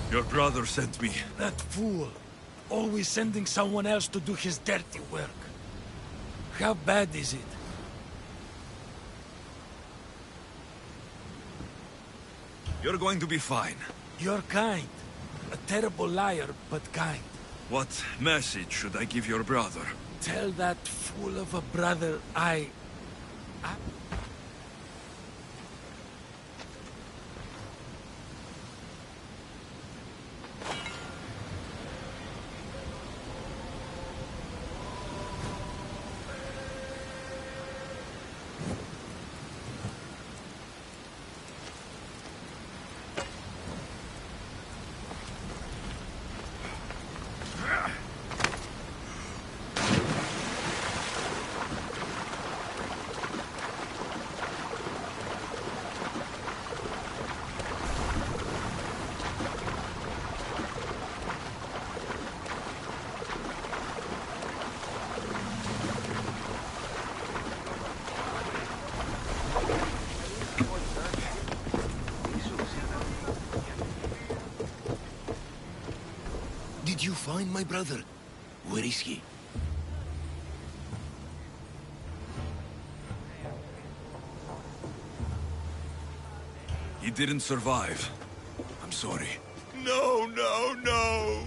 Your brother sent me. That fool. Always sending someone else to do his dirty work. How bad is it? You're going to be fine. You're kind. A terrible liar, but kind. What message should I give your brother? Tell that fool of a brother I... find my brother. Where is he? He didn't survive. I'm sorry. No, no, no!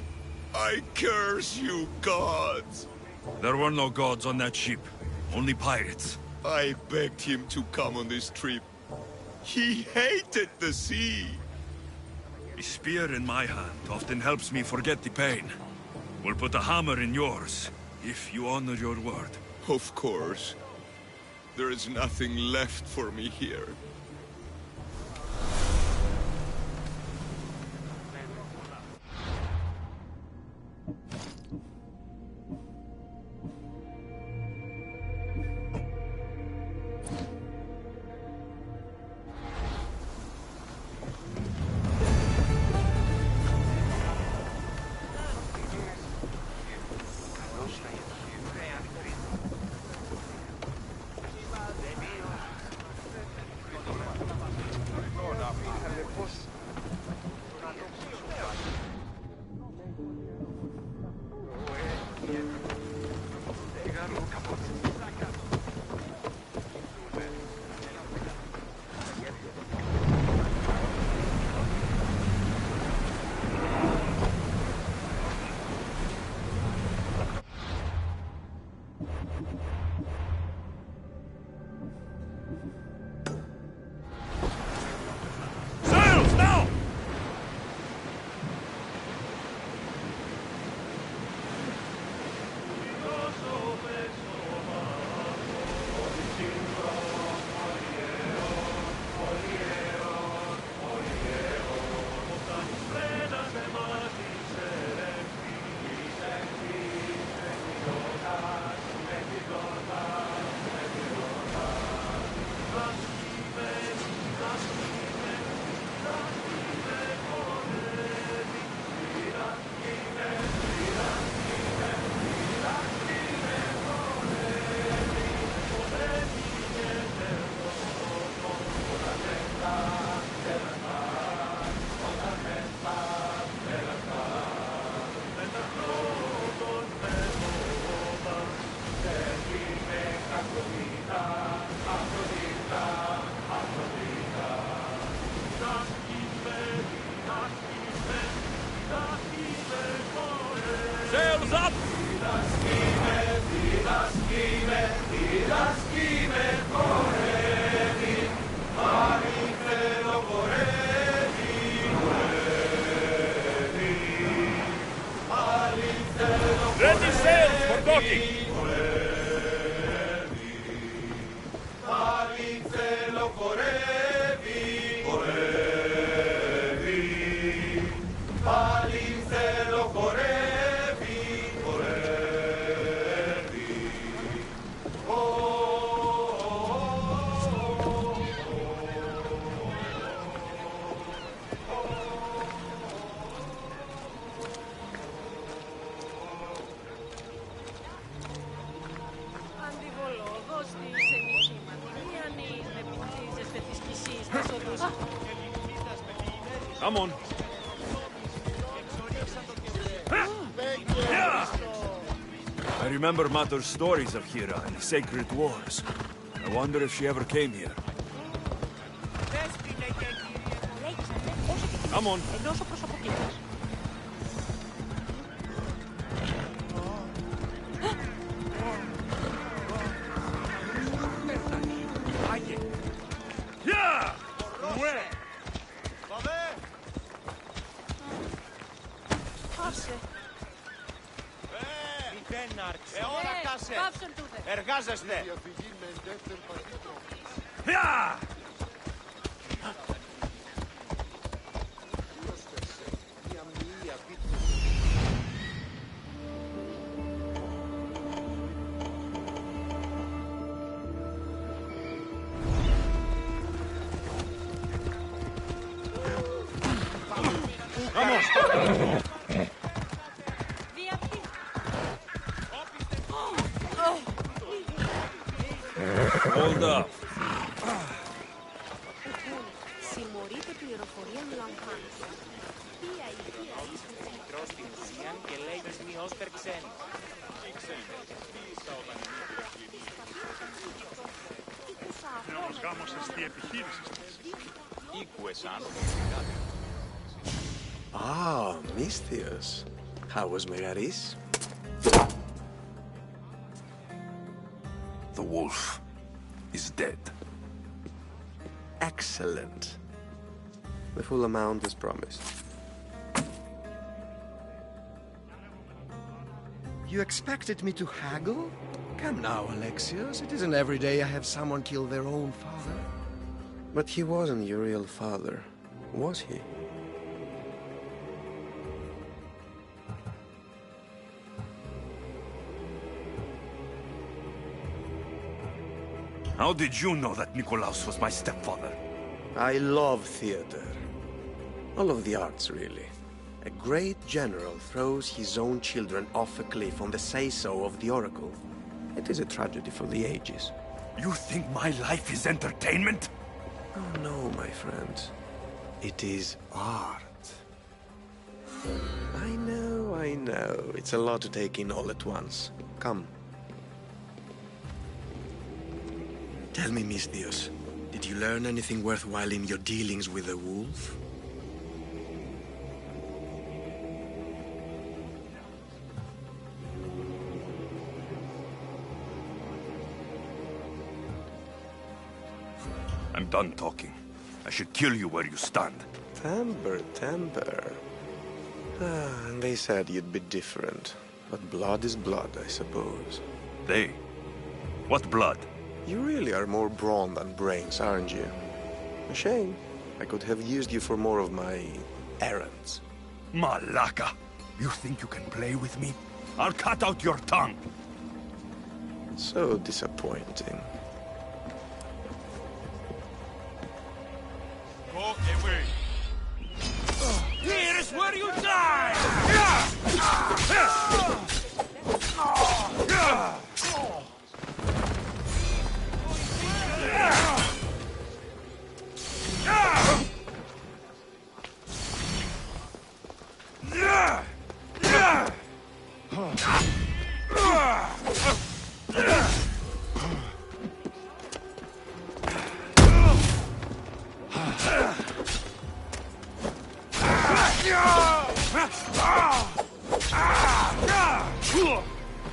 I curse you, gods! There were no gods on that ship. Only pirates. I begged him to come on this trip. He hated the sea. A spear in my hand often helps me forget the pain. We'll put a hammer in yours, if you honor your word. Of course. There is nothing left for me here. Sails up! Ready sails for docking! Come on. I remember Mater's stories of Hera and the sacred wars. I wonder if she ever came here. Come on. Yeah! Where? Πάψε. Ώρα κάσε. Πάψαν τούτε. Εργάζεστε. Hold up. Συμμορείτε πληρώθηκε. πληροφορία μου λαμβάνεις. Μικρός στην ουσία και λέει Μisthios περξένη. Νέος γάμος εστί επιχείρησης της. Οίκουες άνθρωπος. Ah, Misthios. How was Megaris? The wolf is dead. Excellent. The full amount is promised. You expected me to haggle? Come now, Alexios. It isn't every day I have someone kill their own father. But he wasn't your real father, was he? How did you know that Nikolaos was my stepfather? I love theater. All of the arts, really. A great general throws his own children off a cliff on the say-so of the oracle. It is a tragedy for the ages. You think my life is entertainment? Oh no, my friend. It is art. I know. It's a lot to take in all at once. Come. Tell me, Misthios, did you learn anything worthwhile in your dealings with the wolf? I'm done talking. I should kill you where you stand. Temper. And they said you'd be different. But blood is blood, I suppose. They? What blood? You really are more brawn than brains, aren't you? A shame. I could have used you for more of my errands. Malaka! You think you can play with me? I'll cut out your tongue! So disappointing. Go away. Here is where you die!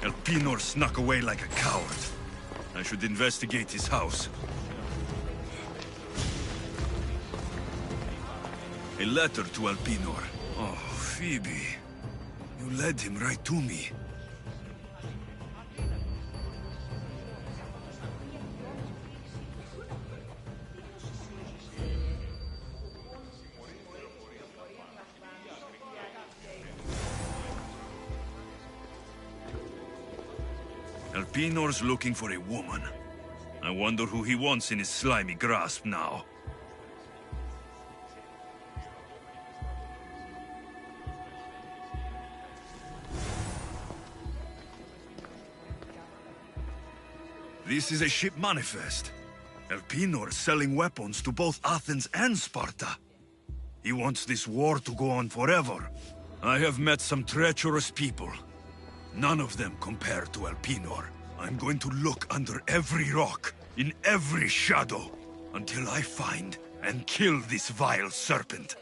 Elpinor snuck away like a coward. I should investigate his house. A letter to Elpinor. Oh, Phoebe. You led him right to me. Elpinor's looking for a woman. I wonder who he wants in his slimy grasp now. This is a ship manifest. Elpinor selling weapons to both Athens and Sparta. He wants this war to go on forever. I have met some treacherous people. None of them compare to Elpinor. I'm going to look under every rock, in every shadow, until I find and kill this vile serpent.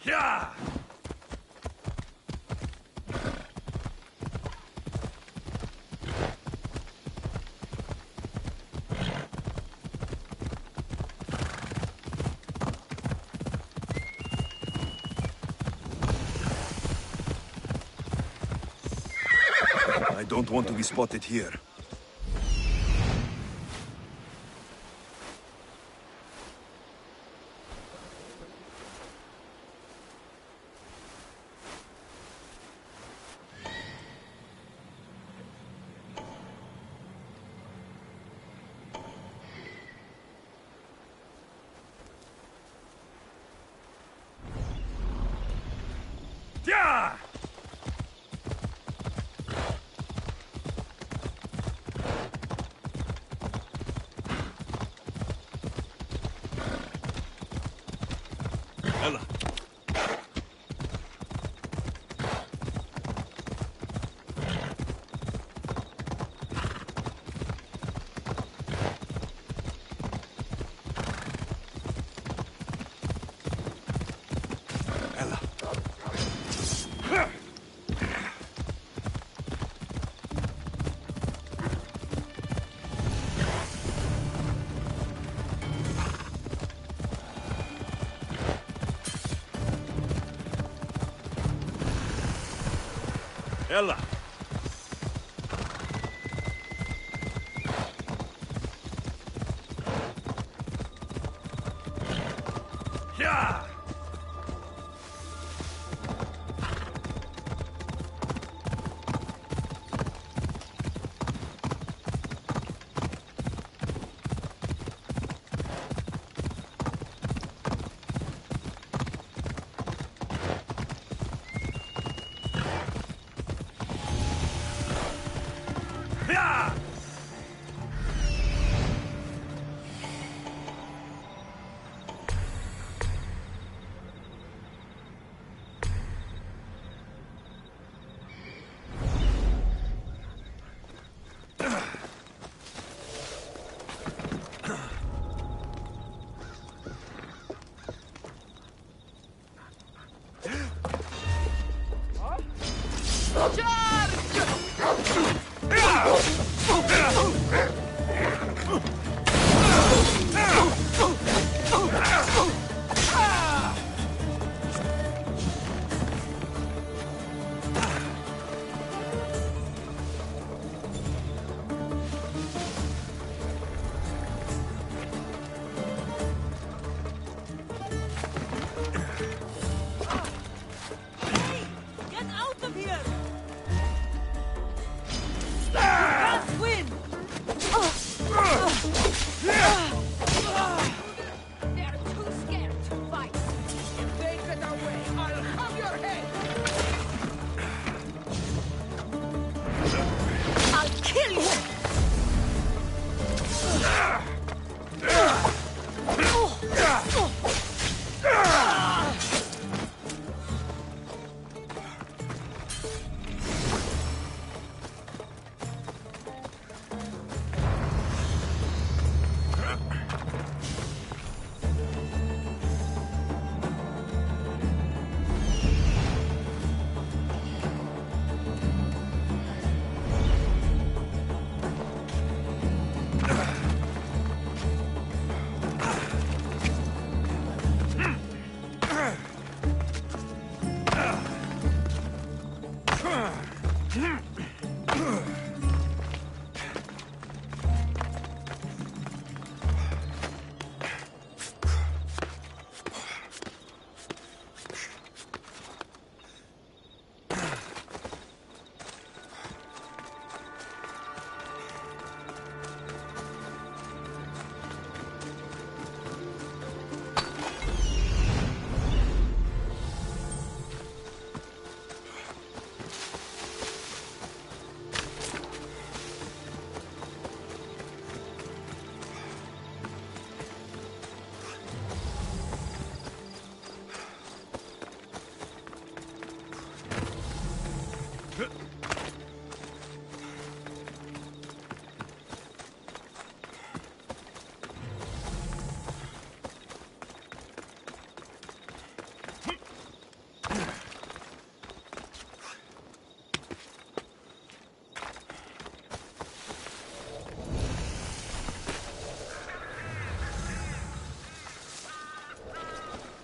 Yeah! I don't want to be spotted here. Yeah! Ella. Ella. Ella. Yeah! Yeah!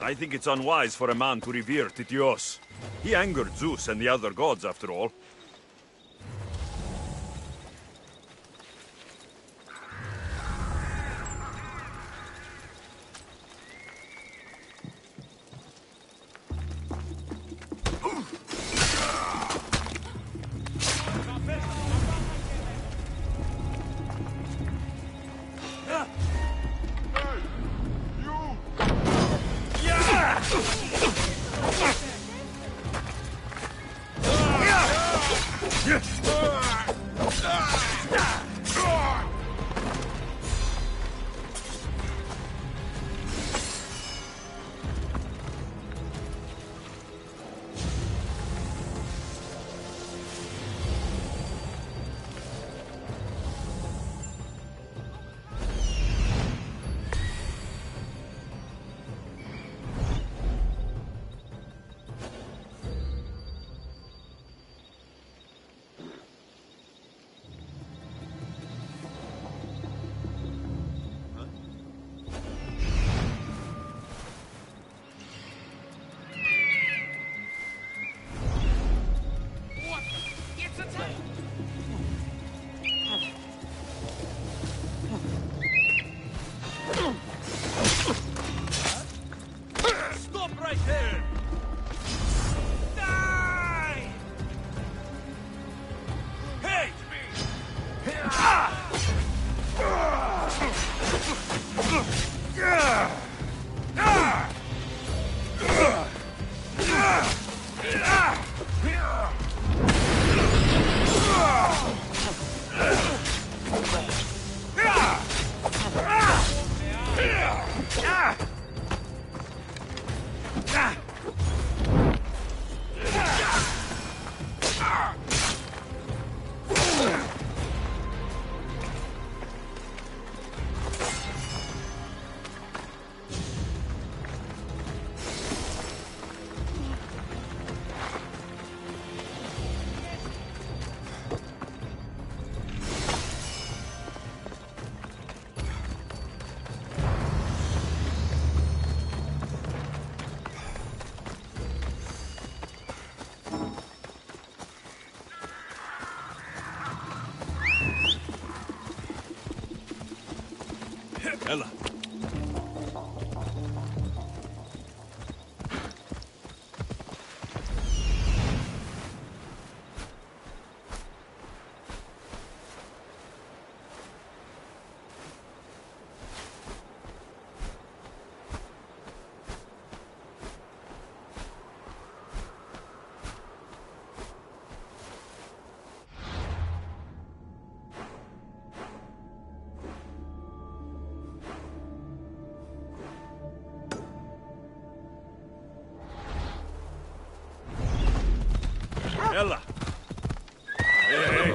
I think it's unwise for a man to revere Misthios. He angered Zeus and the other gods, after all. Stop right there! Die! Hate Ella. Ella! Hey!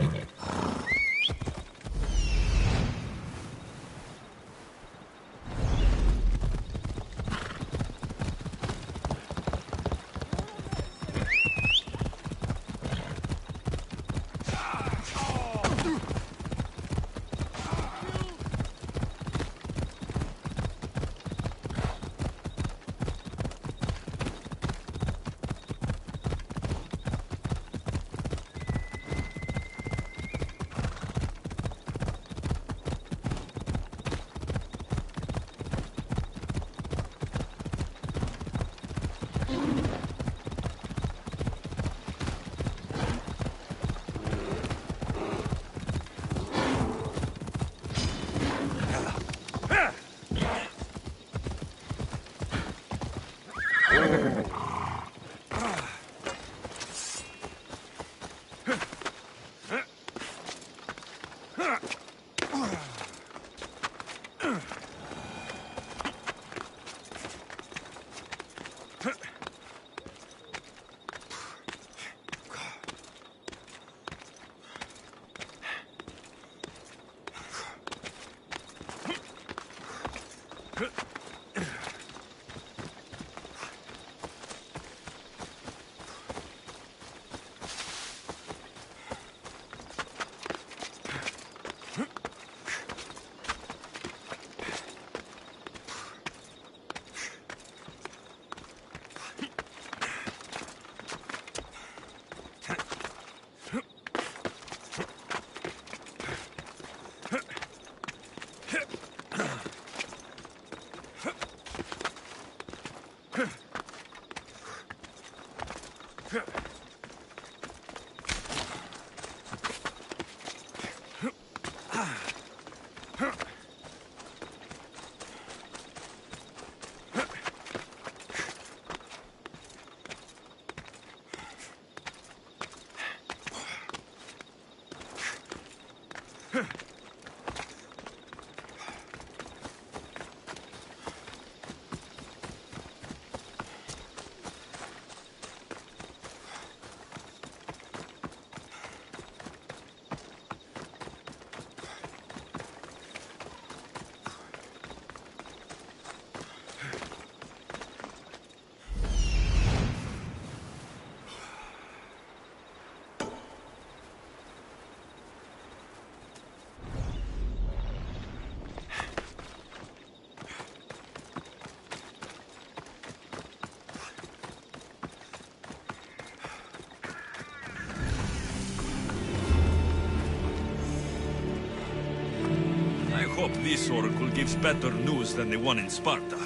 hope this oracle gives better news than the one in Sparta.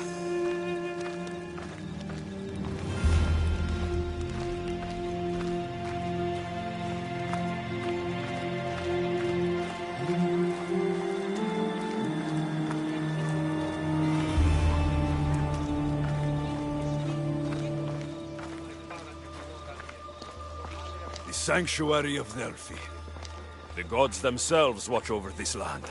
The sanctuary of Delphi. The gods themselves watch over this land.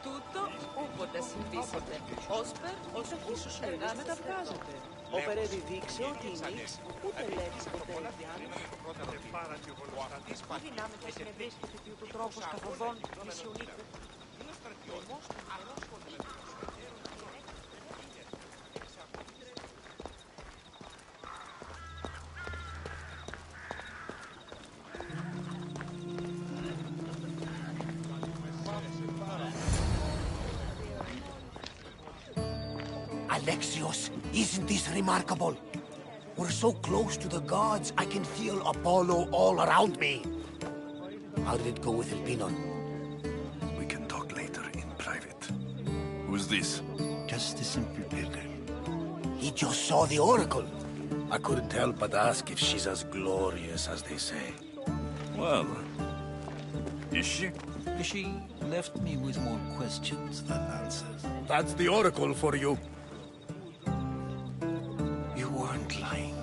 Τούτο ούποτε συμπίσετε. Όσπερ, όσο ίσως να μεταβγάζετε. Όπερ διδείξει ότι η νύξ ούτε λέξη ποτέ διάλογο. Που δυνάμετε συνεδρίσκεται του τρόπους καθοδόν μισιονίκου. Alexios, isn't this remarkable? We're so close to the gods, I can feel Apollo all around me. How did it go with Elpinon? We can talk later in private. Who's this? Just a simple pilgrim. He just saw the oracle. I couldn't help but ask if she's as glorious as they say. Well, is she? She left me with more questions than answers. That's the oracle for you. You weren't lying.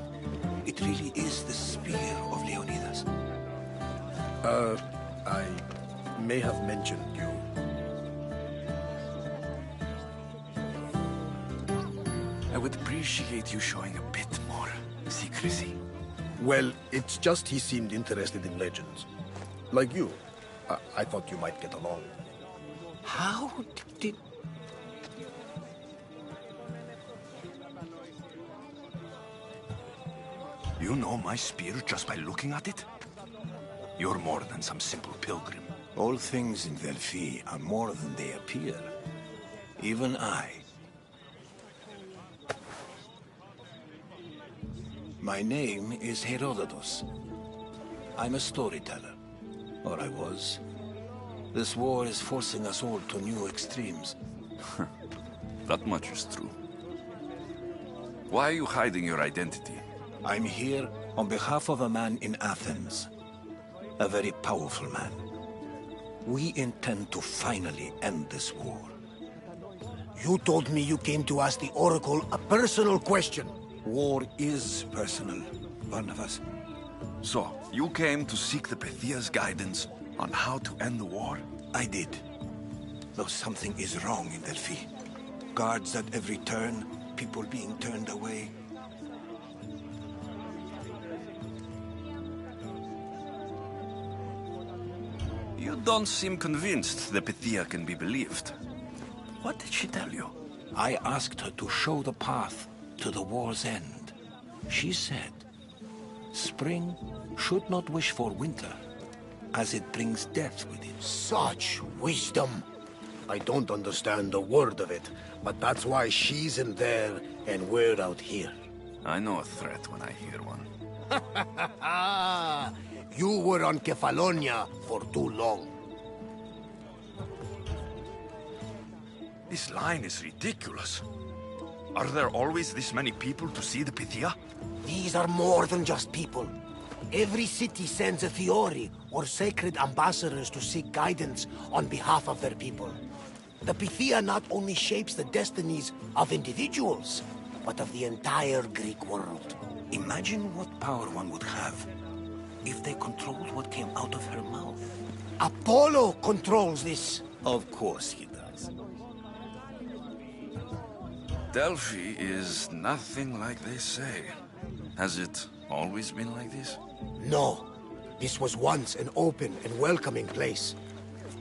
It really is the spear of Leonidas. I may have mentioned you. I would appreciate you showing a bit more secrecy. Well, it's just he seemed interested in legends. Like you. I thought you might get along. How did... You know my spear just by looking at it? You're more than some simple pilgrim. All things in Delphi are more than they appear. Even I. My name is Herodotus. I'm a storyteller. Or I was. This war is forcing us all to new extremes. That much is true. Why are you hiding your identity? I'm here on behalf of a man in Athens. A very powerful man. We intend to finally end this war. You told me you came to ask the oracle a personal question. War is personal, Barnabas. So, you came to seek the Pythia's guidance on how to end the war? I did. Though something is wrong in Delphi. Guards at every turn, people being turned away. You don't seem convinced the Pythia can be believed. What did she tell you? I asked her to show the path to the war's end. She said, spring should not wish for winter, as it brings death with it. Such wisdom! I don't understand a word of it, but that's why she's in there and we're out here. I know a threat when I hear one. You were on Kefalonia for too long. This line is ridiculous. Are there always this many people to see the Pythia? These are more than just people. Every city sends a Fiori or sacred ambassadors to seek guidance on behalf of their people. The Pythia not only shapes the destinies of individuals, but of the entire Greek world. Imagine what power one would have if they controlled what came out of her mouth. Apollo controls this. Of course he does. Delphi is nothing like they say. Has it always been like this? No. This was once an open and welcoming place.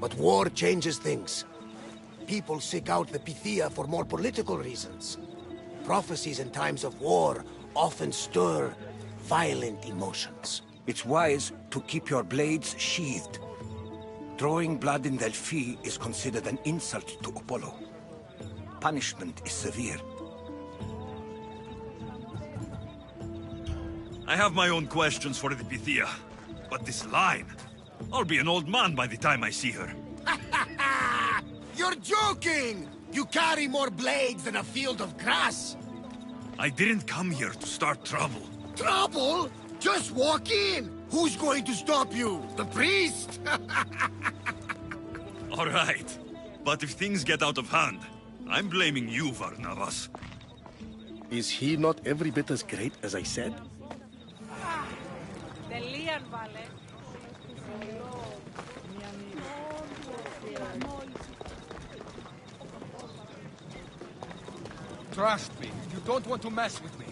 But war changes things. People seek out the Pythia for more political reasons. Prophecies in times of war often stir violent emotions. It's wise to keep your blades sheathed. Drawing blood in Delphi is considered an insult to Apollo. Punishment is severe. I have my own questions for the Pythia, but this line... I'll be an old man by the time I see her. You're joking! You carry more blades than a field of grass! I didn't come here to start trouble. Trouble? Just walk in! Who's going to stop you? The priest? All right. But if things get out of hand, I'm blaming you, Varnavas. Is he not every bit as great as I said? Trust me, you don't want to mess with me.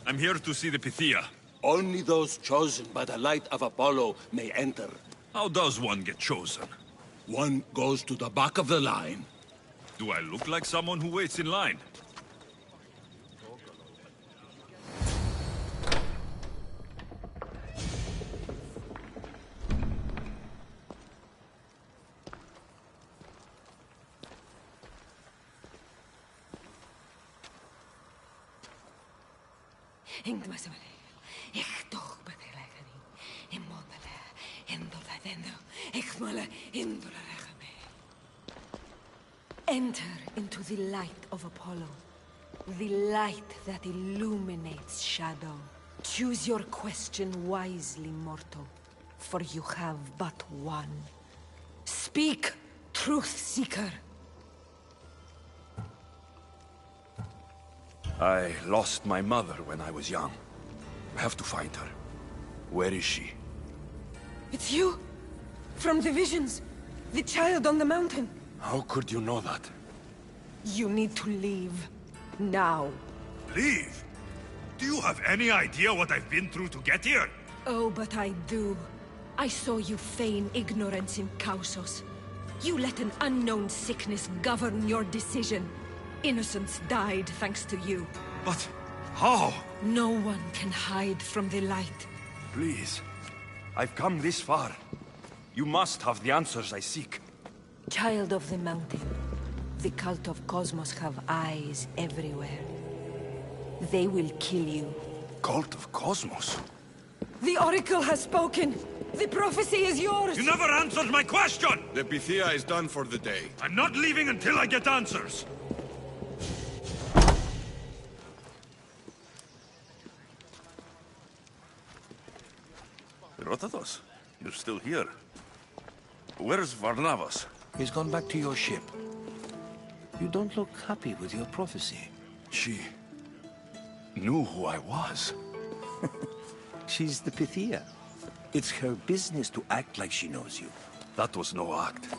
I'm here to see the Pythia. Only those chosen by the light of Apollo may enter. How does one get chosen? One goes to the back of the line. Do I look like someone who waits in line? Enter into the light of Apollo, the light that illuminates shadow. Choose your question wisely, mortal, for you have but one. Speak, truth seeker. I lost my mother when I was young. I have to find her. Where is she? It's you! From the visions! The child on the mountain! How could you know that? You need to leave. Now. Leave? Do you have any idea what I've been through to get here? Oh, but I do. I saw you feign ignorance in Kausos. You let an unknown sickness govern your decision. Innocents died thanks to you. But how? No one can hide from the light. Please. I've come this far. You must have the answers I seek. Child of the mountain, the cult of Cosmos have eyes everywhere. They will kill you. Cult of Cosmos? The Oracle has spoken! The prophecy is yours! You never answered my question! The Pythia is done for the day. I'm not leaving until I get answers! Herodotus, you're still here. Where's Varnavas? He's gone back to your ship. You don't look happy with your prophecy. She knew who I was. She's the Pythia. It's her business to act like she knows you. That was no act.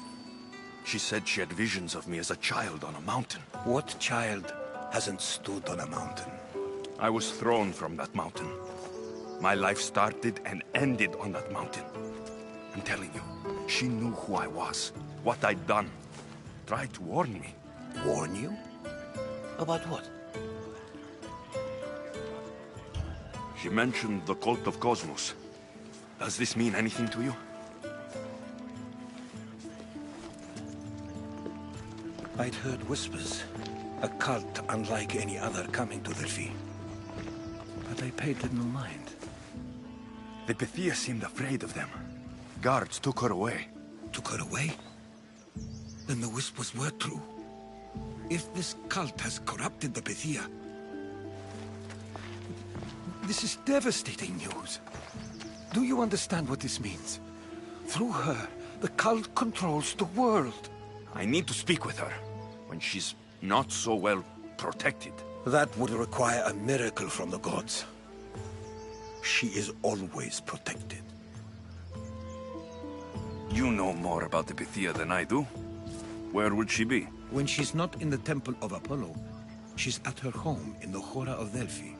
She said she had visions of me as a child on a mountain. What child hasn't stood on a mountain? I was thrown from that mountain. My life started and ended on that mountain. I'm telling you, she knew who I was, what I'd done. Tried to warn me. Warn you? About what? She mentioned the cult of Cosmos. Does this mean anything to you? I'd heard whispers. A cult unlike any other coming to Delphi. But I paid little mind. The Pythia seemed afraid of them. Guards took her away. Took her away? Then the whispers were true. If this cult has corrupted the Pythia, this is devastating news. Do you understand what this means? Through her, the cult controls the world. I need to speak with her, when she's not so well protected. That would require a miracle from the gods. She is always protected. You know more about the Pythia than I do. Where would she be? When she's not in the Temple of Apollo, she's at her home in the Hora of Delphi.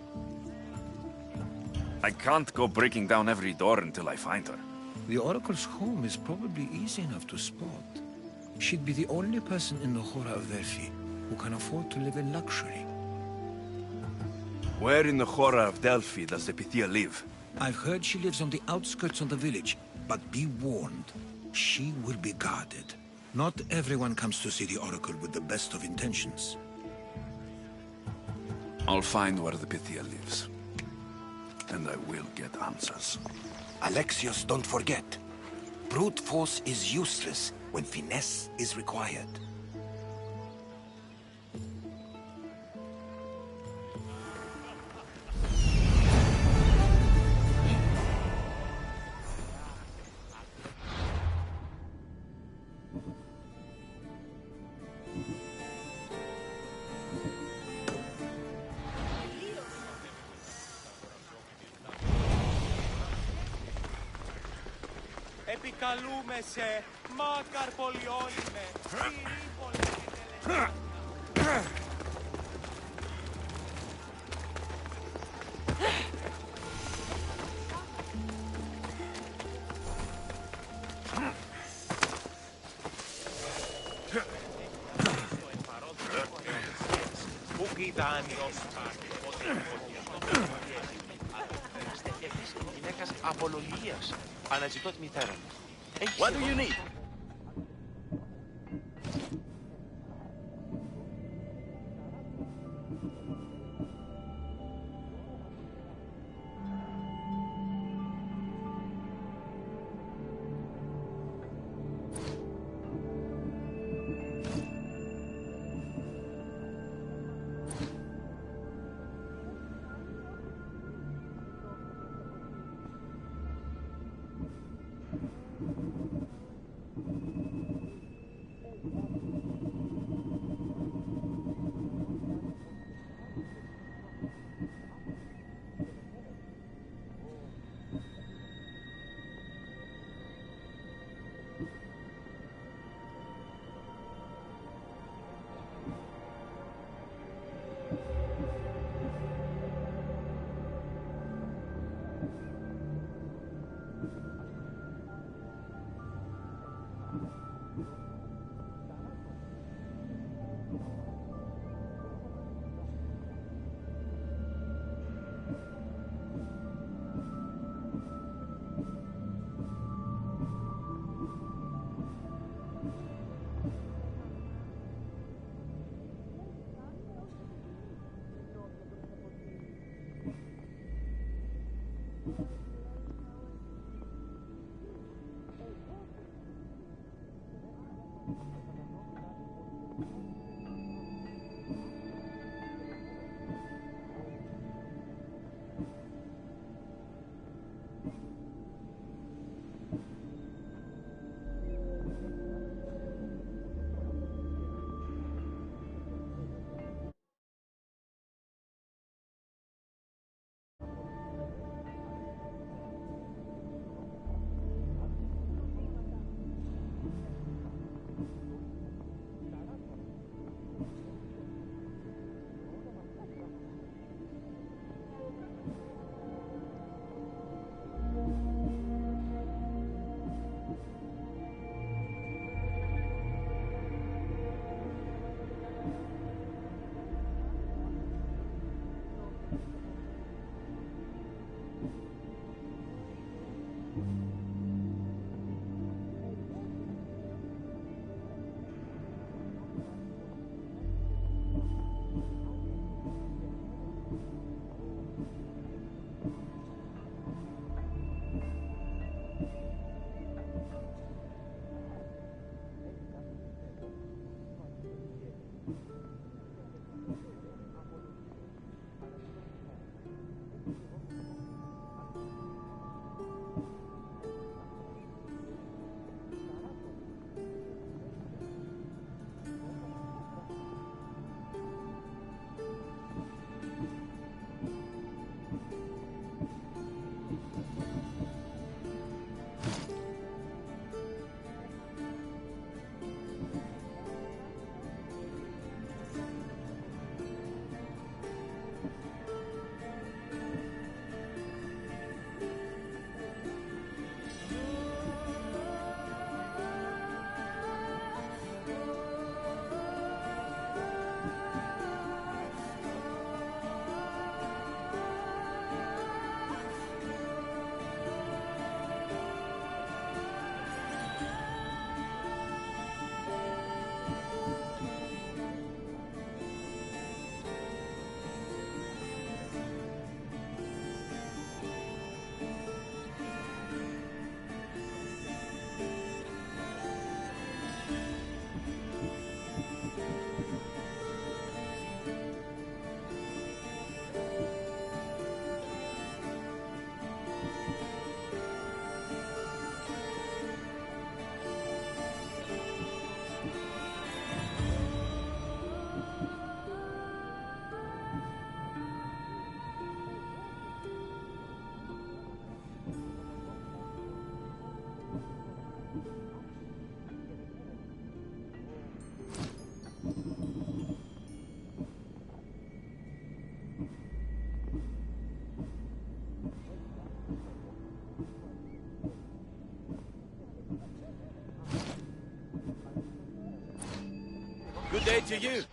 I can't go breaking down every door until I find her. The Oracle's home is probably easy enough to spot. She'd be the only person in the Hora of Delphi who can afford to live in luxury. Where in the Hora of Delphi does the Pythia live? I've heard she lives on the outskirts of the village, but be warned, she will be guarded. Not everyone comes to see the Oracle with the best of intentions. I'll find where the Pythia lives. And I will get answers. Alexios, don't forget. Brute force is useless when finesse is required. Επικαλούμε σε μάκαρ πολιόλυμε, Πού κοίτανιος, γυναίκας απολογίας. Αναζητώ τη μητέρα μου. What do you need? day to you.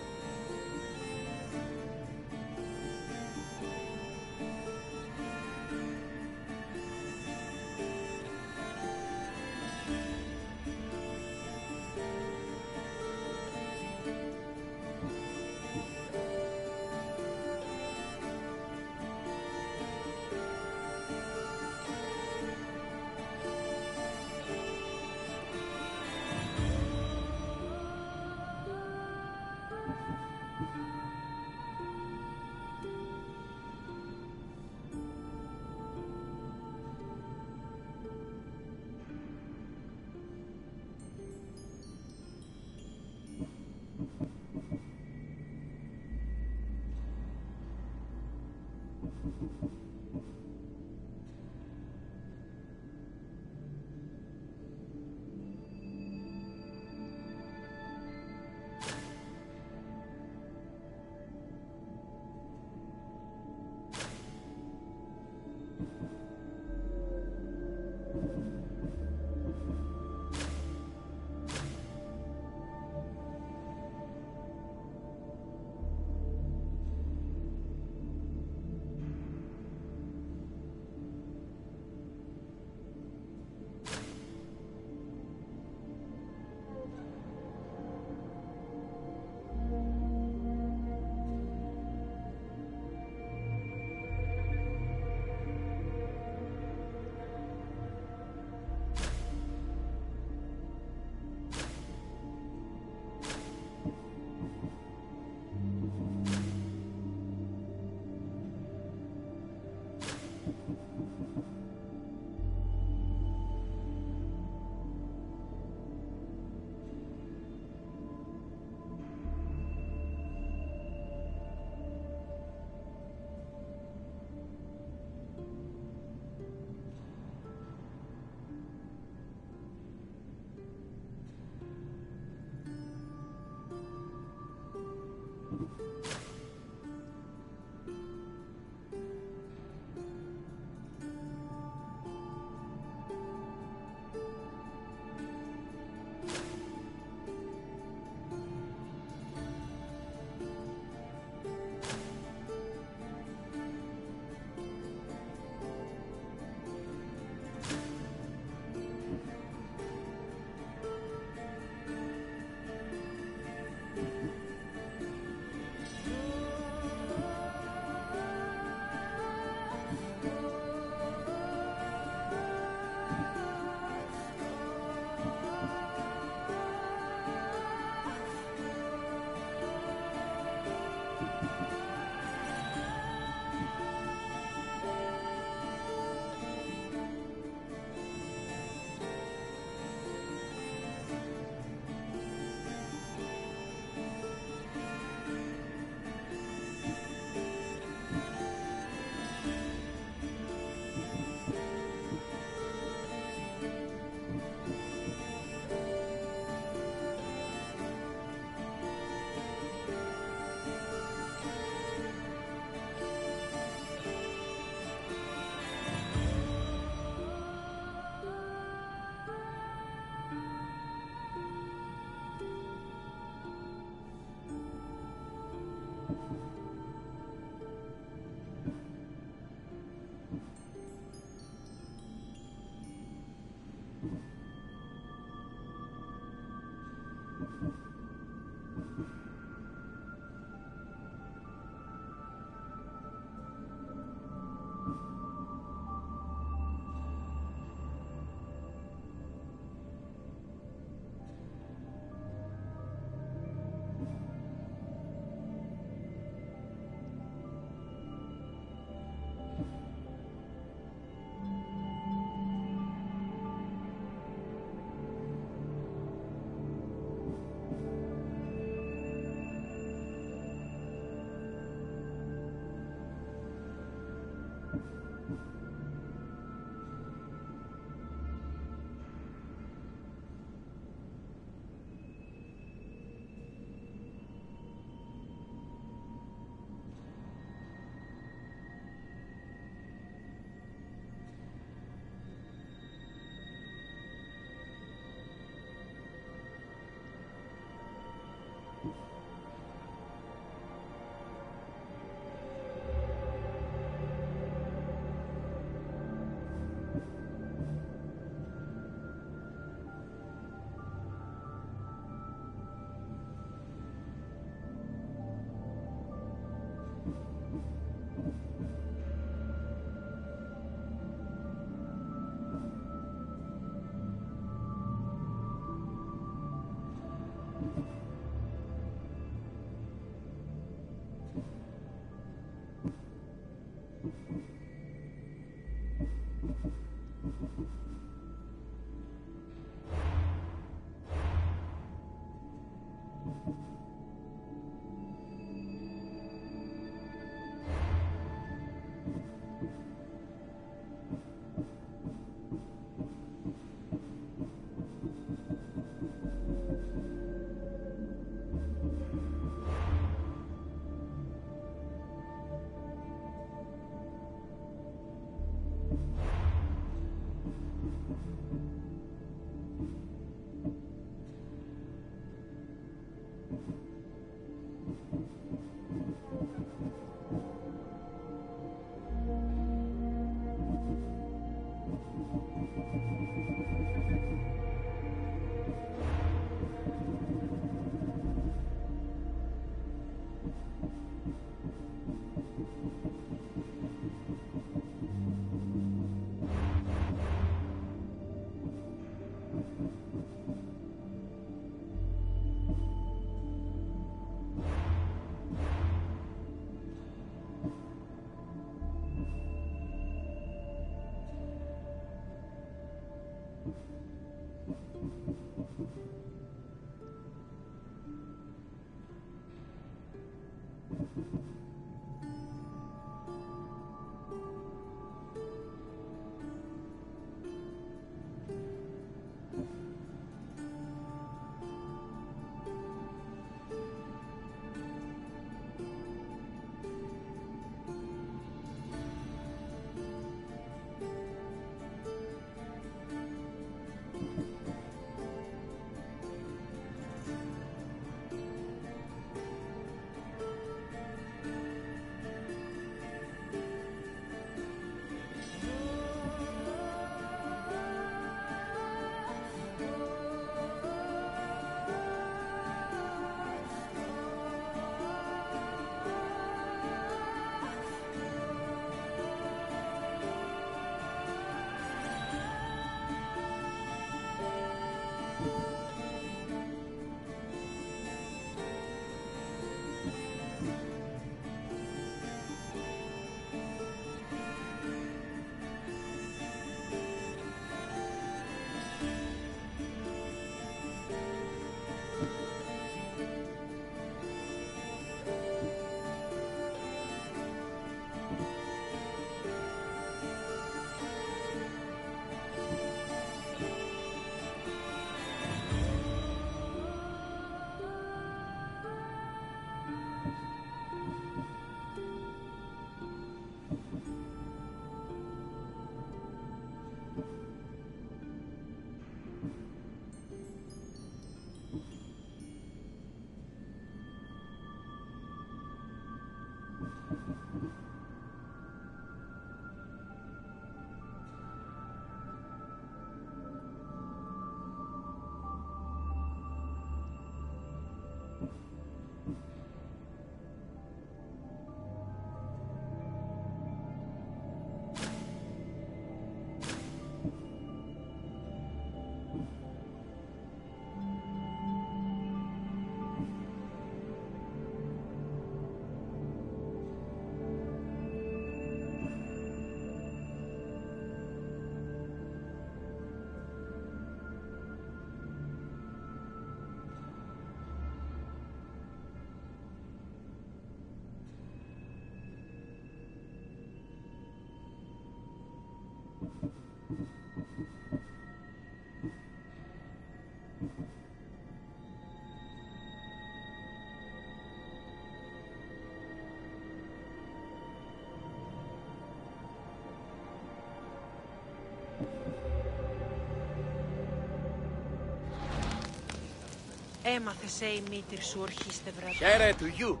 Έμαθες, η μήτρη σου ορχήστευρα. Χαίρε του γιου.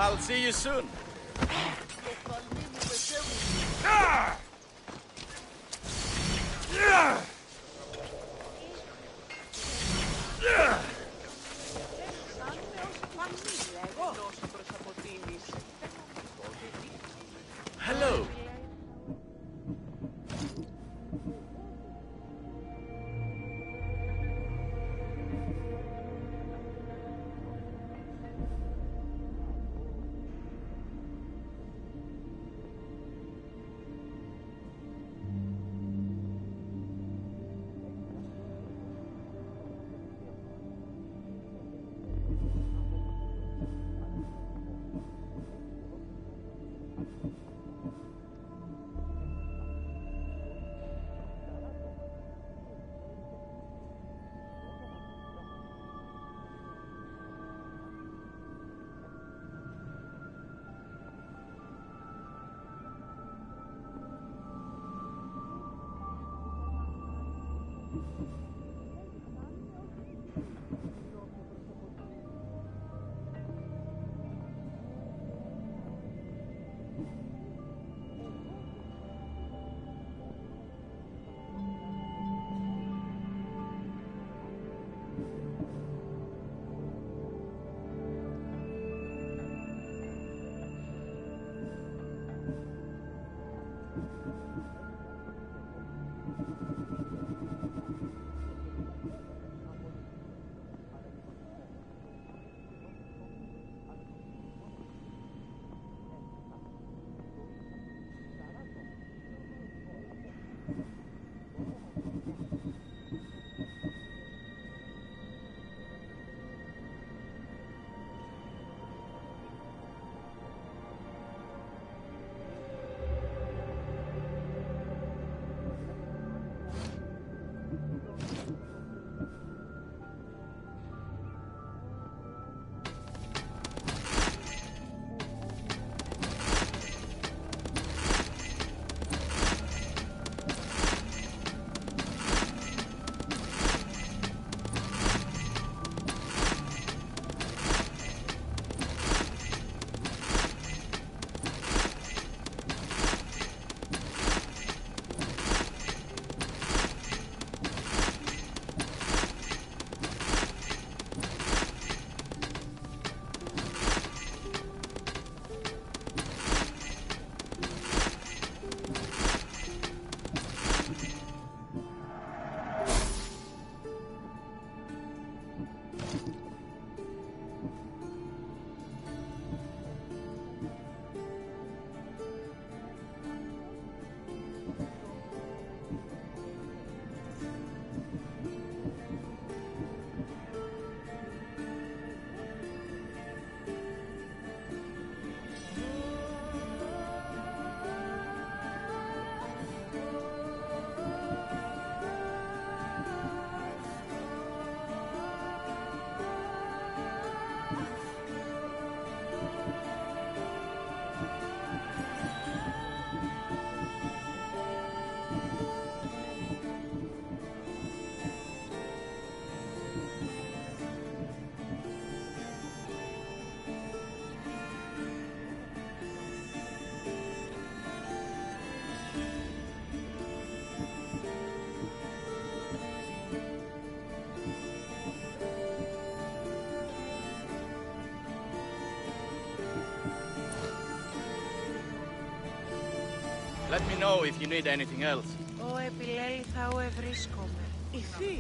I'll see you soon. Hello. Let me know if you need anything else. Ω επιλέλθα, ω ευρίσκομαι. Ηθή.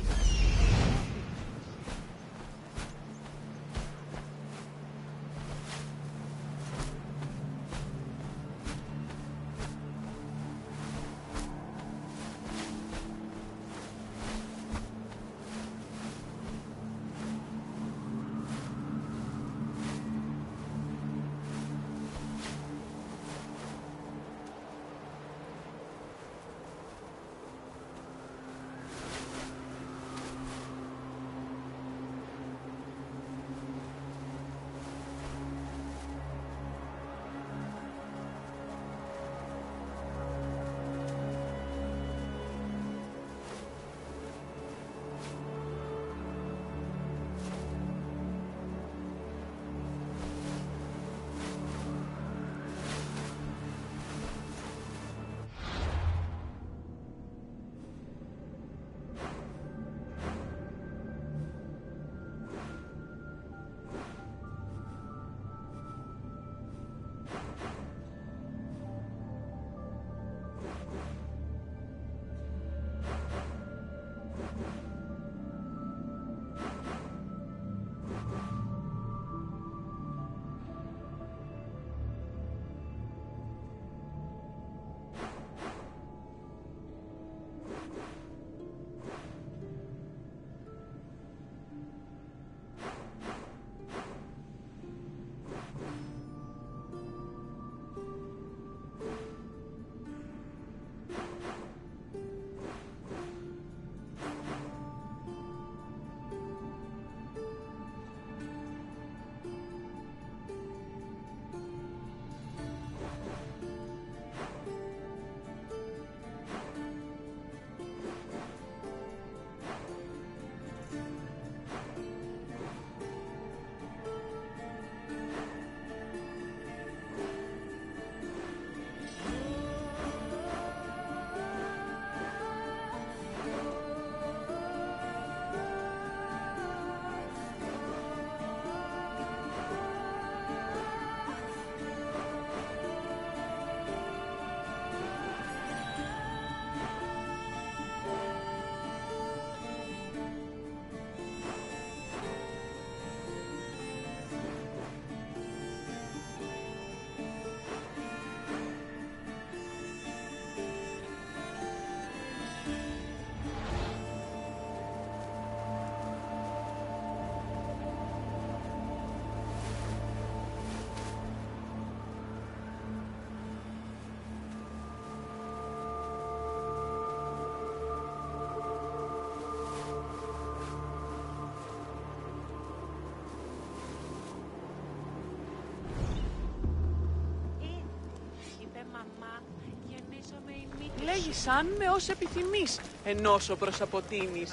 Λέγησαν με ως επιθυμείς, ενώσω προς αποτίμης.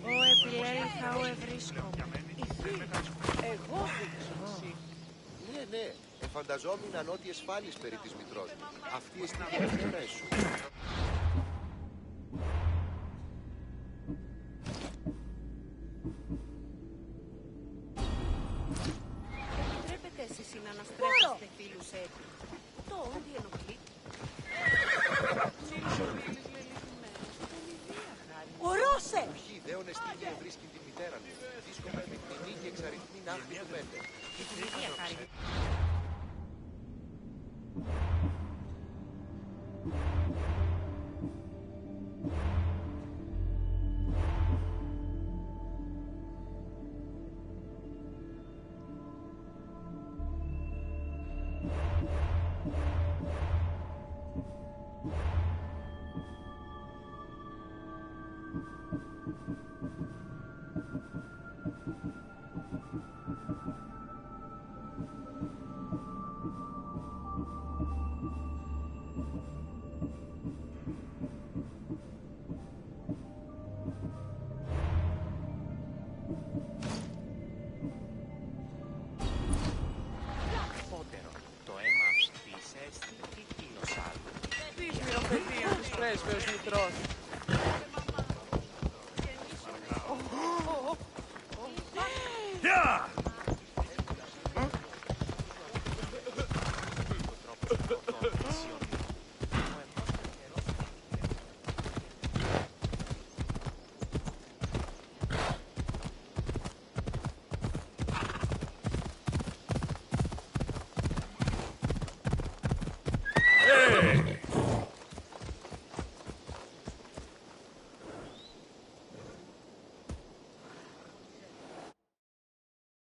Ω επιλέλθα, ω ευρίσκομαι. Ηθή, εγώ δείξω εσύ. Ναι, εφανταζόμουν ότι εσφάλεις περί της μητρός μου. Αυτή εστί η σου. Επιτρέπετε εσείς να αναστρέφεστε φίλους έτσι. Το όντι ενοχλεί. Ορώσε! Όχι, δέον εστί βρίσκει τη μητέρα μου. Δίσκομαι με κτηνή και εξαριθμή ναύτη του πέντε. Η κυνηγία χάρη. Πρέσβεως Μητρός.